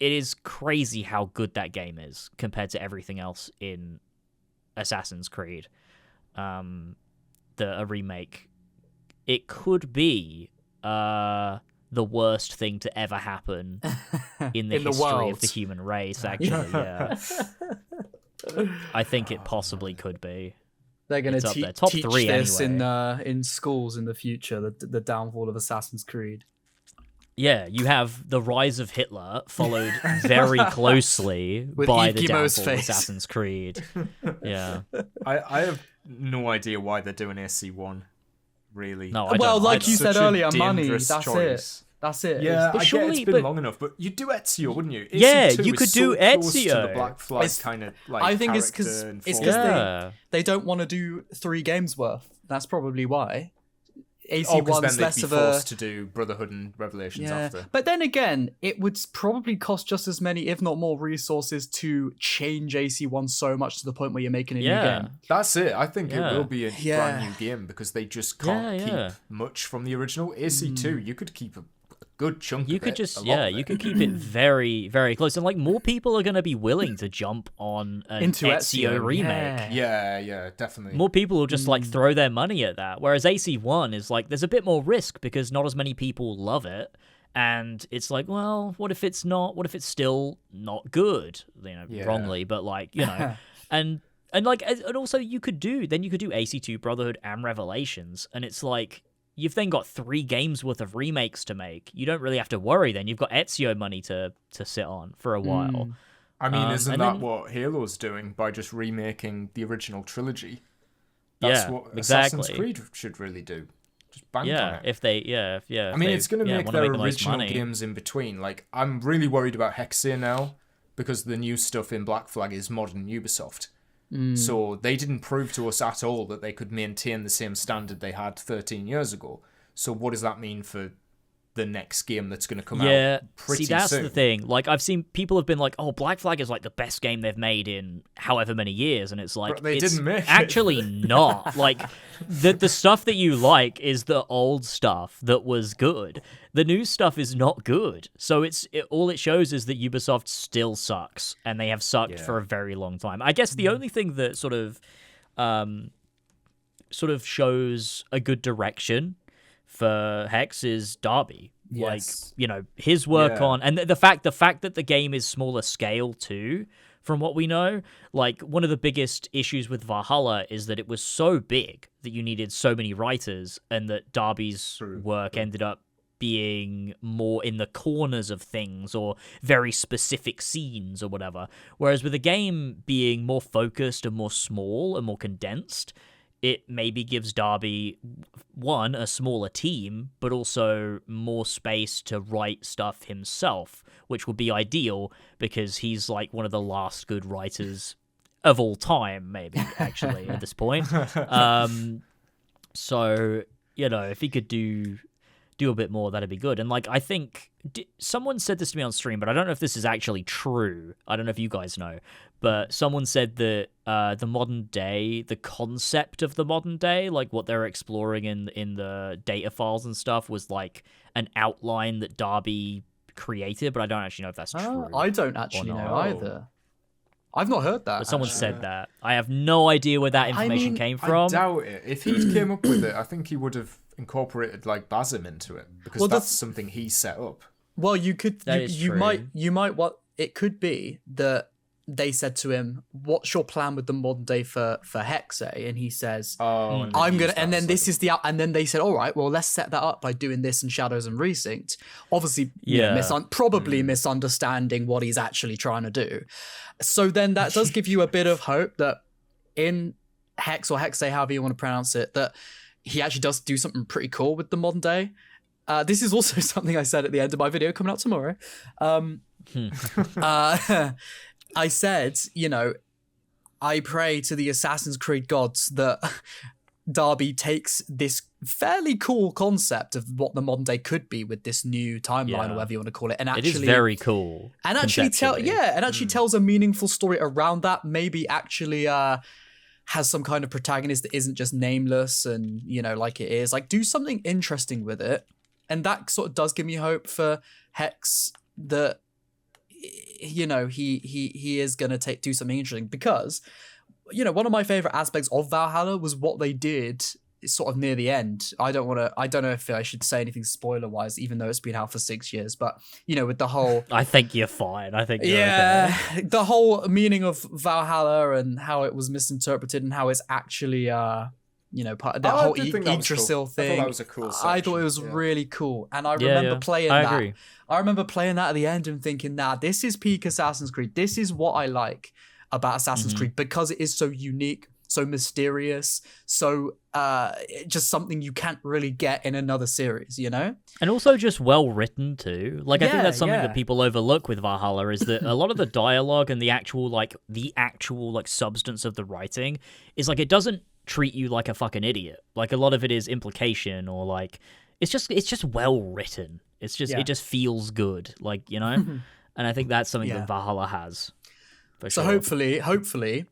is crazy how good that game is compared to everything else in Assassin's Creed. A remake. It could be the worst thing to ever happen in the history world. of the human race, actually. Yeah. I think it possibly could be. They're going It's up to there. Top teach three this anyway. in schools in the future, the downfall of Assassin's Creed. Yeah, you have the rise of Hitler followed very closely With by Yves the Guillemot's downfall of face. Assassin's Creed. Yeah. I have no idea why they're doing AC1. Really. No, I Well, don't like either. you said Such a earlier, money. dangerous That's choice. it. That's it. Yeah, But I surely- get it's been but- long enough, but you'd do Ezio, wouldn't you? Yeah, AC2 you is could so do close to Ezio. the Black Flag It's- kind of like. I think it's character 'cause- and it's 'cause formula. Yeah. They don't want to do 3 games worth. That's probably why. because AC1's then they'd less be of a forced to do Brotherhood and Revelations yeah. after. But then again, it would probably cost just as many, if not more, resources to change AC1 so much to the point where you're making a new Yeah. game. That's it. I think Yeah. it will be a Yeah. brand new game because they just can't Yeah. keep much from the original. AC2, you could keep a good chunk You of could it. just a lot of you it. could keep it very, very close, and like more people are going to be willing to jump on an Into Ezio Ezio, remake. Yeah, definitely. More people will just like throw their money at that. Whereas AC1 is like there's a bit more risk because not as many people love it, and it's like, well, what if it's not? What if it's still not good? Yeah. Wrongly, but like and also you could do AC2 Brotherhood and Revelations, and it's like. You've then got 3 games worth of remakes to make. You don't really have to worry then. You've got Ezio money to sit on for a while. I mean, isn't and that then- what Halo's doing by just remaking the original trilogy? That's Yeah, what Assassin's exactly. Creed should really do. Just bank on Yeah, it. if they, I mean, it's going to make their the most original money. games in between. Like, I'm really worried about Hexia now because the new stuff in Black Flag is modern Ubisoft. So they didn't prove to us at all that they could maintain the same standard they had 13 years ago. So what does that mean for the next game that's going to come Yeah, out pretty see, that's soon? the thing. Like, I've seen people have been like, "Oh, Black Flag is like the best game they've made in however many years," and it's like But they it's didn't make it. actually not. Like, the stuff that you like is the old stuff that was good. The new stuff is not good. So all it shows is that Ubisoft still sucks, and they have sucked Yeah. for a very long time. I guess the only thing that sort of shows a good direction for Hex is Derby. Yes. Like, you know, his work Yeah. on, and the fact that the game is smaller scale too, from what we know, like one of the biggest issues with Valhalla is that it was so big that you needed so many writers, and that Darby's work ended up being more in the corners of things or very specific scenes or whatever. Whereas with the game being more focused and more small and more condensed, it maybe gives Darby, one, a smaller team, but also more space to write stuff himself, which would be ideal because he's like one of the last good writers of all time, maybe, actually, at this point. So, you know, if he could do a bit more, that'd be good. And like, I think someone said this to me on stream, but I don't know if this is actually true. I don't know if you guys know, but someone said that the modern day, the concept of the modern day, like what they're exploring in the data files and stuff, was like an outline that Darby created, but I don't actually know if that's true. I don't actually know not. either. I've not heard that. But someone actually. said that. I have no idea where that information mean, came from. I doubt it. If he came up with it, I think he would have incorporated like Basim into it, because Well, that's something he set up. Well, you could. That You, is you true. might. What it could be that they said to him, "What's your plan with the modern day for Hexe?" And he says, Oh, and I'm use gonna, that and then as, this like, is the, and then they said, all right, well, let's set that up by doing this in Shadows and Resynced. Obviously, Yeah. probably misunderstanding what he's actually trying to do. So then that does give you a bit of hope that in Hex or Hexe, however you want to pronounce it, that he actually does do something pretty cool with the modern day. This is also something I said at the end of my video coming out tomorrow. I said, you know, I pray to the Assassin's Creed gods that Darby takes this fairly cool concept of what the modern day could be with this new timeline, Yeah. or whatever you want to call it, and It actually is very cool. and actually conceptually. tells a meaningful story around that. Maybe actually has some kind of protagonist that isn't just nameless and, you know, like it is. Like, do something interesting with it. And that sort of does give me hope for Hex that, you know, he is going to do something interesting, because, you know, one of my favorite aspects of Valhalla was what they did sort of near the end. I don't know if I should say anything spoiler wise, even though it's been out for 6 years, but, you know, with the whole I think you're fine. I think you're okay. the whole meaning of Valhalla and how it was misinterpreted and how it's actually you know, part of that whole did think that was cool. Yggdrasil I thought thing. that was a cool I thought it was section, yeah. really cool, and I Yeah, remember yeah. playing I that. agree. I remember playing that at the end and thinking, nah, this is peak Assassin's Creed. This is what I like about Assassin's Mm-hmm. Creed, because it is so unique, so mysterious, so just something you can't really get in another series, you know? And also just well written too. Like, I think Yeah, that's something yeah. that people overlook with Valhalla, is that a lot of the dialogue and the actual substance of the writing is like, it doesn't treat you like a fucking idiot. Like, a lot of it is implication, or like it's just well written. It's just Yeah. it just feels good, like, you know. And I think that's something Yeah. that Valhalla has. For So sure. hopefully,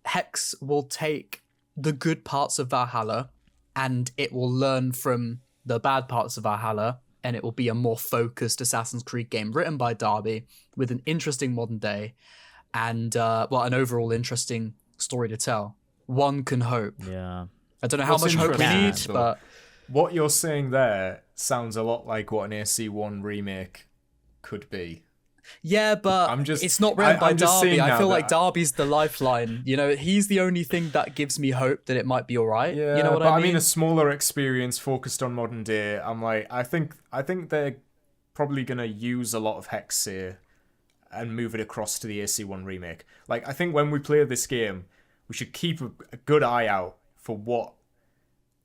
Hex will take the good parts of Valhalla and it will learn from the bad parts of Valhalla, and it will be a more focused Assassin's Creed game written by Darby with an interesting modern day and an overall interesting story to tell. One can hope. Yeah. I don't know how What's much hope we interesting, need, though, but what you're saying there sounds a lot like what an AC1 remake could be. yeah, but I'm just- it's not written by I'm just Darby. seeing I now feel that- like Darby's the lifeline. You know, he's the only thing that gives me hope that it might be all right. Yeah, you know what but I mean? a smaller experience focused on modern day. I'm like, I think they're probably gonna use a lot of Hex here and move it across to the AC1 remake. Like, I think when we play this game, we should keep a good eye out for what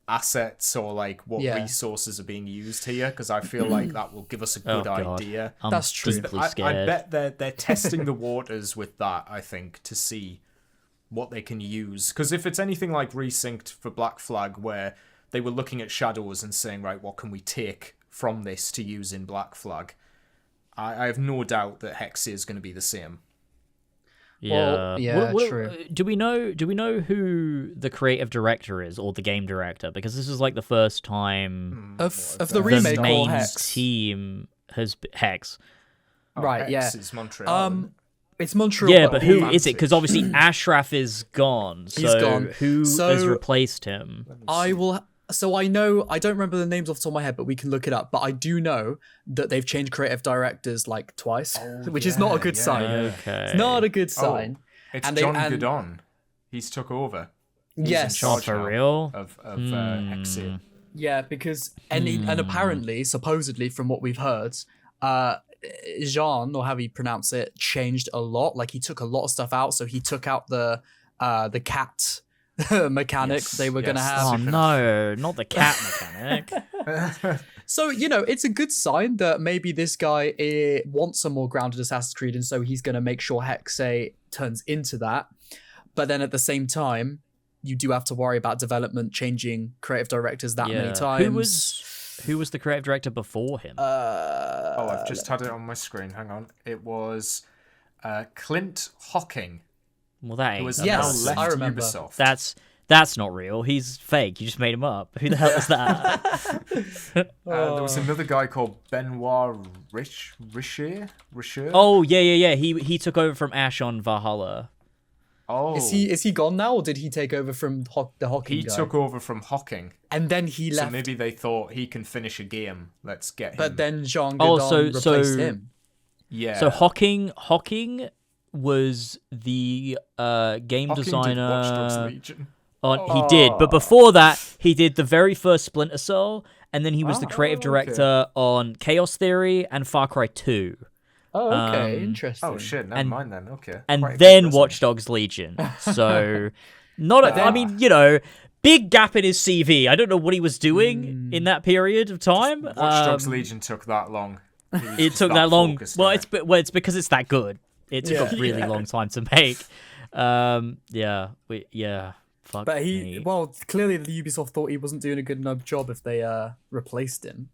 assets or like what Yeah. resources are being used here, because I feel like that will give us a good God. idea. I'm That's true. deeply I scared. bet they're testing the waters with that, I think, to see what they can use. Because if it's anything like Resynced for Black Flag, where they were looking at Shadows and saying, right, what can we take from this to use in Black Flag, I have no doubt that Hex is going to be the same. Yeah, yeah, true. Do we know who the creative director is, or the game director? Because this is like the first time Of the the remake or main Hex. team has Hex. Right, yeah. Hex is Montreal. It's Montreal. Yeah, but who Advantage. is it? Because obviously Ashraf is gone. So He's gone. who So- has replaced him? So I know, I don't remember the names off the top of my head, but we can look it up. But I do know that they've changed creative directors like twice, which is not a good sign. Okay. It's not a good sign. It's And John and- Goodon. He's took over. He's Yes. in charge For now real? of Hexia. Yeah, because and apparently, supposedly, from what we've heard, Jean, or how you pronounce it, changed a lot. Like he took a lot of stuff out. So he took out the cat mechanic they were gonna have. Oh no, not the cat mechanic. So, it's a good sign that maybe this guy wants a more grounded Assassin's Creed, and so he's going to make sure Hexe turns into that. But then at the same time, you do have to worry about development changing creative directors that many times. Who was the creative director before him? I've just had it on my screen. Hang on. It was Clint Hocking, Well, that who ain't. has Yes, now left I remember. Ubisoft. That's not real. He's fake. You just made him up. Who the hell is that? There was another guy called Benoit Richer. Oh yeah. He took over from Ash on Valhalla. Oh, Is he gone now, or did he take over from the Hocking he guy? took over from Hocking. And then he left. So maybe they thought he can finish a game. Let's get him. But then Jean Oh, Godin so- replaced so- him. yeah. So Hocking was the game Hocking did Watch designer. Dogs Legion. He did, but before that, he did the very first Splinter Cell, and then he was the creative director on Chaos Theory and Far Cry 2. Oh, okay, interesting. Oh shit! Never mind then. Okay. And Quite a then good Watch Dogs Legion. So, I mean, big gap in his CV. I don't know what he was doing in that period of time. Watch Dogs Legion took that long. He was It just took that long. focused Well, on it. it's because it's that good. It took a really long time to make. Fuck But me. clearly the Ubisoft thought he wasn't doing a good enough job if they replaced him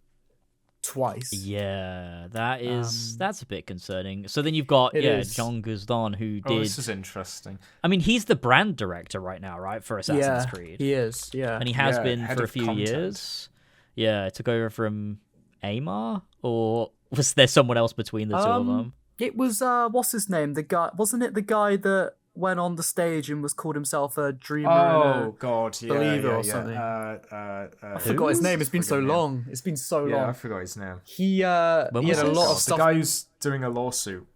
twice. Yeah, that's a bit concerning. So then you've got It is. Jean Gouzdon who Oh, did. this is interesting. I mean, he's the brand director right now, right, for Assassin's Creed, he is. Yeah, and he has Yeah, been head for a of few content. years. Yeah, it took over from Amar, or was there someone else between the two of them? It was what's his name? The guy, wasn't it the guy that went on the stage and was called himself a dreamer? Oh god, yeah, believer yeah, or yeah. something. I I forgot his name. It's been so long. It's been so Yeah, I long. forgot his name. He had When was a this? lot God, of stuff. The guy who's doing a lawsuit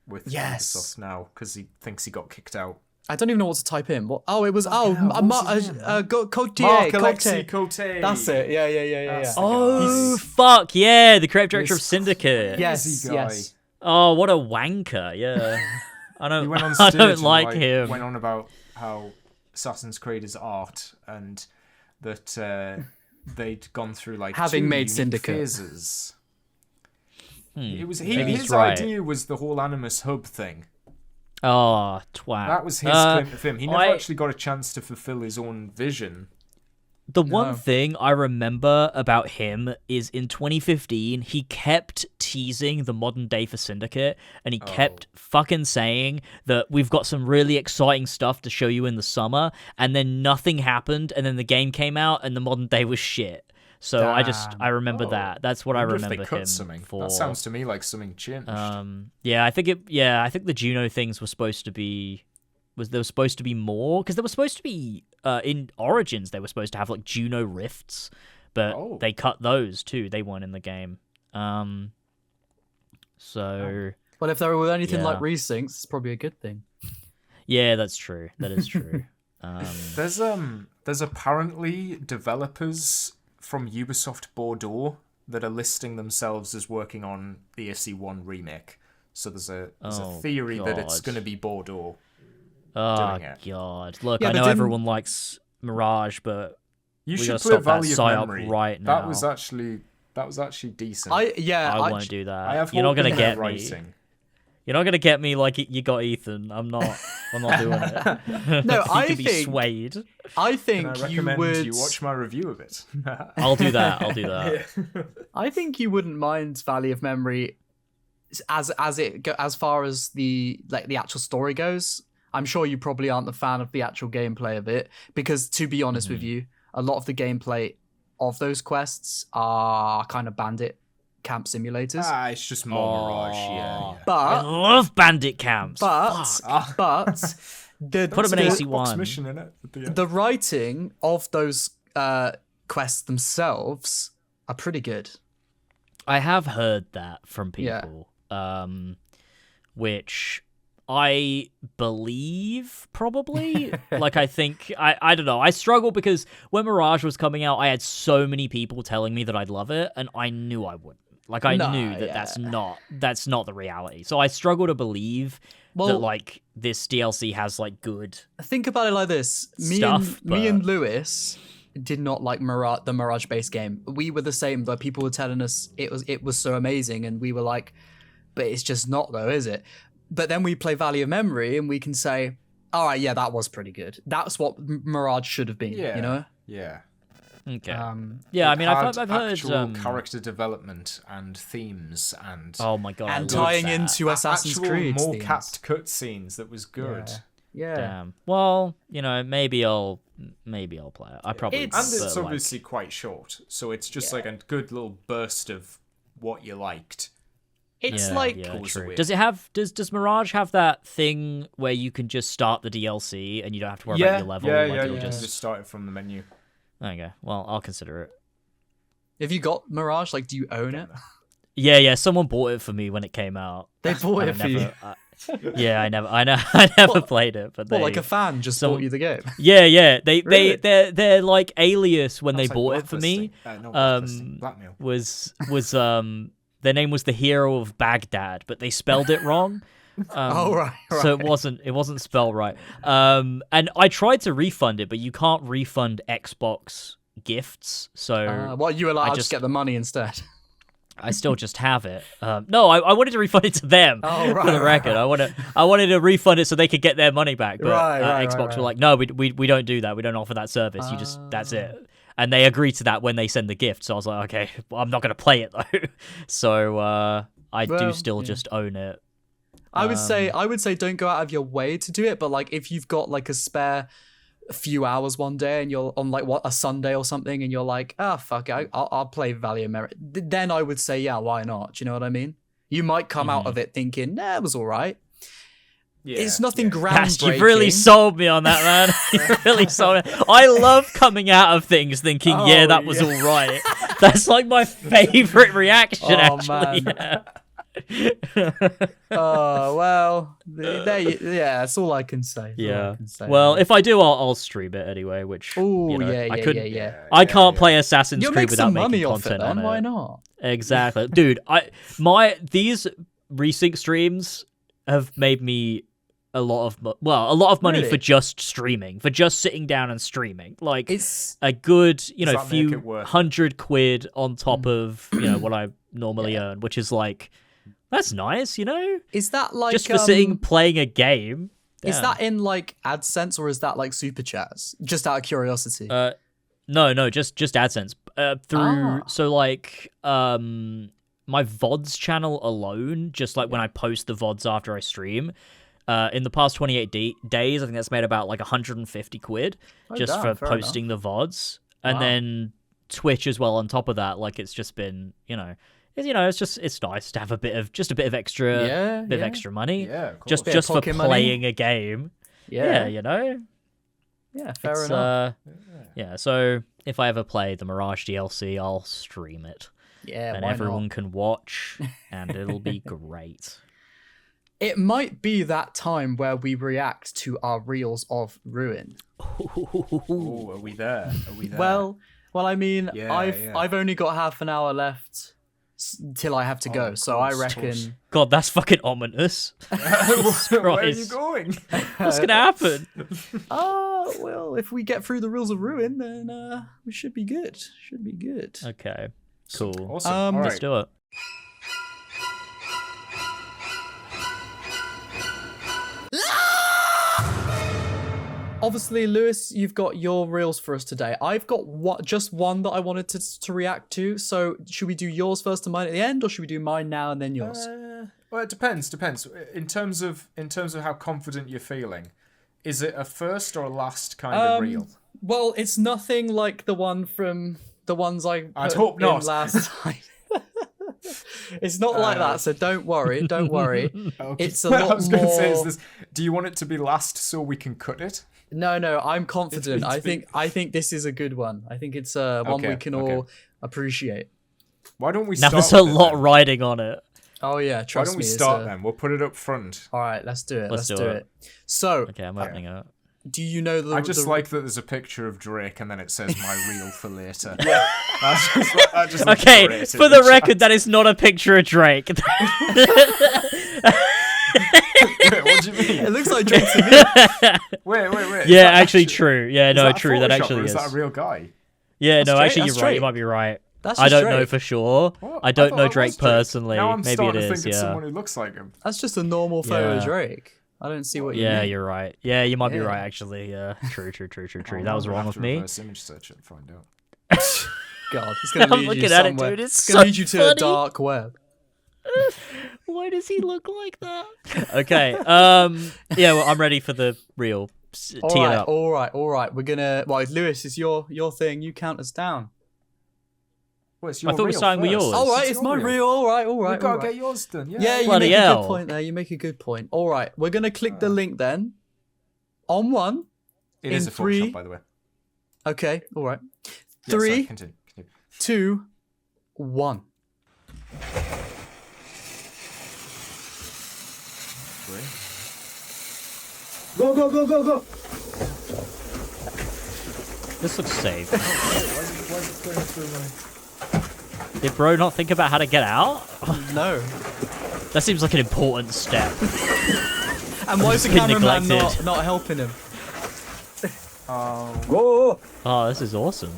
with Yes. Ubisoft now because he thinks he got kicked out. I don't even know what to type in. What? Oh, it was hell, what was his name, Cotier. Mark Alexei Cote. That's it. Yeah. That's the Oh guy. fuck yeah, the creative director of This Syndicate. Yes. Crazy guy. Yes. Oh, what a wanker! Yeah, I don't. He went on I stage don't and, like him. Went on about how Assassin's Creed is art and that they'd gone through like Having two made unique Syndicate. phases. It was Maybe his he's right. idea was the whole Animus Hub thing. Oh, twat. That was his claim to fame. He never I- actually got a chance to fulfill his own vision. The one thing I remember about him is in 2015, he kept teasing the modern day for Syndicate, and he kept fucking saying that we've got some really exciting stuff to show you in the summer, and then nothing happened, and then the game came out, and the modern day was shit. So I remember that. That's what I wonder if remember they cut him something. for. That sounds to me like something changed. I think the Juno things were supposed to be. There was supposed to be more because there was supposed to be in Origins they were supposed to have like Juno rifts, but they cut those too. They weren't in the game. Well, if there were anything like resyncs, it's probably a good thing. Yeah, that's true. That is true. There's apparently developers from Ubisoft Bordeaux that are listing themselves as working on the AC1 remake. So there's a theory that it's God. going to be Bordeaux. Oh doing it. god! Look, Yeah, I but know didn't- everyone likes Mirage, but You we should gotta play stop that Valley of psyop Memory. right now. That was actually decent. I won't do that. I have You're not hope gonna in get their me. writing. You're not gonna get me like you got Ethan. I'm not doing it. No, He I can be think- swayed. I And think I you recommend would. you watch my review of it. I'll do that. I think you wouldn't mind Valley of Memory, as far as the actual story goes. I'm sure you probably aren't the fan of the actual gameplay of it because, to be honest with you, a lot of the gameplay of those quests are kind of bandit camp simulators. It's just more Mirage. Yeah. I But love bandit camps. but Fuck. the Put 'em in There's a AC1. box mission in it. At the end. the writing of those quests themselves are pretty good. I have heard that from Yeah. people, which I believe probably. Like, I think I don't know. I struggle because when Mirage was coming out, I had so many people telling me that I'd love it, and I knew I wouldn't. Like, I knew that that's not the reality. So I struggle to believe that like this DLC has like good. Think about it like this: me and Lewis did not like the Mirage based game. We were the same, though. People were telling us it was so amazing, and we were like, but it's just not, though, is it? But then we play Valley of Memory, and we can say, all right, yeah, that was pretty good. That's what Mirage should have been, you know? Yeah. Okay. Yeah, I mean, I've heard actual character development and themes and oh my god, and tying into Assassin's Creed more themes. capped cutscenes that was good. Yeah. Damn. Well, you know, maybe I'll play it. I probably And it's obviously quite short, so it's just like a good little burst of what you liked. It's true. Does it have does Mirage have that thing where you can just start the DLC and you don't have to worry about your level? Yeah. Just start it from the menu. Okay, well, I'll consider it. Have you got Mirage? Like, do you own it? Yeah. Someone bought it for me when it came out. They bought it for you. Yeah, I never played it, but like a fan just bought you the game. Yeah. Really? They're like alias when they like bought it for me. Blackmail. Was their name was the Hero of Baghdad, but they spelled it wrong. Right. So it wasn't spelled right. And I tried to refund it, but you can't refund Xbox gifts. So you were like, I'll just get the money instead. I still just have it. No, I wanted to refund it to them. Oh, right, for the record, I wanted to refund it so they could get their money back. But Xbox were like, no, we don't do that. We don't offer that service. That's it. And they agreed to that when they send the gift. So I was like, okay, well, I'm not going to play it though. So I do still just own it. I would say don't go out of your way to do it, but like if you've got like a spare few hours one day and you're on like a Sunday or something and you're like, fuck it, I'll play Valley of Memory, then I would say, yeah, why not? Do you know what I mean? You might come out of it thinking, it was all right. Yeah, it's nothing groundbreaking. You've really sold me on that, man. You've really sold me. I love coming out of things thinking, that was all right. That's like my favorite reaction, actually. Man. Oh well, that's all I can say. Well, if I do, I'll stream it anyway. Which I can't play Assassin's Creed without making content on it. Why not? Exactly, dude. These resync streams have made me a lot of money for just streaming, for just sitting down and streaming. Like it's a good, few £100 on top of what I normally earn, which is like. That's nice, Is that like just for sitting playing a game? Is that in like AdSense or is that like Super Chats? Just out of curiosity. No, just AdSense. So like my VODs channel alone, just like when I post the VODs after I stream, in the past 28 days, I think that's made about like £150 just for posting the VODs, and then Twitch as well on top of that. Like it's just been it's nice to have a bit of extra money. Yeah, just for playing a game. Yeah, Yeah, fair enough. So if I ever play the Mirage DLC, I'll stream it. Yeah, and everyone can watch, and it'll be great. It might be that time where we react to our reels of Ruin. Ooh, are we there? Well, I mean, I've only got half an hour left till I have to go, so I reckon. God, that's fucking ominous. Where are you going? What's gonna happen? Well, if we get through the rules of Ruin, then we should be good. Okay, cool. Awesome. All right. Let's do it. Obviously, Lewis, you've got your reels for us today. I've got just one that I wanted to react to. So, should we do yours first and mine at the end, or should we do mine now and then yours? Well, it depends. In terms of how confident you're feeling, is it a first or a last kind of reel? Well, it's nothing like the ones I'd hope not last time. It's not like that, so don't worry. Okay. It's a lot more. Say, Do you want it to be last so we can cut it? No, I'm confident. It's I think this is a good one. I think it's one we can all appreciate. Why don't we Now start there's a with it lot then? riding on it. Oh yeah, Why trust don't me. we start then? We'll put it up front. All right, let's do it. Let's Let's do do it. it. So, Okay, I'm opening it. do you know the? I just the... like that there's a picture of Drake and then it says my reel for later. I just looks Okay, great for in the chat. record, that is not a picture of Drake. Wait, what do you mean? It looks like Drake to me. Wait. Is Yeah, that actually true. Yeah, is no, that a true. That Photoshop actually or is. is that a real guy? Yeah, no, Drake, actually, that's you're right. You Drake. might be right. That's I just don't know Drake. for sure. What? I don't thought know that Drake was Drake. personally. Now I'm Maybe it starting to is. think it's Yeah. someone who looks like him. That's just a normal photo Yeah. of Drake. I don't see what you Yeah, mean. you're right. Yeah, you might be Yeah. right. Actually, yeah. True. Oh, That was I'm gonna wrong have with to me. reverse image search it and find out. God, it's gonna I'm lead looking you at it, somewhere. dude, it's gonna so lead you to funny. a dark web. Why does he look like that? Okay. Yeah. Well, I'm ready for the real. Tee it up. All right. We're gonna. Well, Lewis, it's your thing. You count us down. Well, it's I your thought we were reel starting with first. yours. All right, It's it's your my reel. All right. We've got to get yours done. Yeah, you Bloody make a hell. good point there. You make a good point. All right, we're gonna click the link then. On one. It is in a Photoshop, three- by the way. Okay. All right. Yeah, sorry, 3, continue. 2, 1. Go. This looks safe. Why is it going through my... Did bro not think about how to get out? No. That seems like an important step. And why is the It's been cameraman neglected. not helping him? Go. Oh, this is awesome.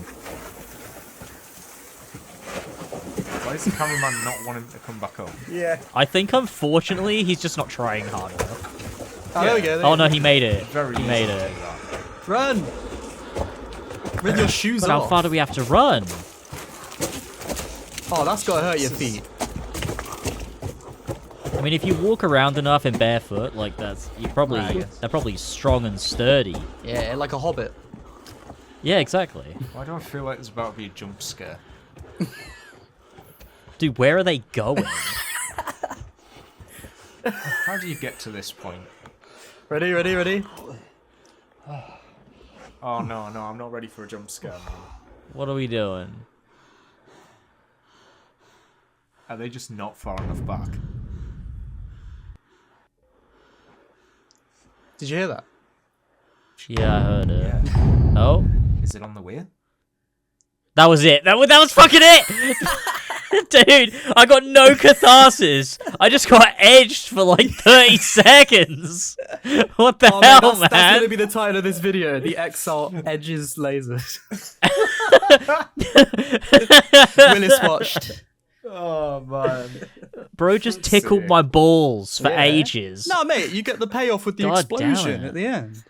Why is the cameraman not wanting to come back up? Yeah. I think, unfortunately, he's just not trying hard enough. Oh, there we go. Oh no, he made it. Very He easy made to it. do that. Run! With your shoes But how off. far do we have to run? Oh, that's gotta hurt your feet. I mean, if you walk around enough in barefoot, like they're probably strong and sturdy. Yeah, like a hobbit. Yeah, exactly. Why do I feel like there's about to be a jump scare? Dude, where are they going? How do you get to this point? Ready? Oh no, I'm not ready for a jump scare, man. What are we doing? Are they just not far enough back? Did you hear that? Yeah, I heard it. Yeah. Oh, Is it on the way? that was it. That was fucking it. Dude, I got no catharsis. I just got edged for like 30 seconds. What the hell, that's, man? That's gonna be the title of this video. The Exalt edges lasers. Willis watched. Oh man. Bro just tickled my balls for Yeah. ages. No, mate, you get the payoff with the God damn explosion it. at the end.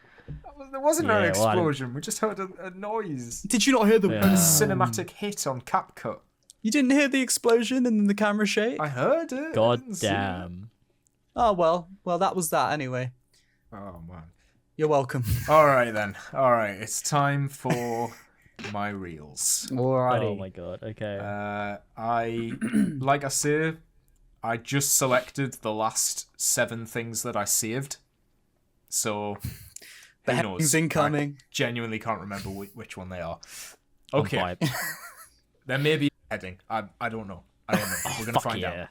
There wasn't Yeah, an well, I don't- explosion. We just heard a noise. Did you not hear the Yeah. A cinematic hit on CapCut. You didn't hear the explosion and then the camera shake? I heard it. I God didn't see it. damn. Oh well, that was that anyway. Oh man. You're welcome. All right then. All right, it's time for my reels. Alrighty. Oh my god. Okay. I like I say, I just selected the last 7 things that I saved. So who Beheadings knows? incoming. I genuinely can't remember which one they are. On Okay. pipe. There may be a heading. I don't know. We're gonna Fuck find yeah. out.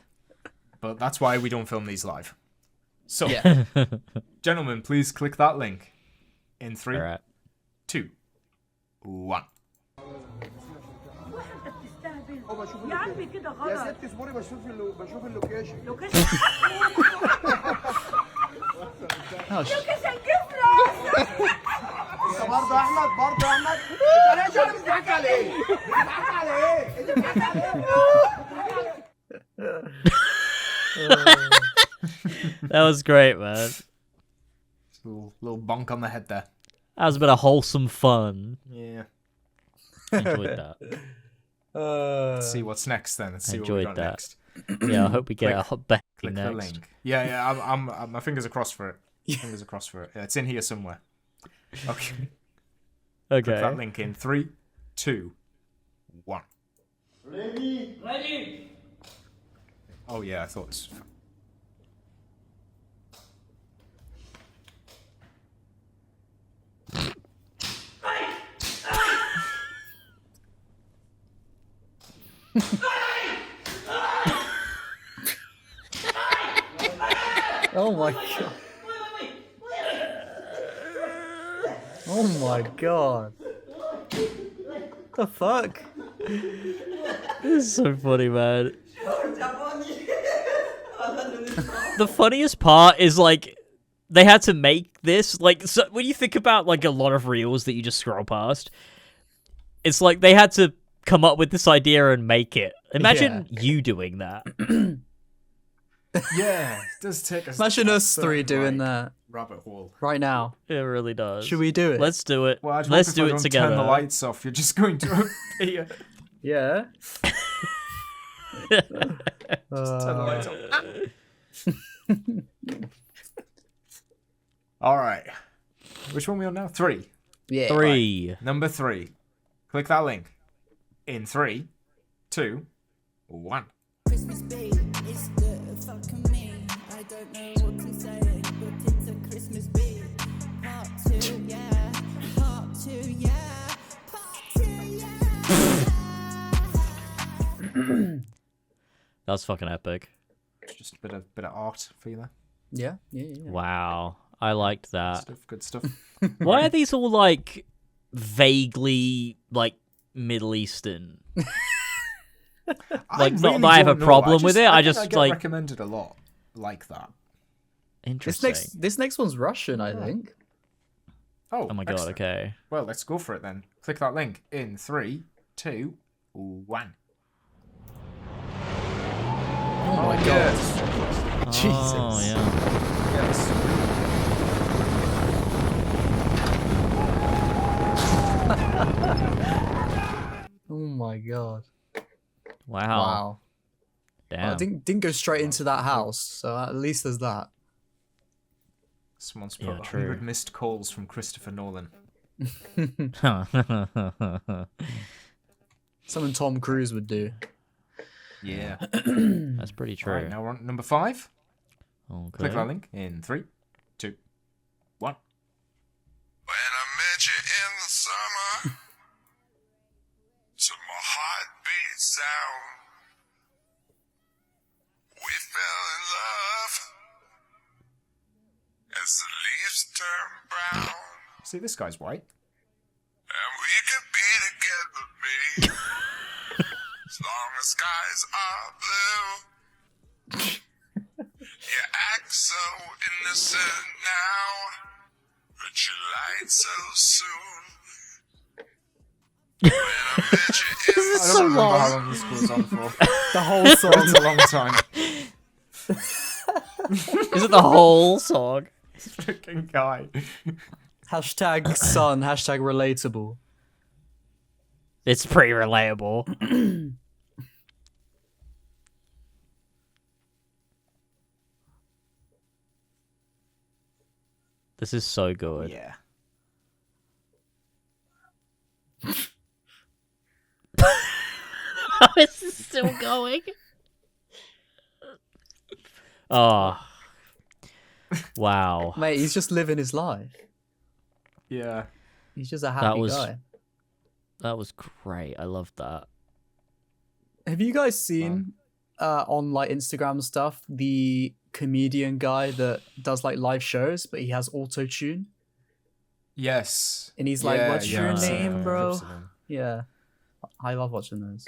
But that's why we don't film these live. So, Yeah. gentlemen, please click that link. In 3, All right. 2, 1. يا عمي كده غلط يا ست اصبري بشوف اللوكيشن Oh, لوكيشن كفرة برضه يا احمد انت ليه بتضحك على ايه؟ بتضحك على ايه؟ انت بتضحك على ايه؟ That was great, man. Little bonk on the head there. That was a bit of wholesome fun. Yeah. Enjoyed that. Let's see what's next then. Let's see what we Enjoyed got that. next. Yeah, I hope we get a hot Becky Click the next. link. Yeah, I'm my fingers are crossed for it. Fingers are crossed for it. Yeah, it's in here somewhere. Okay. Click that Okay. link in 3, 2, 1. ready Oh yeah, I thought this. Oh my god. Oh my god. The fuck? This is so funny, man. The funniest part is like they had to make this like so when you think about like a lot of reels that you just scroll past, it's like they had to come up with this idea and make it. Imagine you doing that. Yeah, it does take us. Imagine a us three certain, doing like, that rabbit hole. right now. It really does. Should we do it? Let's do it. Well, I just Let's hope if do I it don't together. Turn the lights off. You're just going to appear. Yeah. Turn the lights off. All right. Which one are we on now? 3. Yeah. 3. Number 3. Click that link. In 3, 2, 1. Christmas Day is the fucking me. I don't know what to say, but it's a Christmas Day. Part 2, yeah. Part 2, yeah. Part 2, yeah. That was fucking epic. Just a bit of art for you there. Yeah. Wow. I liked that. Good stuff. Why are these all like vaguely like Middle Eastern? Like, not that I have a problem with it, I just, get like- recommended a lot like that. Interesting. This next one's Russian, I think. Oh Oh my god, excellent. okay. Well, let's go for it then. Click that link in 3, 2, 1. Oh my god. Yes. Jesus. Oh, yeah. Yes. Oh my god. Wow. Wow. Damn. I didn't go straight into that house, so at least there's that. Someone's Yeah, put true. 100 missed calls from Christopher Nolan. Something Tom Cruise would do. Yeah. That's pretty true. Right, now we're on number 5. Okay. Click that link in 3, 2, 1. When I met you in the summer, to my heartbeat sound, we fell in love as the leaves turn brown, See, this guy's white. and we could be together, babe, as long as skies are blue. You act so innocent now, but you lied so soon. When I met you in the I don't remember how long this goes on for. The whole It's song. a long time. Is it the whole song? Freaking guy. Hashtag son, hashtag relatable. It's pretty relatable. This is so good. Yeah. This is still going. Oh. Wow. Mate, he's just living his life. Yeah. He's just a happy was- guy. That was great. I loved that. Have you guys seen on like Instagram stuff the comedian guy that does like live shows, but he has auto tune? Yes. And he's like, "What's your I've seen name, a couple bro?" clips of him. Yeah, I love watching those.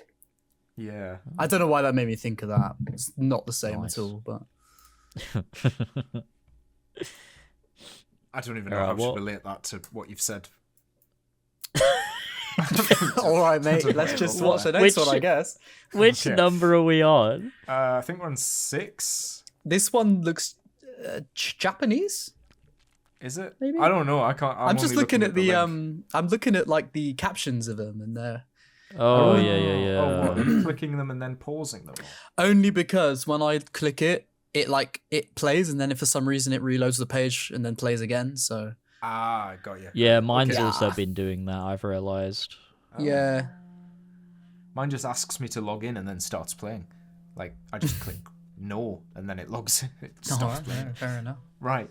Yeah. I don't know why that made me think of that. It's not the same Nice. at all, but I don't even know Alright, how what- to relate that to what you've said. all right, mate. Doesn't Let's matter just what watch the that- next Which- one, I guess. Which Okay. number are we on? I think we're on 6. This one looks Japanese. Is it? Maybe? I don't know. I can't. I'm just only looking at the link. I'm looking at like the captions of them, and they're Oh, yeah. Oh, what? Are you clicking them and then pausing them? only because when I click it, it plays, and then if for some reason it reloads the page and then plays again. So Ah, got you. Yeah, mine's Okay. also been doing that, I've realized. yeah, Mine just asks me to log in and then starts playing. Like I just click no and then it logs. It starts playing. fair enough. Right.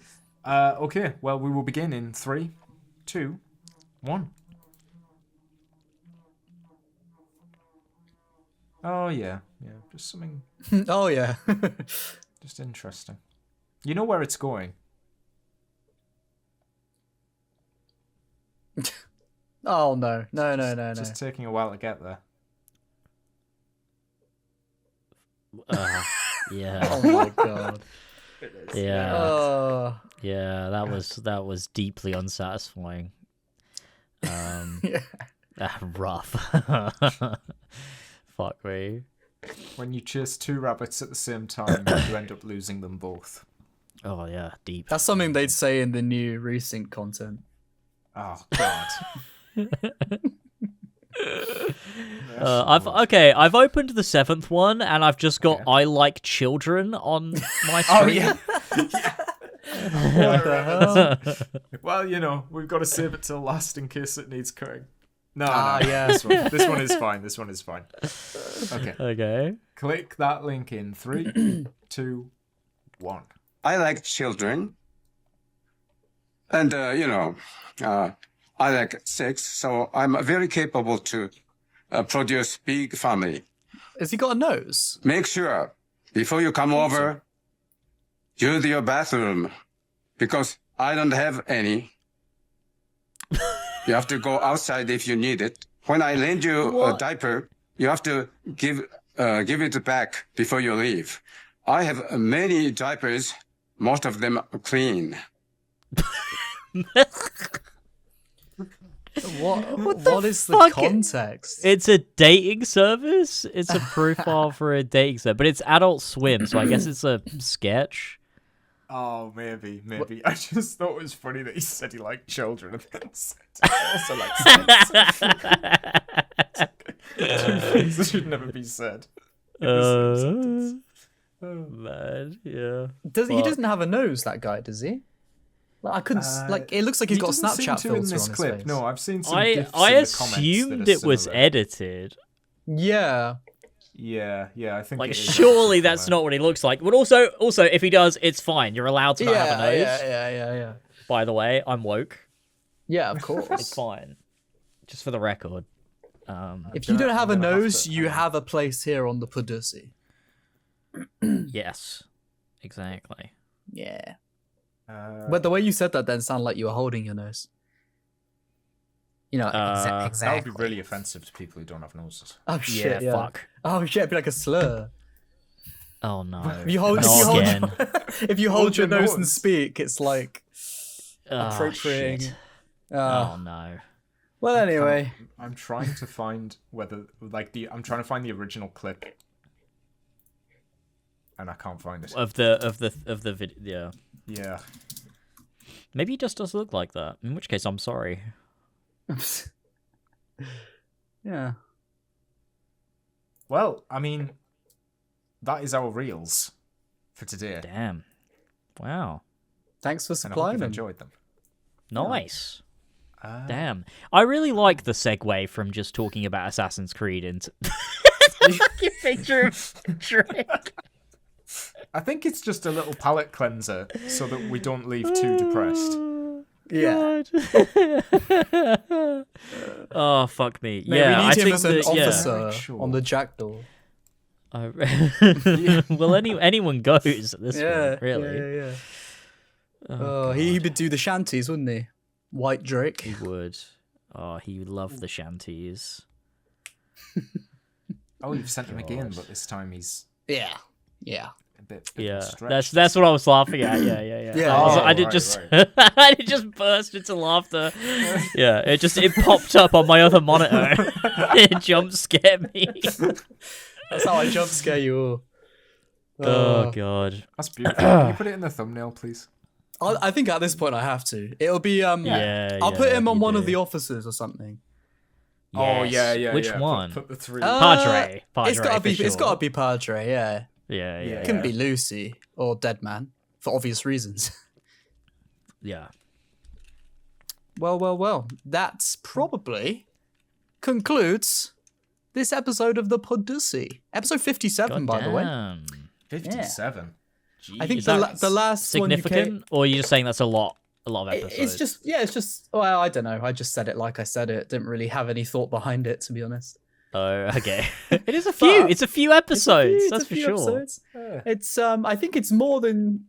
Okay. Well, we will begin in 3, 2, 1. Oh yeah, just something Oh yeah. just interesting. You know where it's going? Oh no. No. Just taking a while to get there. Yeah. Oh my god. Yeah. Oh. Yeah, that was deeply unsatisfying. Yeah. Rough. Fuck me. When you chase two rabbits at the same time, you end up losing them both. Oh yeah, deep. That's something they'd say in the new Resync content. Oh god. I've opened the 7th one and I've just got I like children on my screen. Oh yeah. What the hell? Well, you know, we've got to save it till last in case it needs cutting. No, yeah. This one is fine. This one is fine. Okay. Okay. Click that link in 3, 2, 1. I like children. And, I like sex, so I'm very capable to produce big family. Has he got a nose? Make sure, before you come over, use your bathroom, because I don't have any. You have to go outside if you need it. When I lend you a diaper, you have to give it back before you leave. I have many diapers. Most of them are clean. What is the fuck? context? It's a dating service. It's a profile for a dating service, but it's Adult Swim, so I guess it's a sketch. Oh, maybe. I just thought it was funny that he said he liked children and then said he also likes sex. Two things that should never be said. In the same sentence. Oh man, yeah. He doesn't have a nose, that guy, does he? Like, I couldn't. It looks like he's got a Snapchat filter in this on his clip. face. No, I've seen some I GIFs in the comments assumed that are it was similar. edited. Yeah. Yeah, I think. Like, it is surely actually that's not what he looks like. But also, if he does, it's fine. You're allowed to not have a nose. Yeah. By the way, I'm woke. Yeah, of course. It's fine. Just for the record. If you don't have a I'm gonna have nose, to- you have a place here on the Podyssey. Yes, exactly. Yeah. Uh, But the way you said that then sounded like you were holding your nose. You know, That exactly. would be really offensive to people who don't have noses. Oh shit! Yeah, fuck. Oh shit! It'd be like a slur. Oh no. If you hold, Not again. if you hold your your nose and nose. speak, it's like Oh, appropriating. shit. Uh, Oh no. well, anyway, I'm trying to find whether I'm trying to find the original clip, and I can't find it. Of the video. Yeah. Yeah. Maybe he just does look like that. In which case, I'm sorry. yeah. Well, I mean, that is our reels for today. Damn. Wow. Thanks for And I hope supplying you've them. enjoyed them. Nice. Damn. I really like the segue from just talking about Assassin's Creed into fucking picture of Drake. I think it's just a little palate cleanser so that we don't leave too depressed. Yeah. Oh fuck me. Mate, Yeah, we I need him think as an that, yeah. officer Sure. on the jackdaw. Well, anyone goes at this point, really. Yeah. Oh, He would do the shanties, wouldn't he? White Drake. He would. Oh, he would love the shanties. Oh, you've sent him again, but this time he's Yeah. a bit Yeah, stretched. that's what I was laughing at. Yeah. Yeah, I oh, did right, just right. I did just burst into laughter. Yeah, it popped up on my other monitor. It jump scared me. That's how I jump scare you all. Oh god. That's beautiful. Can you put it in the thumbnail, please? I think at this point I have to. It'll be Yeah. I'll put him on you one of do. the officers or something. Oh Yes. yeah. Which yeah. one? Put the three. Padre. It's gotta for be. It's sure. gotta be Padre. Yeah. Yeah. It couldn't be Lucy or Dead Man for obvious reasons. Yeah. Well. That's probably concludes this episode of the Podyssey. Episode 57, by the way. Goddamn. 57. I think Is the that last one you significant, or are you just saying that's a lot of episodes? It's just well, I don't know. I just said it like I said it. Didn't really have any thought behind it, to be honest. Oh, okay. It is a few. It's a few episodes. That's for sure. Episodes. It's I think it's more than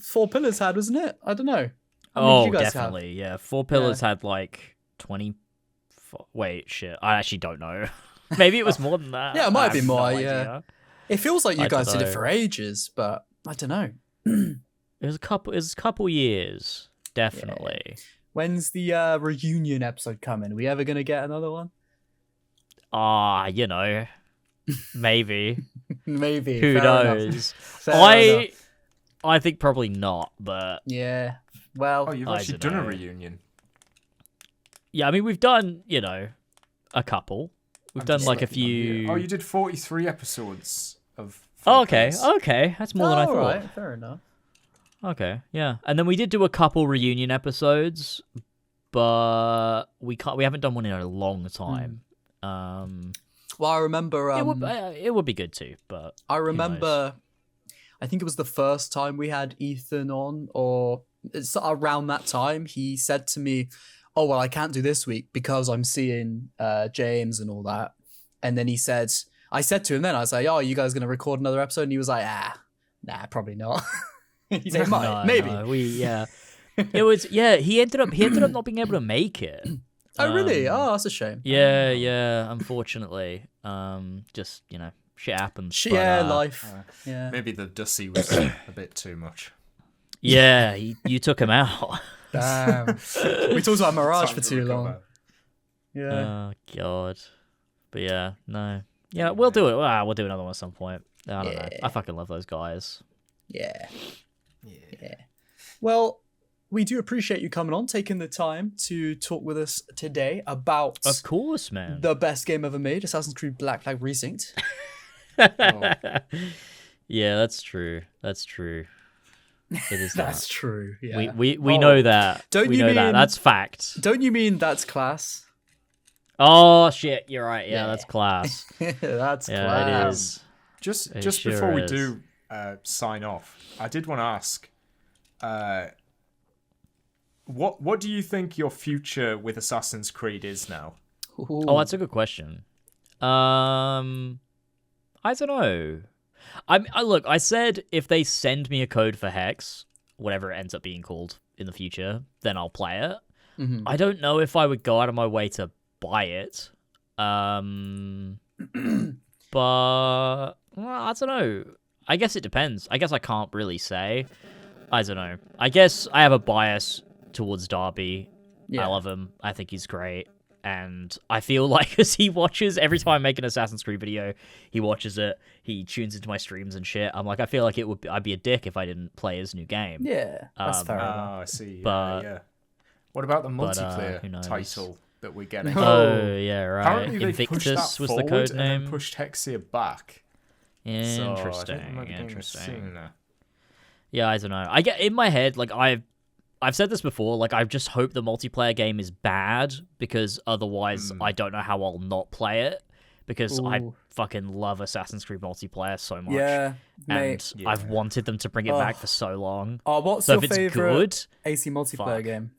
Four Pillars had, wasn't it? I don't know. How many did you guys definitely. Yeah, Four Pillars had like 20. Wait, shit. I actually don't know. Maybe it was more than that. Yeah, it might I be have more. no Yeah, idea. it feels like you I guys don't did it know. for ages, but I don't know. It was a couple years, definitely. When's the reunion episode coming? Are we ever gonna get another one? You know, maybe. Maybe. Who fair enough. knows? Fair enough. I think probably not, but Yeah. Well, Oh, you've I actually dunno. done a reunion. yeah, I mean we've done, a couple. We've done Just like a looking on here. few. Oh, you did 43 episodes of. Oh, okay, Four okay, that's more than I all thought. right, fair enough. Okay, yeah, and then we did do a couple reunion episodes, but we haven't done one in a long time. Well, I remember. It would be good too, but I who knows? remember. I think it was the first time we had Ethan on, or it's around that time. He said to me, "Oh well, I can't do this week because I'm seeing James and all that." And then I said to him, then I was like, "Oh, are you guys gonna record another episode?" And he was like, nah, probably not." He said, No, maybe. no, it was he ended up not being able to make it. Oh really? Oh, that's a shame. Yeah, unfortunately. Just, shit happens. But, Life. Yeah. Maybe the Dussy was a bit too much. Yeah, you took him out. Damn. We talked about Mirage Time for to too long. recover. Yeah. Oh god. But yeah, no. Yeah, we'll do it. We'll do another one at some point. I don't know. I fucking love those guys. Yeah. Well, we do appreciate you coming on, taking the time to talk with us today about Of course, man. the best game ever made, Assassin's Creed Black Flag Resynced. Yeah, that's true. That's true. It is That's that. true. Yeah. We know that. Don't we you know that. mean- That's fact. Don't you mean that's class? Oh shit, you're right. Yeah, Yeah. that's class. That's Yeah, class. it is. Just It before sure we is. do sign off, I did want to ask, what do you think your future with Assassin's Creed is now? Ooh. Oh, that's a good question. I don't know. Look, I said if they send me a code for Hex, whatever it ends up being called in the future, then I'll play it. Mhm. I don't know if I would go out of my way to buy it. But well, I don't know. I guess it depends. I guess I can't really say. I don't know. I guess I have a bias towards Darby. Yeah. I love him. I think he's great. And I feel like as he watches, every time I make an Assassin's Creed video, he watches it, he tunes into my streams and shit. I'm like, I feel like I'd be a dick if I didn't play his new game. Yeah, that's fair enough. Oh, I see. But- yeah. What about the who multiplayer knows? title that we're getting? Oh, yeah, right. Apparently they Invictus pushed that was the forward code and name. then pushed Hexia back. So I think Interesting. we might be getting Interesting. sooner. Yeah, I don't know. I get in my head, like I've said this before, like I just hope the multiplayer game is bad because otherwise I don't know how I'll not play it because I Ooh. fucking love Assassin's Creed multiplayer so much. Yeah, And mate. I've wanted them to bring it back for so long. Oh, what's So your if it's favorite good, AC multiplayer fuck. game?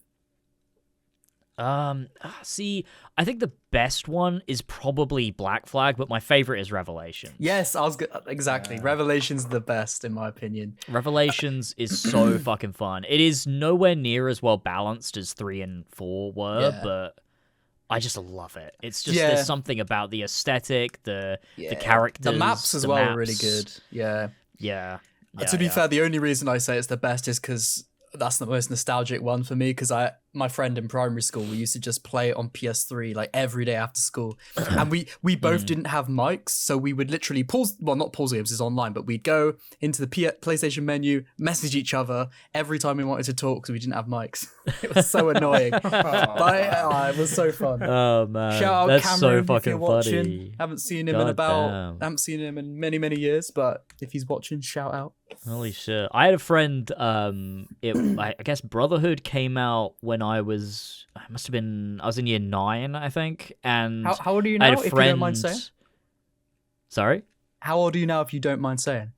see, I think the best one is probably Black Flag, but my favorite is Revelations. Yes, I was exactly. Revelation's the best in my opinion. Revelations is so fucking fun. It is nowhere near as well balanced as 3 and 4 were, Yeah. but I just love it. It's just Yeah. there's something about the aesthetic, the Yeah. characters, The maps as the well are really maps. good. Yeah. Yeah. To be fair, the only reason I say it's the best is because that's the most nostalgic one for me. Because my friend in primary school, we used to just play it on PS3 like every day after school, and we both didn't have mics, so we would literally not pause games, it's online, but we'd go into the PlayStation menu, message each other every time we wanted to talk because we didn't have mics. It was so annoying, but it was so fun. Oh man, Shout out that's Cameron so if fucking you're watching. funny. Haven't seen him God damn. in many years, but if he's watching, shout out. Holy shit! I had a friend. I guess Brotherhood came out when I was in year 9, I think. And How old are you I now, had a if friend. you don't mind saying? Sorry, How old are you now, if you don't mind saying?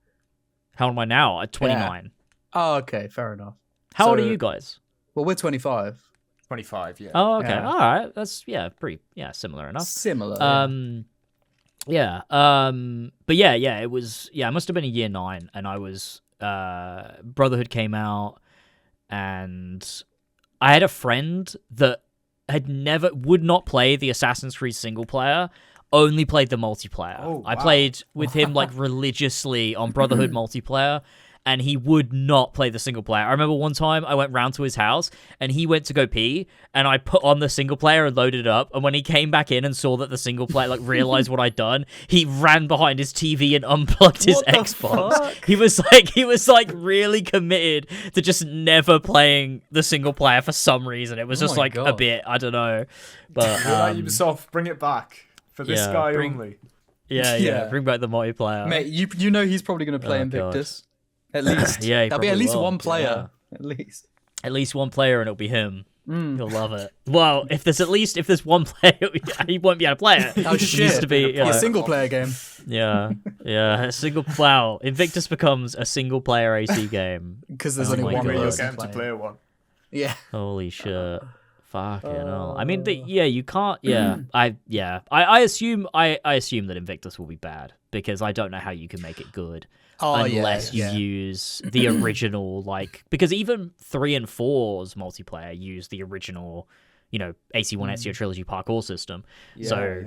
how old am I now? At 29. Oh, okay, fair enough. How old are So- you guys? Well, we're 25. 25, yeah. Oh, okay. Yeah. All right. That's pretty similar enough. Similar. Um, Yeah. But yeah, it was. Yeah, I must have been in year 9, and I was. Brotherhood came out, and I had a friend that would not play the Assassin's Creed single player, only played the multiplayer. Oh, I wow. played with him like religiously on Brotherhood multiplayer, and he would not play the single player. I remember one time I went round to his house and he went to go pee, and I put on the single player and loaded it up, and when he came back in and saw that the single player, like, realized what I'd done, he ran behind his TV and unplugged his What the Xbox. fuck? He was like really committed to just never playing the single player for some reason. It was Oh just my like a God. bit, I don't know. But You're like, Ubisoft, bring it back for this yeah, guy bring- only. yeah, bring back the multiplayer. Mate, you know he's probably going to play Oh, God. Invictus. At least. Yeah, he There'll be at probably least will. one player. At least. At least one player, and it'll be him. He'll love it. Well, if there's one player, he won't be able to play it. Oh It shit. needs to be, you a know, single player game. yeah. A single. Wow, Invictus becomes a single player AC game. Because there's Oh only my one God. Your person game to playing. play one. Yeah. Holy shit. Fucking hell. I mean, you can't. Yeah, I assume that Invictus will be bad because I don't know how you can make it good unless you use the original, like, because even 3 and 4's multiplayer use the original, you know, AC1 Ezio Trilogy parkour system. So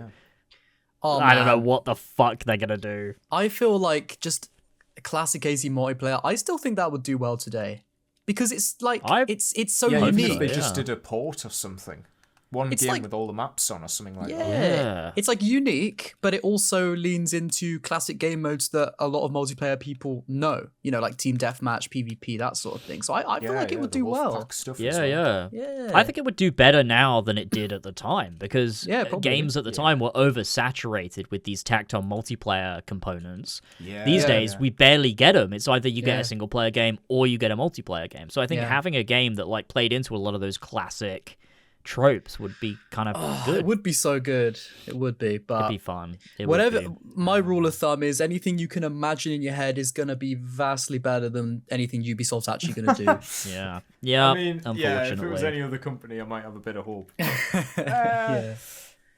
Oh, I don't know man. what the fuck they're gonna do. I feel like just a classic AC multiplayer. I still think that would do well today. Because it's like it's so Yeah, even unique. if they just yeah. did a port or something. One It's game like- with all the maps on or something like that. Yeah. It's like unique, but it also leans into classic game modes that a lot of multiplayer people know. You know, like team deathmatch, PvP, that sort of thing. So I feel like it would the do well. Wolfpack stuff as Yeah, well. Yeah. I think it would do better now than it did at the time because Yeah, probably. games at the time were oversaturated with these tacked on multiplayer components. Yeah, These yeah, days, yeah. we barely get them. It's either you get Yeah. a single player game or you get a multiplayer game. So I think Yeah. having a game that like played into a lot of those classic tropes would be kind of good. It would be so good. It would be, but It'd be fun. It would whatever. be. My rule of thumb is anything you can imagine in your head is going to be vastly better than anything Ubisoft's actually going to do. Yeah. Yeah. I mean, unfortunately. yeah, if it was any other company, I might have a bit of hope. Yeah.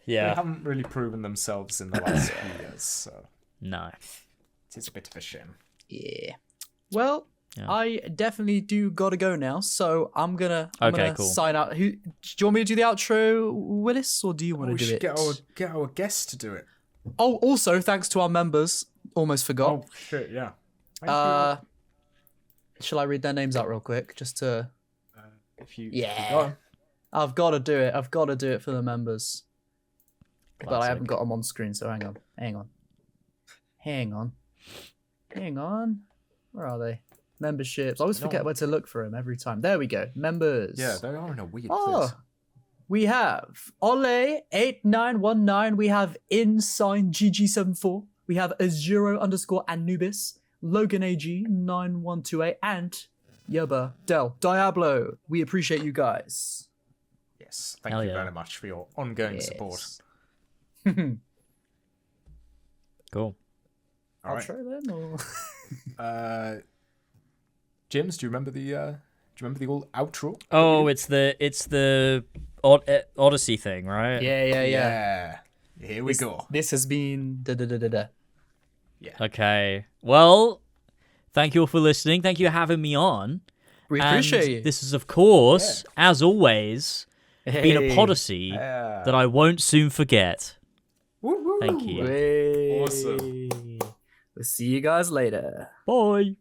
They Yeah. haven't really proven themselves in the last few years, so No. it's a bit of a shame. Yeah. Well, Yeah. I definitely do gotta go now, so I'm gonna Okay, cool. sign out. Do you want me to do the outro, Willis, or do you want We to do should it? get our guest to do it. Oh, also thanks to our members. Almost forgot. Oh shit, yeah. Thank Shall I read their names out real quick, just to? you. If you Yeah. forgot. I've got to do it. I've got to do it for the members. But I Classic. haven't got them on screen, so hang on. Where are they? Memberships. I always forget where to look for them every time. There we go. Members. Yeah, they are in a weird Oh, place. we have Ole8919. We have InSignGG74. We have Azuro_Anubis. Logan AG 9128 and Yubba Del Diablo. We appreciate you guys. Yes, thank Hell you yeah. very much for your ongoing support. Cool. All right. Outro then, or? James, do you remember the old outro? Oh, it's the Odyssey thing, right? Yeah. Here we go. This has been da. Okay. Well, thank you all for listening. Thank you for having me on. We And appreciate you. This is, of course, as always, been a Hey. Podyssey that I won't soon forget. Thank you. Hey. Awesome. We'll see you guys later. Bye.